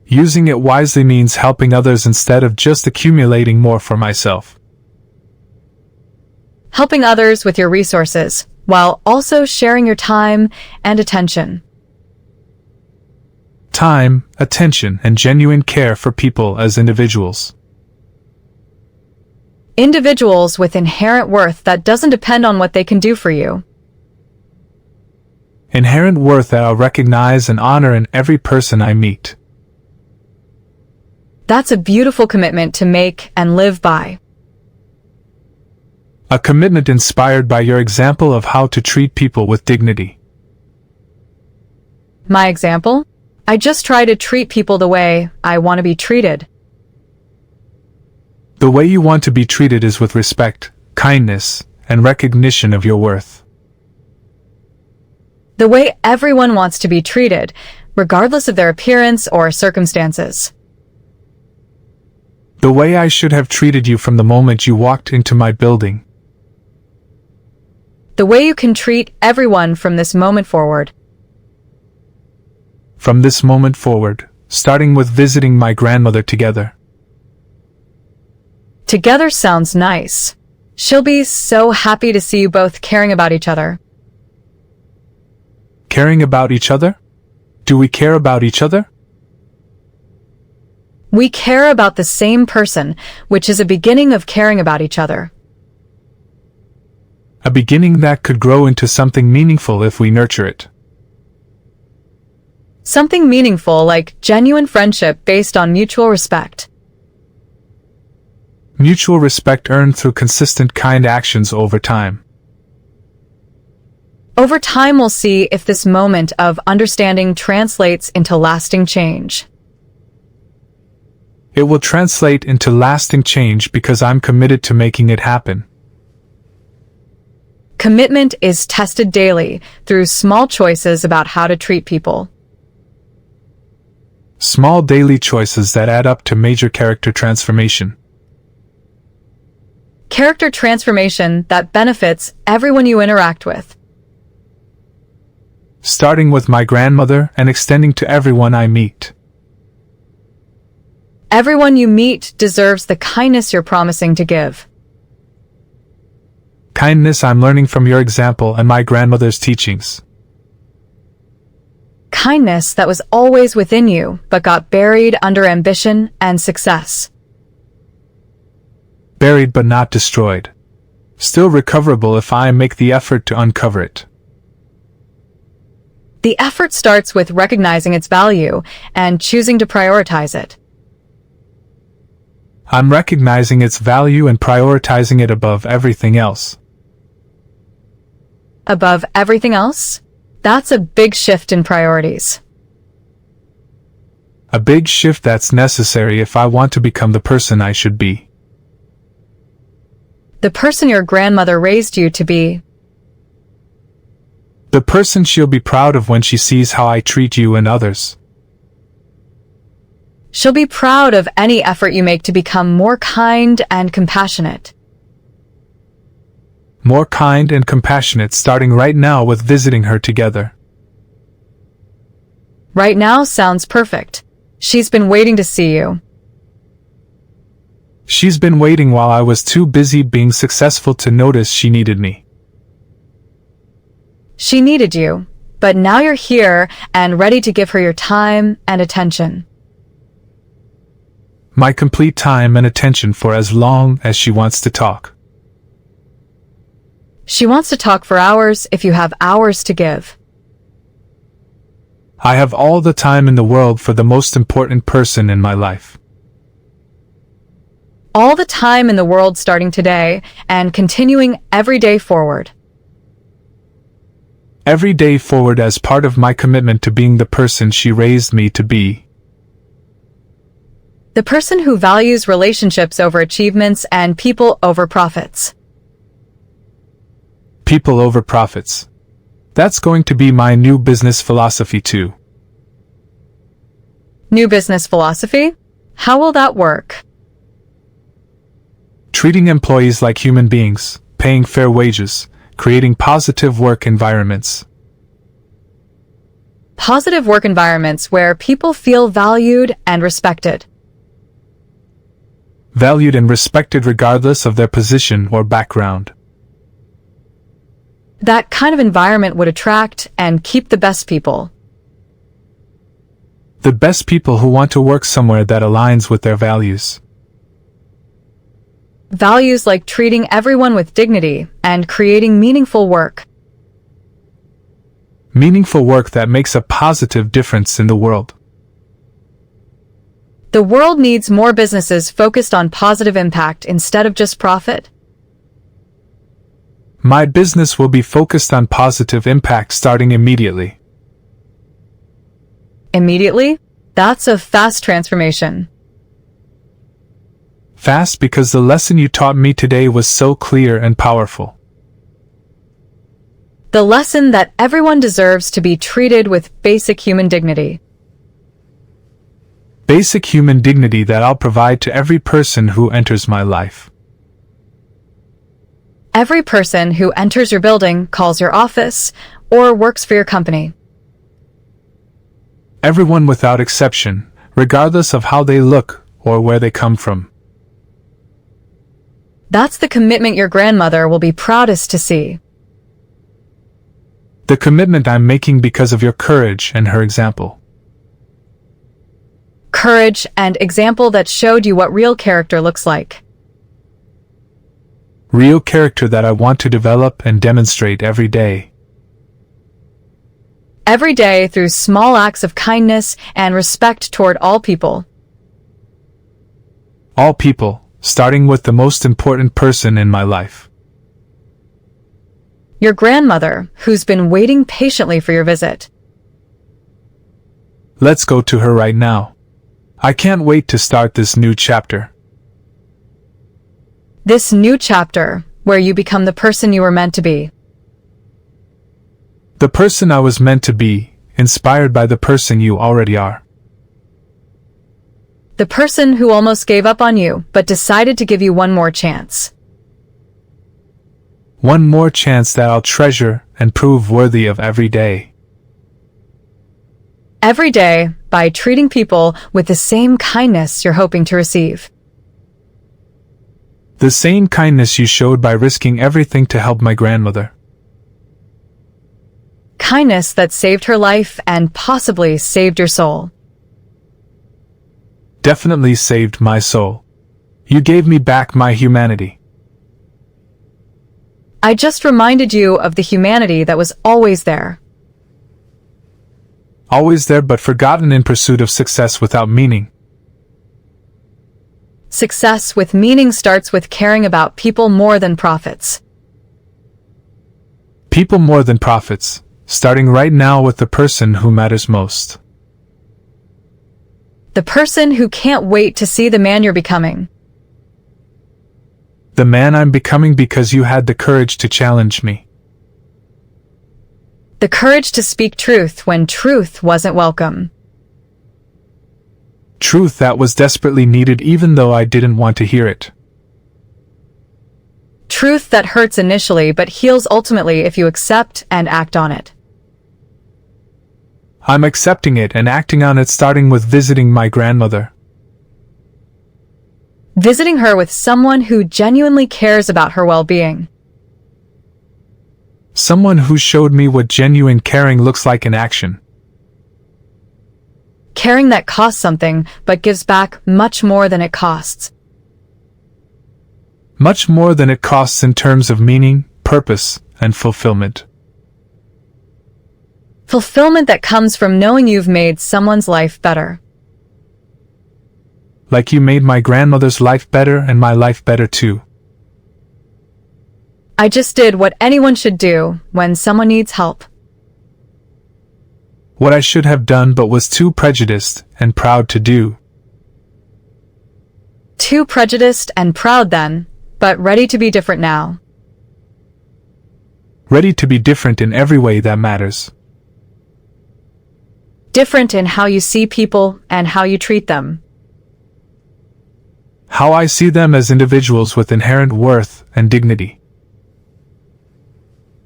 S1: Using it wisely means helping others instead of just accumulating more for myself.
S2: Helping others with your resources, while also sharing your time and attention.
S1: Time, attention, and genuine care for people as individuals.
S2: Individuals with inherent worth that doesn't depend on what they can do for you.
S1: Inherent worth that I'll recognize and honor in every person I meet.
S2: That's a beautiful commitment to make and live by.
S1: A commitment inspired by your example of how to treat people with dignity.
S2: My example? I just try to treat people the way I want to be treated.
S1: The way you want to be treated is with respect, kindness, and recognition of your worth.
S2: The way everyone wants to be treated, regardless of their appearance or circumstances.
S1: The way I should have treated you from the moment you walked into my building.
S2: The way you can treat everyone from this moment forward.
S1: From this moment forward, starting with visiting my grandmother together.
S2: Together sounds nice. She'll be so happy to see you both caring about each other.
S1: Caring about each other? Do we care about each other?
S2: We care about the same person, which is a beginning of caring about each other.
S1: A beginning that could grow into something meaningful if we nurture it.
S2: Something meaningful like genuine friendship based on mutual respect.
S1: Mutual respect earned through consistent kind actions over time.
S2: Over time, we'll see if this moment of understanding translates into lasting change.
S1: It will translate into lasting change because I'm committed to making it happen.
S2: Commitment is tested daily through small choices about how to treat people.
S1: Small daily choices that add up to major character transformation.
S2: Character transformation that benefits everyone you interact with.
S1: Starting with my grandmother and extending to everyone I meet.
S2: Everyone you meet deserves the kindness you're promising to give.
S1: Kindness I'm learning from your example and my grandmother's teachings.
S2: Kindness that was always within you, but got buried under ambition and success.
S1: Buried but not destroyed. Still recoverable if I make the effort to uncover it.
S2: The effort starts with recognizing its value and choosing to prioritize it.
S1: I'm recognizing its value and prioritizing it above everything else.
S2: Above everything else? That's a big shift in priorities.
S1: A big shift that's necessary if I want to become the person I should be.
S2: The person your grandmother raised you to be.
S1: The person she'll be proud of when she sees how I treat you and others.
S2: She'll be proud of any effort you make to become more kind and compassionate.
S1: More kind and compassionate starting right now with visiting her together.
S2: Right now sounds perfect. She's been waiting to see you.
S1: She's been waiting while I was too busy being successful to notice she needed me.
S2: She needed you, but now you're here and ready to give her your time and attention.
S1: My complete time and attention for as long as she wants to talk.
S2: She wants to talk for hours if you have hours to give.
S1: I have all the time in the world for the most important person in my life.
S2: All the time in the world starting today and continuing every day forward.
S1: Every day forward as part of my commitment to being the person she raised me to be.
S2: The person who values relationships over achievements and people over profits.
S1: People over profits. That's going to be my new business philosophy too.
S2: New business philosophy? How will that work?
S1: Treating employees like human beings, paying fair wages, creating positive work environments.
S2: Positive work environments where people feel valued and respected.
S1: Valued and respected regardless of their position or background.
S2: That kind of environment would attract and keep the best people.
S1: The best people who want to work somewhere that aligns with their values.
S2: Values like treating everyone with dignity and creating meaningful work.
S1: Meaningful work that makes a positive difference in the world.
S2: The world needs more businesses focused on positive impact instead of just profit.
S1: My business will be focused on positive impact starting immediately.
S2: Immediately? That's a fast transformation.
S1: Fast because the lesson you taught me today was so clear and powerful.
S2: The lesson that everyone deserves to be treated with basic human dignity.
S1: Basic human dignity that I'll provide to every person who enters my life.
S2: Every person who enters your building, calls your office, or works for your company.
S1: Everyone without exception, regardless of how they look or where they come from.
S2: That's the commitment your grandmother will be proudest to see.
S1: The commitment I'm making because of your courage and her example.
S2: Courage and example that showed you what real character looks like.
S1: Real character that I want to develop and demonstrate every day.
S2: Every day through small acts of kindness and respect toward all people.
S1: All people, starting with the most important person in my life.
S2: Your grandmother, who's been waiting patiently for your visit.
S1: Let's go to her right now. I can't wait to start this new chapter.
S2: This new chapter, where you become the person you were meant to be.
S1: The person I was meant to be, inspired by the person you already are.
S2: The person who almost gave up on you, but decided to give you one more chance.
S1: One more chance that I'll treasure and prove worthy of every day.
S2: Every day, by treating people with the same kindness you're hoping to receive.
S1: The same kindness you showed by risking everything to help my grandmother.
S2: Kindness that saved her life and possibly saved your soul.
S1: Definitely saved my soul. You gave me back my humanity.
S2: I just reminded you of the humanity that was always there.
S1: Always there but forgotten in pursuit of success without meaning.
S2: Success with meaning starts with caring about people more than profits.
S1: People more than profits, starting right now with the person who matters most.
S2: The person who can't wait to see the man you're becoming.
S1: The man I'm becoming because you had the courage to challenge me.
S2: The courage to speak truth when truth wasn't welcome.
S1: Truth that was desperately needed even though I didn't want to hear it.
S2: Truth that hurts initially but heals ultimately if you accept and act on it.
S1: I'm accepting it and acting on it, starting with visiting my grandmother.
S2: Visiting her with someone who genuinely cares about her well-being.
S1: Someone who showed me what genuine caring looks like in action.
S2: Caring that costs something but gives back much more than it costs.
S1: Much more than it costs in terms of meaning, purpose, and fulfillment.
S2: Fulfillment that comes from knowing you've made someone's life better.
S1: Like you made my grandmother's life better and my life better too.
S2: I just did what anyone should do when someone needs help.
S1: What I should have done but was too prejudiced and proud to do.
S2: Too prejudiced and proud then, but ready to be different now.
S1: Ready to be different in every way that matters.
S2: Different in how you see people and how you treat them.
S1: How I see them as individuals with inherent worth and dignity.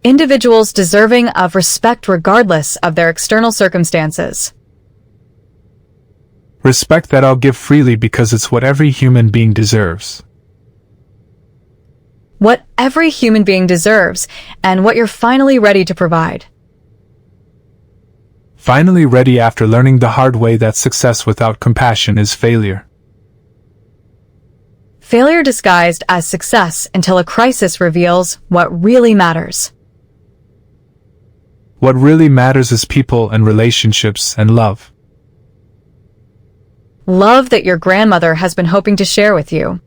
S2: Individuals deserving of respect regardless of their external circumstances.
S1: Respect that I'll give freely because it's what every human being deserves.
S2: What every human being deserves, and what you're finally ready to provide.
S1: Finally ready after learning the hard way that success without compassion is failure.
S2: Failure disguised as success until a crisis reveals what really matters.
S1: What really matters is people and relationships and love.
S2: Love that your grandmother has been hoping to share with you.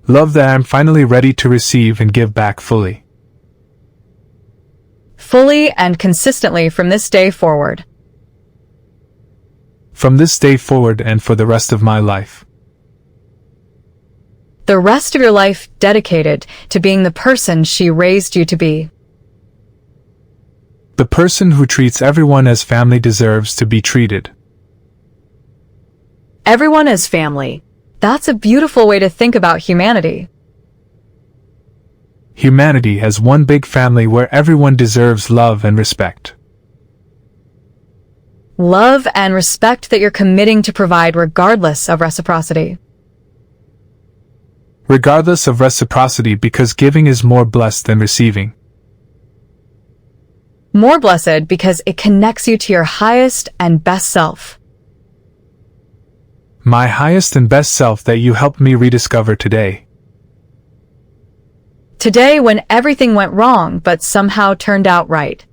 S1: Love that I'm finally ready to receive and give back fully.
S2: Fully and consistently from this day forward.
S1: From this day forward and for the rest of my life.
S2: The rest of your life dedicated to being the person she raised you to be.
S1: The person who treats everyone as family deserves to be treated.
S2: Everyone as family. That's a beautiful way to think about humanity.
S1: Humanity as one big family where everyone deserves love and respect.
S2: Love and respect that you're committing to provide regardless of reciprocity.
S1: Regardless of reciprocity, because giving is more blessed than receiving.
S2: More blessed because it connects you to your highest and best self.
S1: My highest and best self that you helped me rediscover today.
S2: Today when everything went wrong but somehow turned out right.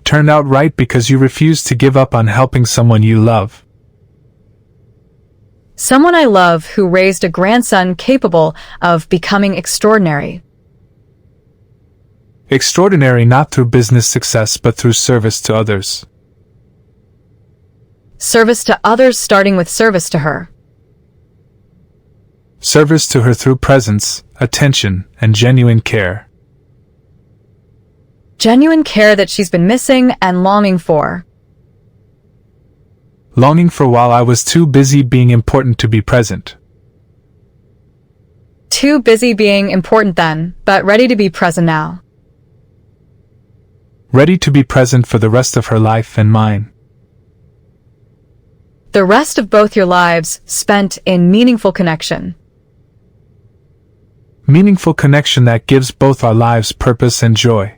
S1: Turned out right because you refused to give up on helping someone you love.
S2: Someone I love who raised a grandson capable of becoming extraordinary.
S1: Extraordinary not through business success but through service to others.
S2: Service to others starting with service to her.
S1: Service to her through presence, attention, and genuine care.
S2: Genuine care that she's been missing and longing for.
S1: Longing for while I was too busy being important to be present.
S2: Too busy being important then, but ready to be present now.
S1: Ready to be present for the rest of her life and mine.
S2: The rest of both your lives spent in meaningful connection.
S1: Meaningful connection that gives both our lives purpose and joy.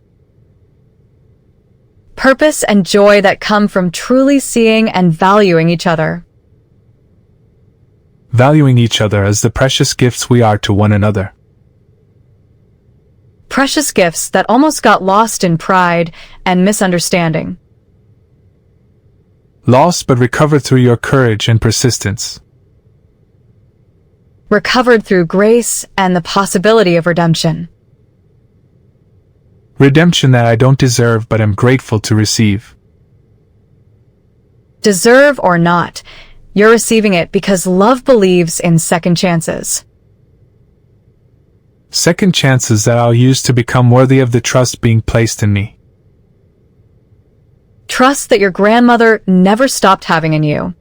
S2: Purpose and joy that come from truly seeing and valuing each other.
S1: Valuing each other as the precious gifts we are to one another.
S2: Precious gifts that almost got lost in pride and misunderstanding.
S1: Lost but recovered through your courage and persistence.
S2: Recovered through grace and the possibility of redemption.
S1: Redemption that I don't deserve but am grateful to receive.
S2: Deserve or not, you're receiving it because love believes in second chances.
S1: Second chances that I'll use to become worthy of the trust being placed in me.
S2: Trust that your grandmother never stopped having in you.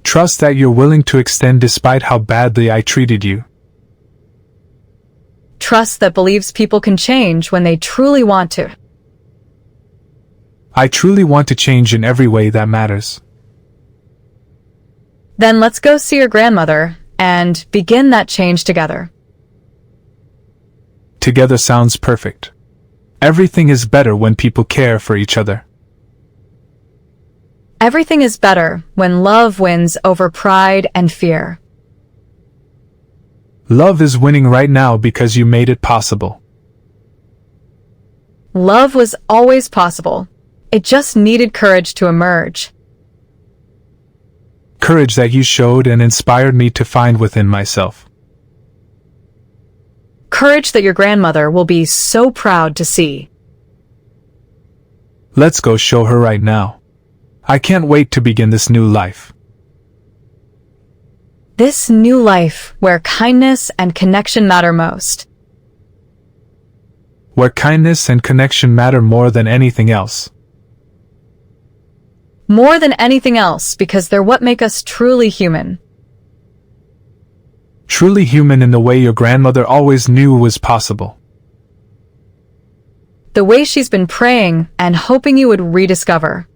S1: Trust that you're willing to extend despite how badly I treated you.
S2: Trust that believes people can change when they truly want to.
S1: I truly want to change in every way that matters.
S2: Then let's go see your grandmother and begin that change together.
S1: Together sounds perfect. Everything is better when people care for each other.
S2: Everything is better when love wins over pride and fear.
S1: Love is winning right now because you made it possible.
S2: Love was always possible. It just needed courage to emerge.
S1: Courage that you showed and inspired me to find within myself.
S2: Courage that your grandmother will be so proud to see.
S1: Let's go show her right now. I can't wait to begin this new life.
S2: This new life where kindness and connection matter most.
S1: Where kindness and connection matter more than anything else.
S2: More than anything else because they're what make us truly human.
S1: Truly human in the way your grandmother always knew was possible.
S2: The way she's been praying and hoping you would rediscover.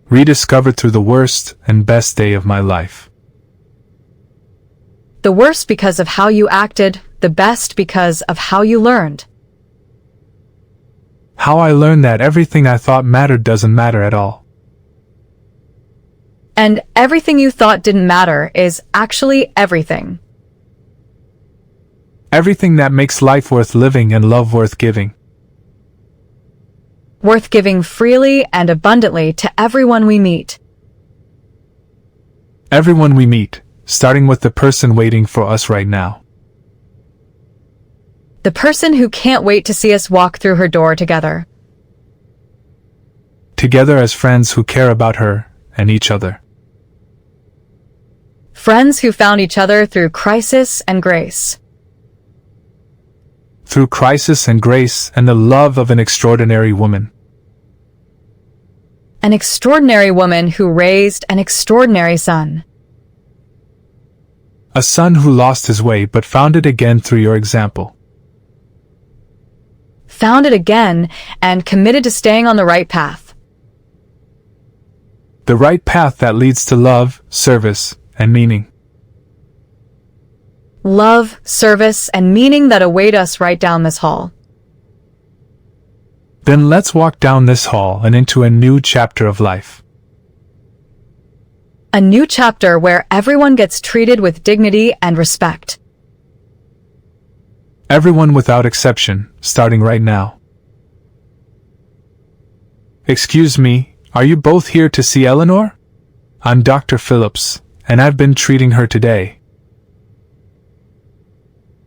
S1: Rediscovered through the worst and best day of my life.
S2: The worst because of how you acted, the best because of how you learned.
S1: How I learned that everything I thought mattered doesn't matter at all.
S2: And everything you thought didn't matter is actually everything.
S1: Everything that makes life worth living and love worth giving.
S2: Worth giving freely and abundantly to everyone we meet.
S1: Everyone we meet, starting with the person waiting for us right now.
S2: The person who can't wait to see us walk through her door together.
S1: Together as friends who care about her and each other.
S2: Friends who found each other through crisis and grace.
S1: Through crisis and grace and the love of an extraordinary woman.
S2: An extraordinary woman who raised an extraordinary son.
S1: A son who lost his way but found it again through your example.
S2: Found it again and committed to staying on the right path.
S1: The right path that leads to love, service, and meaning.
S2: Love, service, and meaning that await us right down this hall.
S1: Then let's walk down this hall and into a new chapter of life.
S2: A new chapter where everyone gets treated with dignity and respect.
S1: Everyone without exception, starting right now. Excuse me, are you both here to see Eleanor? I'm Dr. Phillips, and I've been treating her today.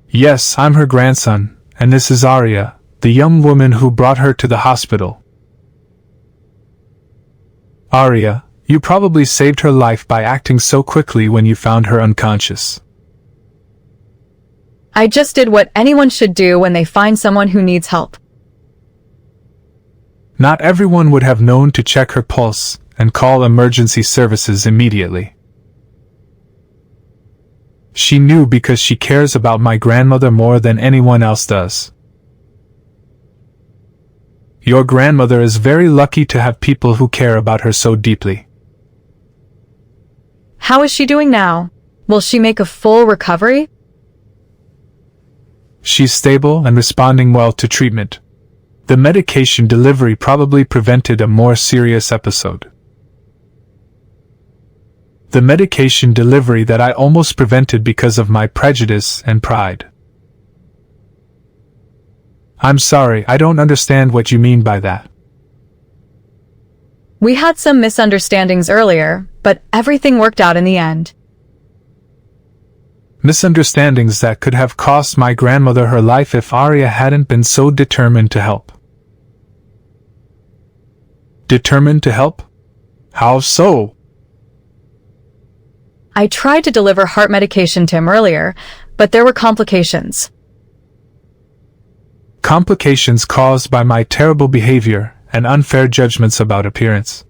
S1: Yes, I'm her grandson, and this is Arya, the young woman who brought her to the hospital. Arya, you probably saved her life by acting so quickly when you found her unconscious.
S2: I just did what anyone should do when they find someone who needs help.
S1: Not everyone would have known to check her pulse and call emergency services immediately. She knew because she cares about my grandmother more than anyone else does. Your grandmother is very lucky to have people who care about her so deeply.
S2: How is she doing now? Will she make a full recovery?
S1: She's stable and responding well to treatment. The medication delivery probably prevented a more serious episode. The medication delivery that I almost prevented because of my prejudice and pride. I'm sorry, I don't understand what you mean by that.
S2: We had some misunderstandings earlier, but everything worked out in the end.
S1: Misunderstandings that could have cost my grandmother her life if Arya hadn't been so determined to help. Determined to help? How so?
S2: I tried to deliver heart medication to him earlier, but there were complications.
S1: Complications caused by my terrible behavior and unfair judgments about appearance.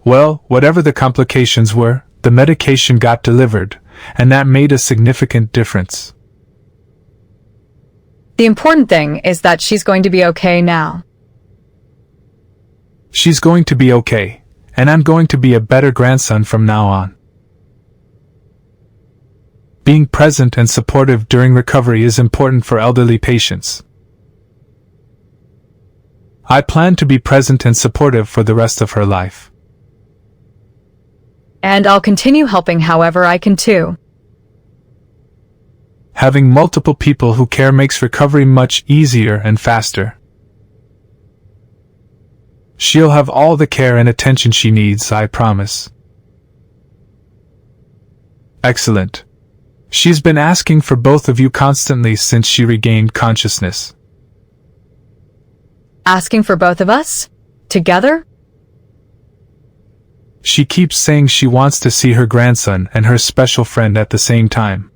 S1: Well, whatever the complications were, the medication got delivered, and that made a significant difference.
S2: The important thing is that she's going to be okay now.
S1: She's going to be okay, and I'm going to be a better grandson from now on. Being present and supportive during recovery is important for elderly patients. I plan to be present and supportive for the rest of her life.
S2: And I'll continue helping however I can too.
S1: Having multiple people who care makes recovery much easier and faster. She'll have all the care and attention she needs, I promise. Excellent. She's been asking for both of you constantly since she regained consciousness.
S2: Asking for both of us? Together?
S1: She keeps saying she wants to see her grandson and her special friend at the same time.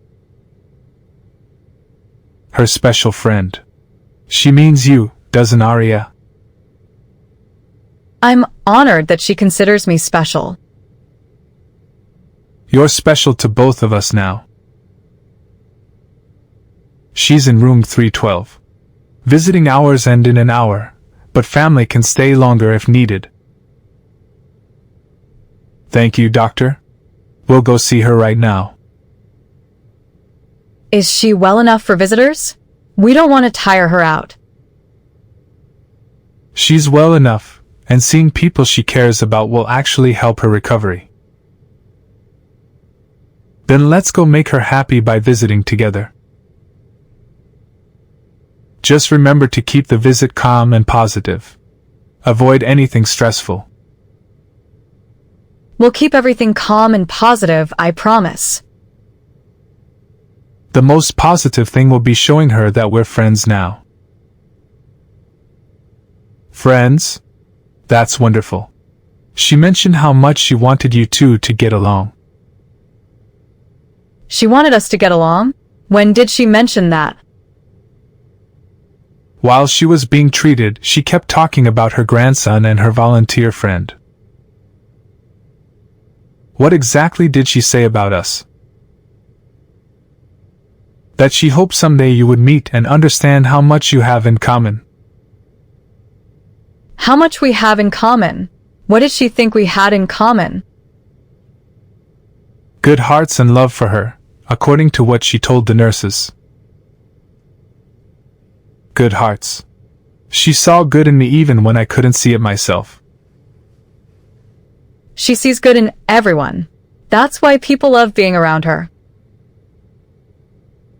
S1: Her special friend. She means you, doesn't Arya?
S2: I'm honored that she considers me special.
S1: You're special to both of us now. She's in room 312. Visiting hours end in an hour, but family can stay longer if needed. Thank you, doctor. We'll go see her right now.
S2: Is she well enough for visitors? We don't want to tire her out.
S1: She's well enough, and seeing people she cares about will actually help her recovery. Then let's go make her happy by visiting together. Just remember to keep the visit calm and positive. Avoid anything stressful.
S2: We'll keep everything calm and positive, I promise.
S1: The most positive thing will be showing her that we're friends now. Friends? That's wonderful. She mentioned how much she wanted you two to get along.
S2: She wanted us to get along? When did she mention that?
S1: While she was being treated, she kept talking about her grandson and her volunteer friend. What exactly did she say about us? That she hoped someday you would meet and understand how much you have in common.
S2: How much we have in common? What did she think we had in common?
S1: Good hearts and love for her, according to what she told the nurses. Good hearts. She saw good in me even when I couldn't see it myself.
S2: She sees good in everyone. That's why people love being around her.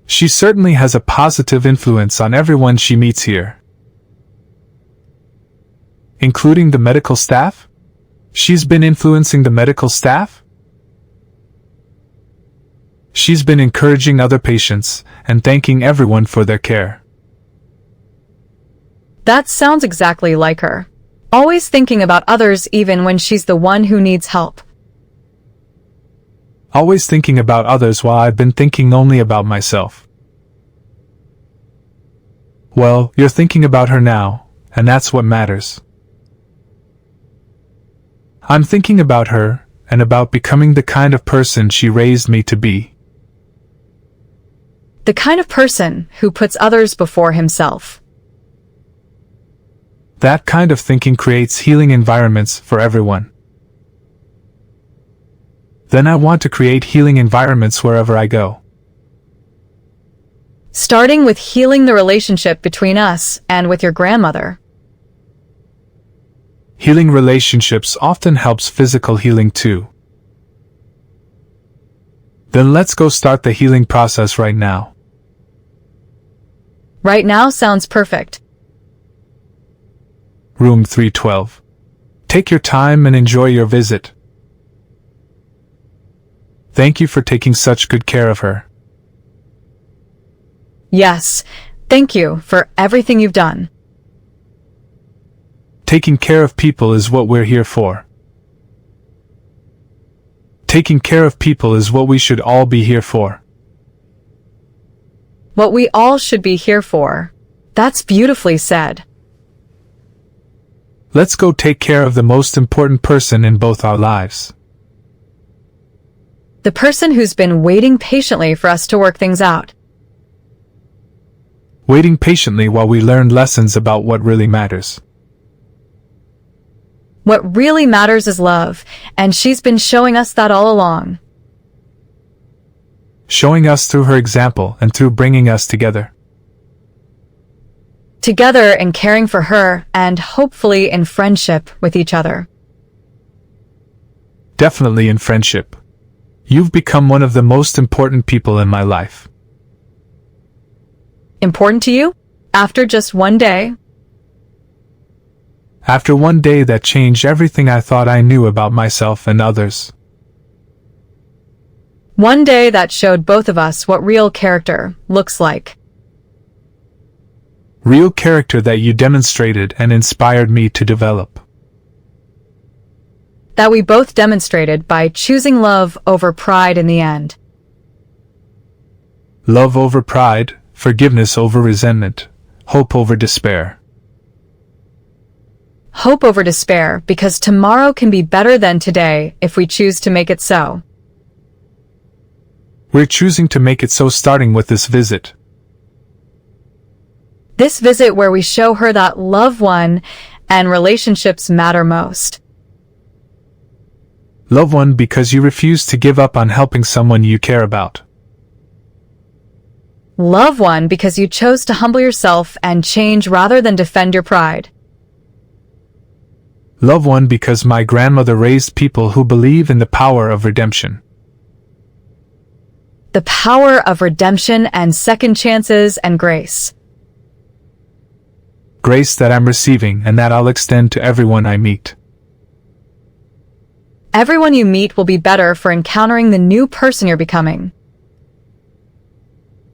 S1: She certainly has a positive influence on everyone she meets here. Including the medical staff? She's been influencing the medical staff? She's been encouraging other patients and thanking everyone for their care.
S2: That sounds exactly like her. Always thinking about others even when she's the one who needs help.
S1: Always thinking about others while I've been thinking only about myself. Well, you're thinking about her now, and that's what matters. I'm thinking about her, and about becoming the kind of person she raised me to be.
S2: The kind of person who puts others before himself.
S1: That kind of thinking creates healing environments for everyone. Then I want to create healing environments wherever I go.
S2: Starting with healing the relationship between us and with your grandmother.
S1: Healing relationships often helps physical healing too. Then let's go start the healing process right now.
S2: Right now sounds perfect.
S1: Room 312. Take your time and enjoy your visit. Thank you for taking such good care of her.
S2: Yes, thank you for everything you've done.
S1: Taking care of people is what we're here for. Taking care of people is what we should all be here for.
S2: What we all should be here for. That's beautifully said.
S1: Let's go take care of the most important person in both our lives.
S2: The person who's been waiting patiently for us to work things out.
S1: Waiting patiently while we learn lessons about what really matters.
S2: What really matters is love, and she's been showing us that all along.
S1: Showing us through her example and through bringing us together.
S2: Together in caring for her and hopefully in friendship with each other.
S1: Definitely in friendship. You've become one of the most important people in my life.
S2: Important to you? After just one day?
S1: After one day that changed everything I thought I knew about myself and others.
S2: One day that showed both of us what real character looks like.
S1: Real character that you demonstrated and inspired me to develop.
S2: That we both demonstrated by choosing love over pride in the end.
S1: Love over pride, forgiveness over resentment, hope over despair.
S2: Hope over despair, because tomorrow can be better than today if we choose to make it so.
S1: We're choosing to make it so starting with this visit.
S2: This visit where we show her that love won and relationships matter most.
S1: Love one because you refuse to give up on helping someone you care about.
S2: Love one because you chose to humble yourself and change rather than defend your pride.
S1: Love one because my grandmother raised people who believe in the power of redemption.
S2: The power of redemption and second chances and grace.
S1: Grace that I'm receiving and that I'll extend to everyone I meet.
S2: Everyone you meet will be better for encountering the new person you're becoming.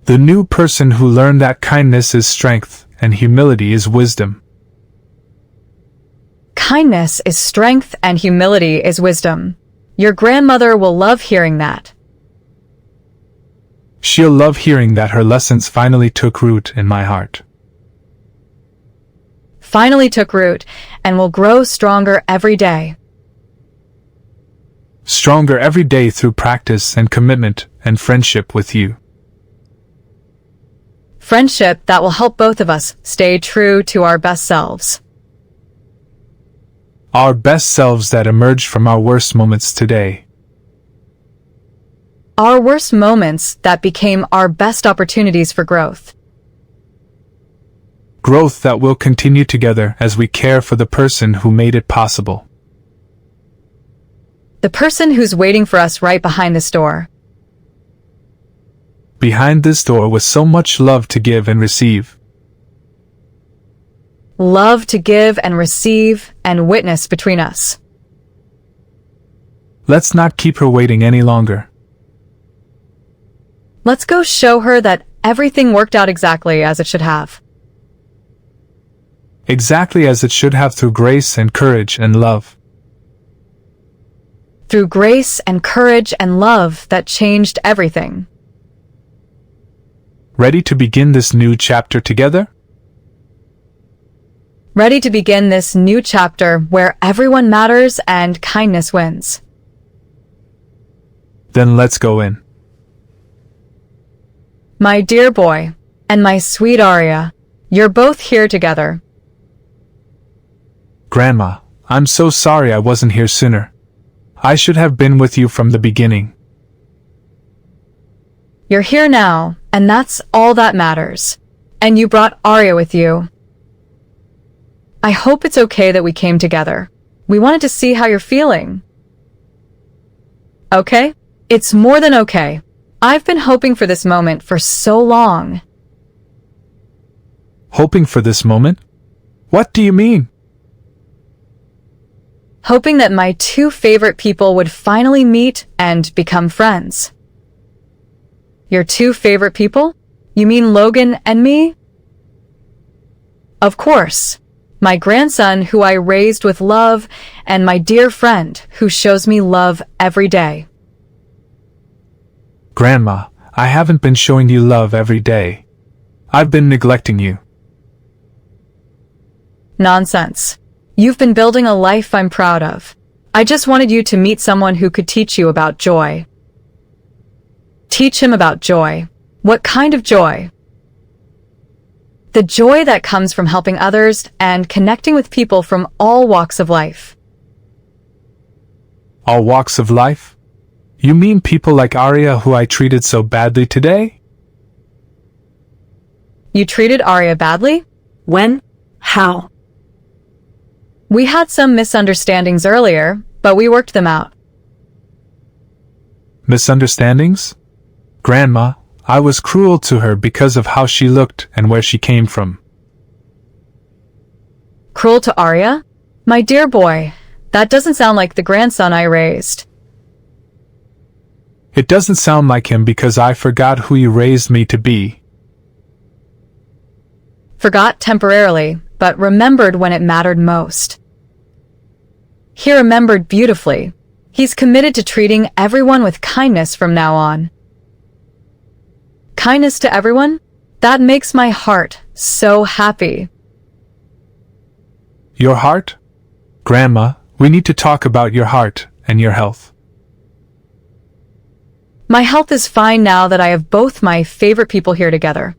S1: The new person who learned that kindness is strength and humility is wisdom.
S2: Kindness is strength and humility is wisdom. Your grandmother will love hearing that.
S1: She'll love hearing that her lessons finally took root in my heart.
S2: Finally took root and will grow stronger every day.
S1: Stronger every day through practice and commitment and friendship with you.
S2: Friendship that will help both of us stay true to our best selves.
S1: Our best selves that emerged from our worst moments today.
S2: Our worst moments that became our best opportunities for growth.
S1: Growth that will continue together as we care for the person who made it possible.
S2: The person who's waiting for us right behind this door.
S1: Behind this door with so much love to give and receive.
S2: Love to give and receive and witness between us.
S1: Let's not keep her waiting any longer.
S2: Let's go show her that everything worked out exactly as it should have.
S1: Exactly as it should have, through grace and courage and love.
S2: Through grace and courage and love that changed everything.
S1: Ready to begin this new chapter together?
S2: Ready to begin this new chapter where everyone matters and kindness wins.
S1: Then let's go in.
S2: My dear boy, and my sweet Arya, you're both here together.
S1: Grandma, I'm so sorry I wasn't here sooner. I should have been with you from the beginning.
S2: You're here now, and that's all that matters. And you brought Arya with you. I hope it's okay that we came together. We wanted to see how you're feeling. Okay? It's more than okay. I've been hoping for this moment for so long.
S1: Hoping for this moment? What do you mean?
S2: Hoping that my two favorite people would finally meet and become friends. Your two favorite people? You mean Logan and me? Of course. My grandson, who I raised with love, and my dear friend, who shows me love every day.
S1: Grandma, I haven't been showing you love every day. I've been neglecting you.
S2: Nonsense. You've been building a life I'm proud of. I just wanted you to meet someone who could teach you about joy. Teach him about joy. What kind of joy? The joy that comes from helping others and connecting with people from all walks of life.
S1: All walks of life? You mean people like Arya, who I treated so badly today?
S2: You treated Arya badly?
S3: When? How?
S2: We had some misunderstandings earlier, but we worked them out.
S1: Misunderstandings? Grandma, I was cruel to her because of how she looked and where she came from.
S2: Cruel to Arya? My dear boy, that doesn't sound like the grandson I raised.
S1: It doesn't sound like him because I forgot who you raised me to be.
S2: Forgot temporarily, but remembered when it mattered most. He remembered beautifully. He's committed to treating everyone with kindness from now on. Kindness to everyone? That makes my heart so happy.
S1: Your heart? Grandma, we need to talk about your heart and your health.
S2: My health is fine now that I have both my favorite people here together.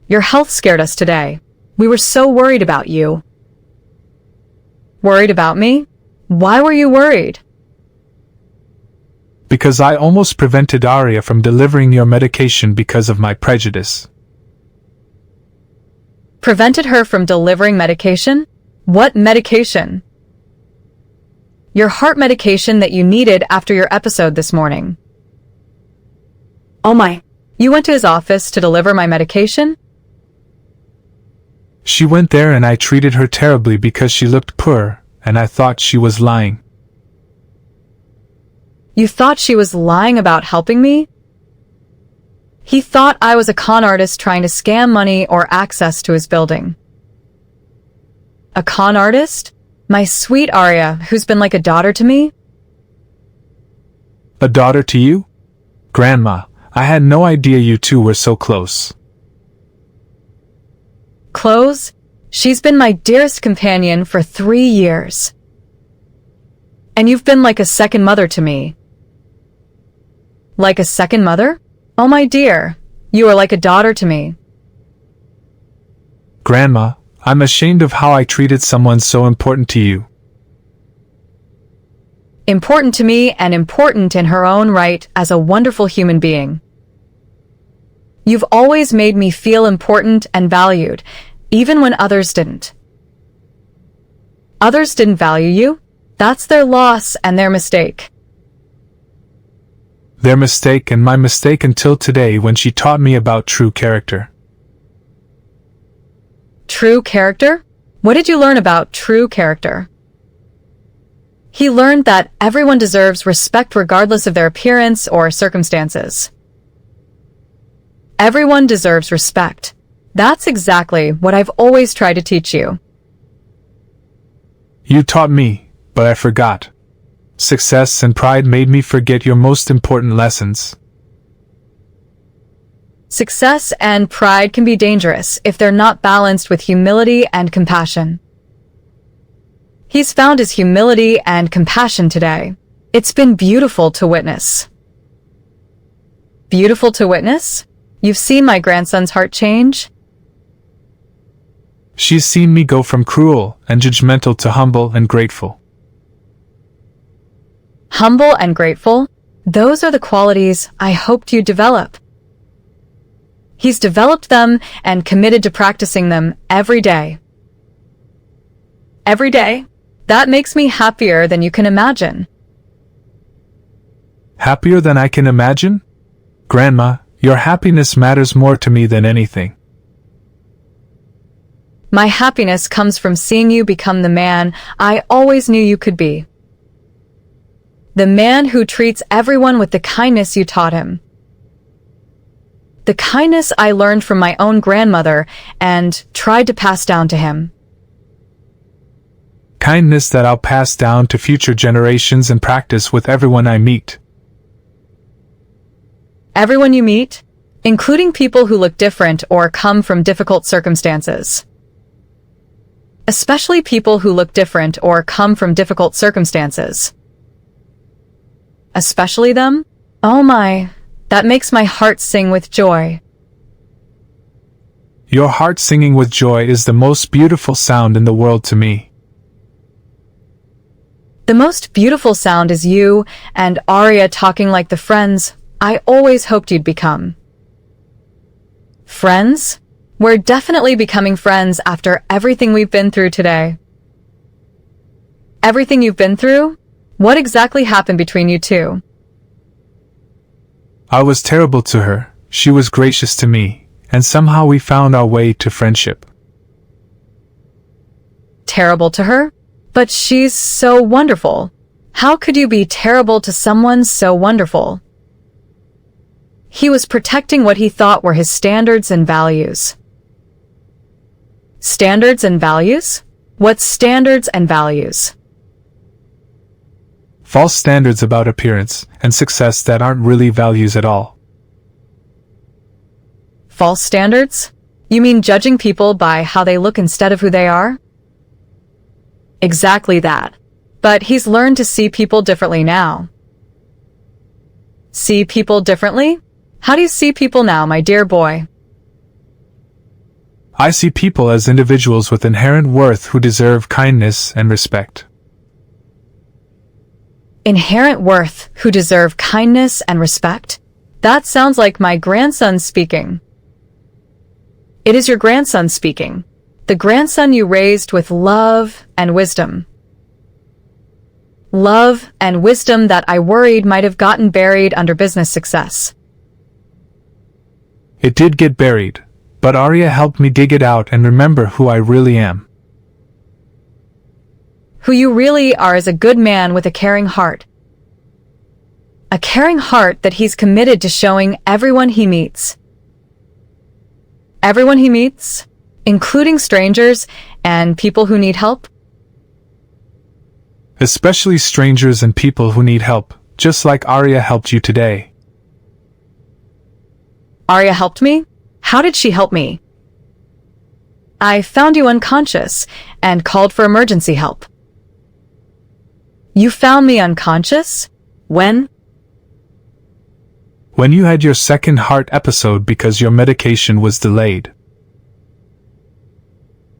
S2: Your health scared us today. We were so worried about you. Worried about me? Why were you worried?
S1: Because I almost prevented Arya from delivering your medication because of my prejudice.
S2: Prevented her from delivering medication? What medication? Your heart medication that you needed after your episode this morning.
S3: Oh my.
S2: You went to his office to deliver my medication?
S1: She went there and I treated her terribly because she looked poor, and I thought she was lying.
S2: You thought she was lying about helping me? He thought I was a con artist trying to scam money or access to his building. A con artist? My sweet Arya, who's been like a daughter to me?
S1: A daughter to you? Grandma, I had no idea you two were so close.
S2: Close? She's been my dearest companion for 3 years. And you've been like a second mother to me. Like a second mother? Oh my dear, you are like a daughter to me.
S1: Grandma, I'm ashamed of how I treated someone so important to you.
S2: Important to me and important in her own right as a wonderful human being. You've always made me feel important and valued, even when others didn't. Others didn't value you? That's their loss and their mistake.
S1: Their mistake and my mistake until today when she taught me about true character.
S2: True character? What did you learn about true character? He learned that everyone deserves respect regardless of their appearance or circumstances. Everyone deserves respect. That's exactly what I've always tried to teach you.
S1: You taught me, but I forgot. Success and pride made me forget your most important lessons.
S2: Success and pride can be dangerous if they're not balanced with humility and compassion. He's found his humility and compassion today. It's been beautiful to witness. Beautiful to witness? You've seen my grandson's heart change?
S1: She's seen me go from cruel and judgmental to humble and grateful.
S2: Humble and grateful? Those are the qualities I hoped you'd develop. He's developed them and committed to practicing them every day. Every day? That makes me happier than you can imagine.
S1: Happier than I can imagine? Grandma, your happiness matters more to me than anything.
S2: My happiness comes from seeing you become the man I always knew you could be. The man who treats everyone with the kindness you taught him. The kindness I learned from my own grandmother and tried to pass down to him.
S1: Kindness that I'll pass down to future generations and practice with everyone I meet.
S2: Everyone you meet, including people who look different or come from difficult circumstances. Especially people who look different or come from difficult circumstances. Especially them? Oh my, that makes my heart sing with joy.
S1: Your heart singing with joy is the most beautiful sound in the world to me.
S2: The most beautiful sound is you and Arya talking like the friends I always hoped you'd become. Friends? We're definitely becoming friends after everything we've been through today. Everything you've been through? What exactly happened between you two?
S1: I was terrible to her, she was gracious to me, and somehow we found our way to friendship.
S2: Terrible to her? But she's so wonderful. How could you be terrible to someone so wonderful? He was protecting what he thought were his standards and values. Standards and values? What's standards and values?
S1: False standards about appearance and success that aren't really values at all.
S2: False standards? You mean judging people by how they look instead of who they are? Exactly that. But he's learned to see people differently now. See people differently? How do you see people now, my dear boy?
S1: I see people as individuals with inherent worth who deserve kindness and respect.
S2: Inherent worth who deserve kindness and respect? That sounds like my grandson speaking. It is your grandson speaking. The grandson you raised with love and wisdom. Love and wisdom that I worried might have gotten buried under business success.
S1: It did get buried, but Arya helped me dig it out and remember who I really am.
S2: Who you really are is a good man with a caring heart. A caring heart that he's committed to showing everyone he meets. Everyone he meets? Including strangers and people who need help?
S1: Especially strangers and people who need help, just like Arya helped you today.
S2: Arya helped me? How did she help me? I found you unconscious and called for emergency help. You found me unconscious? When?
S1: When you had your second heart episode because your medication was delayed.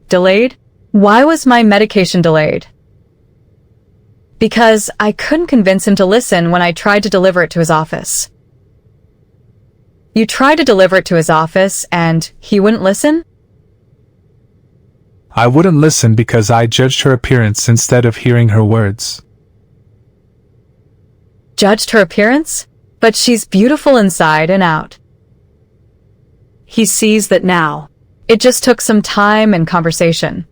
S2: Delayed? Why was my medication delayed? Because I couldn't convince him to listen when I tried to deliver it to his office. You tried to deliver it to his office and he wouldn't listen?
S1: I wouldn't listen because I judged her appearance instead of hearing her words.
S2: Judged her appearance? But she's beautiful inside and out. He sees that now. It just took some time and conversation.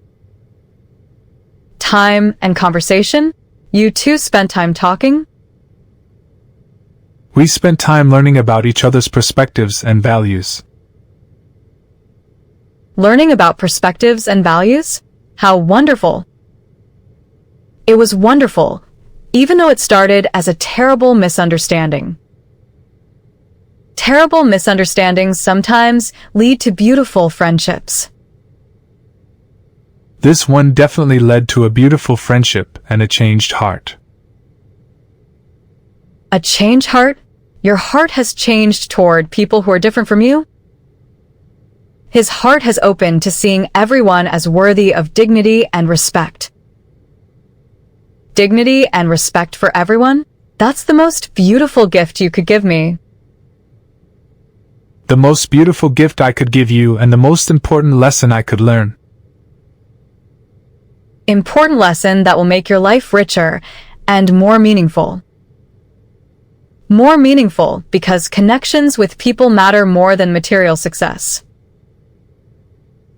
S2: Time and conversation? You two spent time talking?
S1: We spent time learning about each other's perspectives and values.
S2: Learning about perspectives and values? How wonderful! It was wonderful, even though it started as a terrible misunderstanding. Terrible misunderstandings sometimes lead to beautiful friendships.
S1: This one definitely led to a beautiful friendship and a changed heart.
S2: A changed heart? Your heart has changed toward people who are different from you? His heart has opened to seeing everyone as worthy of dignity and respect. Dignity and respect for everyone? That's the most beautiful gift you could give me.
S1: The most beautiful gift I could give you and the most important lesson I could learn.
S2: Important lesson that will make your life richer and more meaningful. More meaningful because connections with people matter more than material success.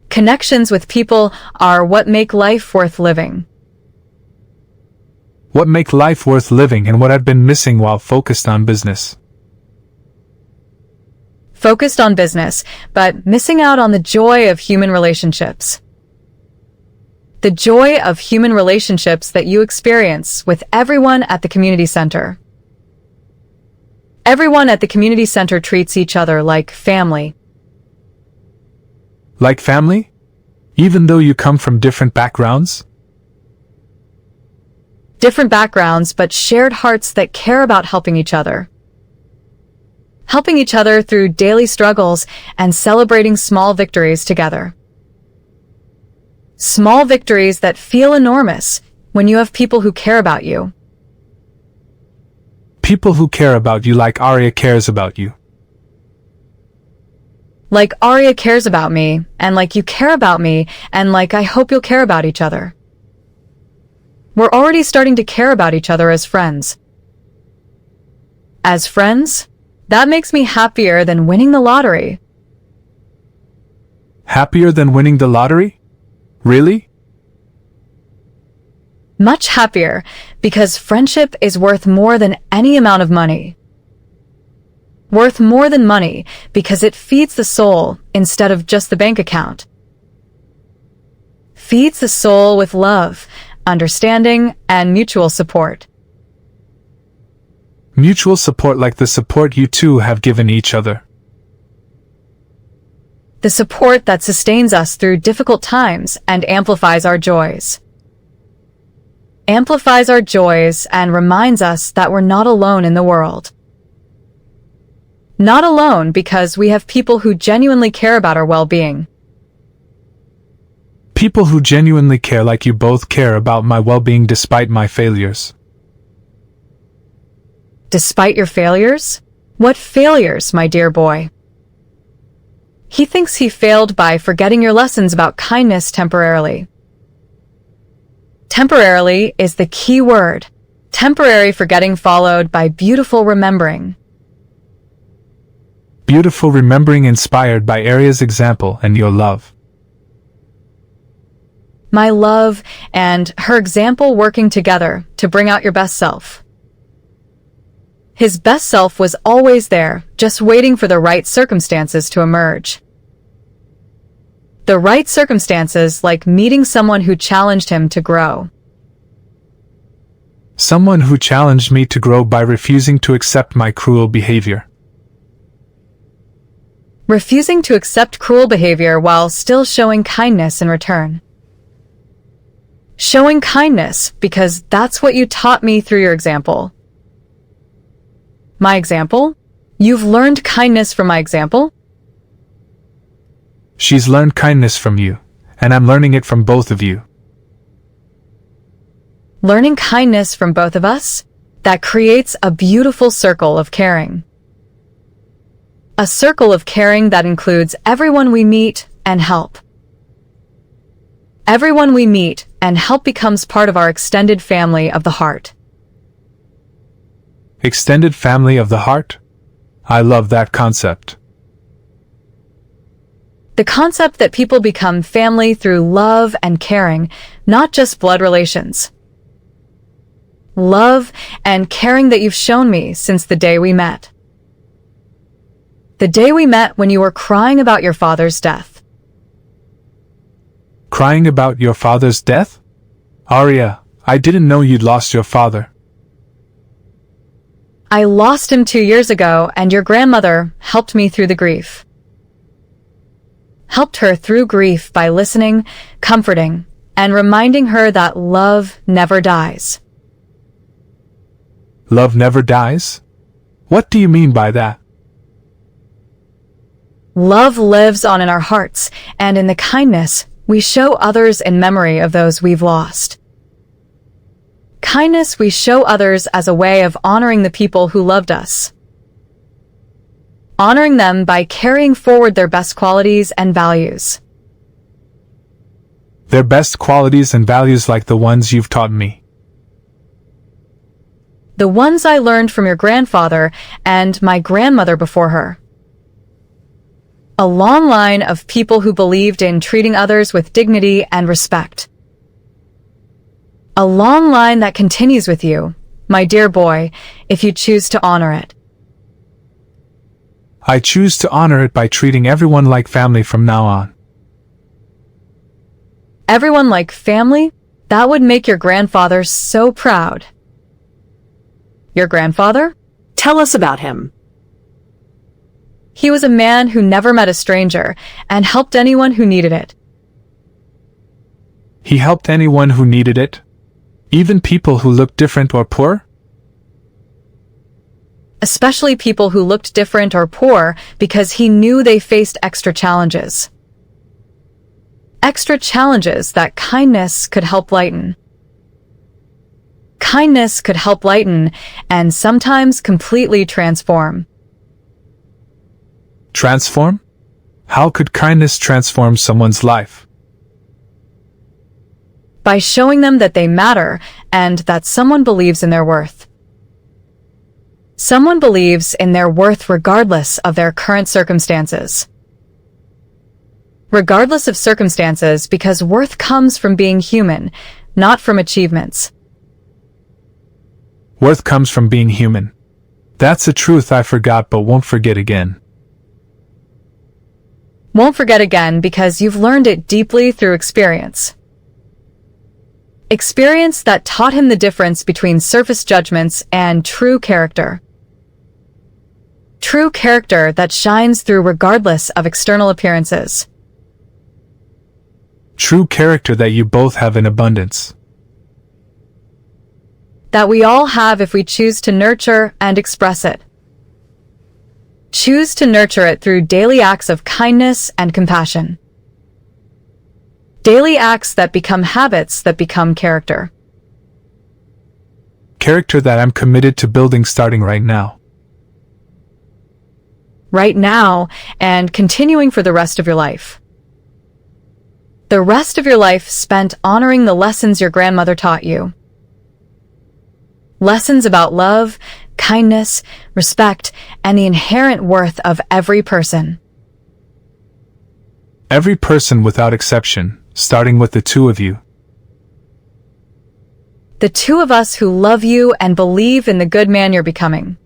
S2: Connections with people are what make life worth living.
S1: What make life worth living and what I've been missing while focused on business.
S2: Focused on business, but missing out on the joy of human relationships. The joy of human relationships that you experience with everyone at the community center. Everyone at the community center treats each other like family.
S1: Like family? Even though you come from different backgrounds?
S2: Different backgrounds, but shared hearts that care about helping each other. Helping each other through daily struggles and celebrating small victories together. Small victories that feel enormous when you have people who care about you.
S1: People who care about you like Arya cares about you.
S2: Like Arya cares about me, and like you care about me, and like I hope you'll care about each other. We're already starting to care about each other as friends. As friends? That makes me happier than winning the lottery.
S1: Happier than winning the lottery? Really?
S2: Much happier, because friendship is worth more than any amount of money. Worth more than money, because it feeds the soul instead of just the bank account. Feeds the soul with love, understanding, and mutual support.
S1: Mutual support like the support you two have given each other.
S2: The support that sustains us through difficult times and amplifies our joys. Amplifies our joys and reminds us that we're not alone in the world. Not alone because we have people who genuinely care about our well-being.
S1: People who genuinely care like you both care about my well-being despite my failures.
S2: Despite your failures? What failures, my dear boy? He thinks he failed by forgetting your lessons about kindness temporarily. Temporarily is the key word. Temporary forgetting followed by beautiful remembering.
S1: Beautiful remembering inspired by Arya's example and your love.
S2: My love and her example working together to bring out your best self. His best self was always there, just waiting for the right circumstances to emerge. The right circumstances like meeting someone who challenged him to grow.
S1: Someone who challenged me to grow by refusing to accept my cruel behavior.
S2: Refusing to accept cruel behavior while still showing kindness in return. Showing kindness because that's what you taught me through your example. My example? You've learned kindness from my example?
S1: She's learned kindness from you, and I'm learning it from both of you.
S2: Learning kindness from both of us? That creates a beautiful circle of caring. A circle of caring that includes everyone we meet and help. Everyone we meet and help becomes part of our extended family of the heart.
S1: Extended family of the heart? I love that concept.
S2: The concept that people become family through love and caring, not just blood relations. love, and caring that you've shown me since the day we met. The day we met when you were crying about your father's death.
S1: Crying about your father's death? Arya, I didn't know you'd lost your father.
S2: I lost him 2 years ago, and your grandmother helped me through the grief. Helped her through grief by listening, comforting, and reminding her that love never dies.
S1: Love never dies? What do you mean by that?
S2: Love lives on in our hearts, and in the kindness we show others in memory of those we've lost. Kindness we show others as a way of honoring the people who loved us. Honoring them by carrying forward their best qualities and values.
S1: Their best qualities and values like the ones you've taught me.
S2: The ones I learned from your grandfather and my grandmother before her. A long line of people who believed in treating others with dignity and respect. A long line that continues with you, my dear boy, if you choose to honor it.
S1: I choose to honor it by treating everyone like family from now on.
S2: Everyone like family? That would make your grandfather so proud. Your grandfather?
S3: Tell us about him.
S2: He was a man who never met a stranger and helped anyone who needed it.
S1: He helped anyone who needed it? Even people who looked different or poor?
S2: Especially people who looked different or poor because he knew they faced extra challenges. Extra challenges that kindness could help lighten. Kindness could help lighten and sometimes completely transform.
S1: Transform? How could kindness transform someone's life?
S2: By showing them that they matter and that someone believes in their worth. Someone believes in their worth regardless of their current circumstances. Regardless of circumstances, because worth comes from being human, not from achievements.
S1: Worth comes from being human. That's a truth I forgot but won't forget again.
S2: Won't forget again because you've learned it deeply through experience. Experience that taught him the difference between surface judgments and true character. True character that shines through regardless of external appearances.
S1: True character that you both have in abundance.
S2: That we all have if we choose to nurture and express it. Choose to nurture it through daily acts of kindness and compassion. Daily acts that become habits that become character.
S1: Character that I'm committed to building starting right now.
S2: Right now, and continuing for the rest of your life. The rest of your life spent honoring the lessons your grandmother taught you. Lessons about love, kindness, respect, and the inherent worth of every person.
S1: Every person without exception, starting with the two of you.
S2: The two of us who love you and believe in the good man you're becoming.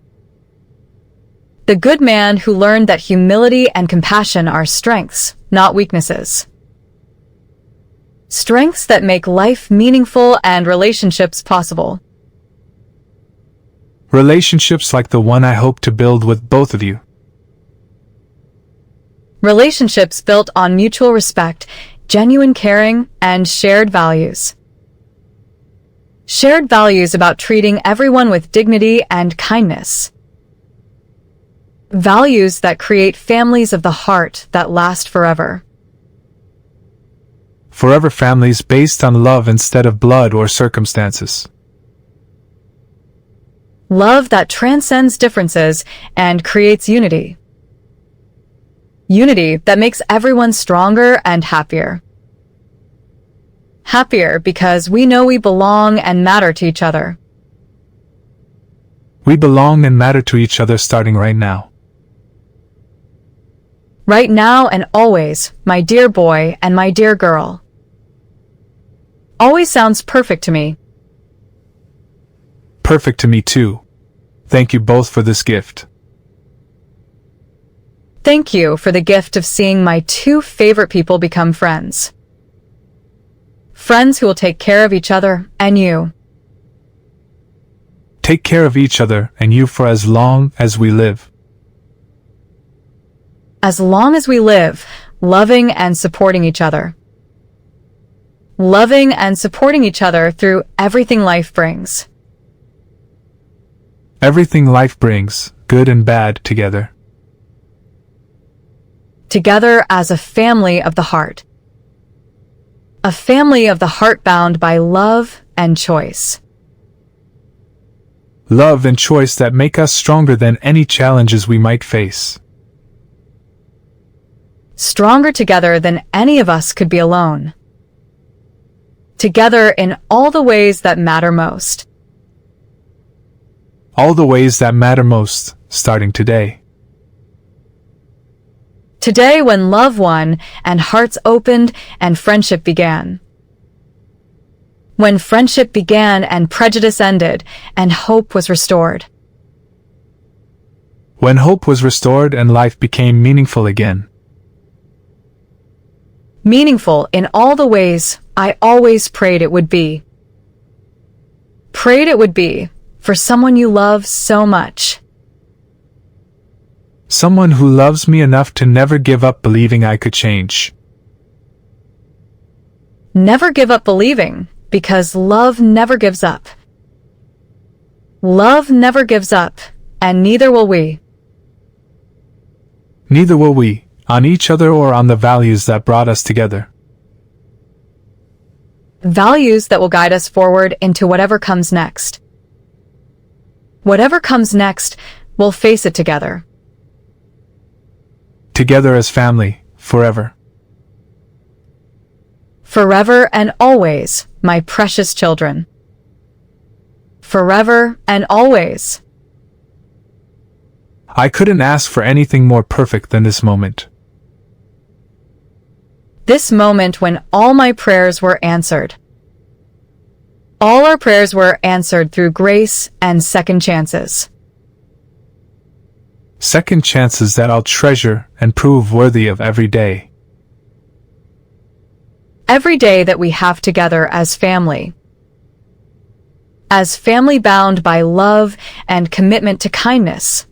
S2: The good man who learned that humility and compassion are strengths, not weaknesses. Strengths that make life meaningful and relationships possible.
S1: Relationships like the one I hope to build with both of you.
S2: Relationships built on mutual respect, genuine caring, and shared values. Shared values about treating everyone with dignity and kindness. Values that create families of the heart that last forever.
S1: Forever families based on love instead of blood or circumstances.
S2: Love that transcends differences and creates unity. Unity that makes everyone stronger and happier. Happier because we know we belong and matter to each other.
S1: We belong and matter to each other starting right now.
S2: Right now and always, my dear boy and my dear girl. Always sounds perfect to me.
S1: perfect to me too. Thank you both for this gift.
S2: Thank you for the gift of seeing my two favorite people become friends. Friends who will take care of each other and you.
S1: Take care of each other and you for as long as we live.
S2: As long as we live, loving and supporting each other. Loving and supporting each other through everything life brings.
S1: Everything life brings, good and bad, together.
S2: Together as a family of the heart. A family of the heart bound by love and choice.
S1: Love and choice that make us stronger than any challenges we might face.
S2: Stronger together than any of us could be alone. Together in all the ways that matter most.
S1: All the ways that matter most, starting today.
S2: Today when love won and hearts opened and friendship began. When friendship began and prejudice ended and hope was restored.
S1: When hope was restored and life became meaningful again.
S2: Meaningful in all the ways I always prayed it would be. Prayed it would be for someone you love so much.
S1: Someone who loves me enough to never give up believing I could change.
S2: Never give up believing, because love never gives up. Love never gives up, and neither will we.
S1: Neither will we, on each other or on the values that brought us together.
S2: Values that will guide us forward into whatever comes next. Whatever comes next, we'll face it together.
S1: Together as family, forever.
S2: Forever and always, my precious children. Forever and always.
S1: I couldn't ask for anything more perfect than this moment.
S2: This moment when all my prayers were answered. All our prayers were answered through grace and second chances.
S1: Second chances that I'll treasure and prove worthy of every day.
S2: Every day that we have together as family. As family bound by love and commitment to kindness.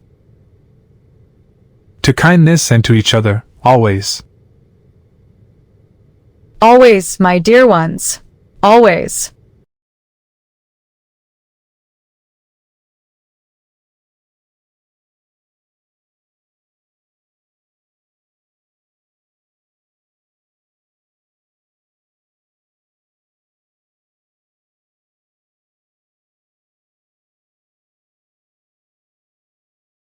S1: To kindness and to each other, always.
S2: Always, my dear ones. Always.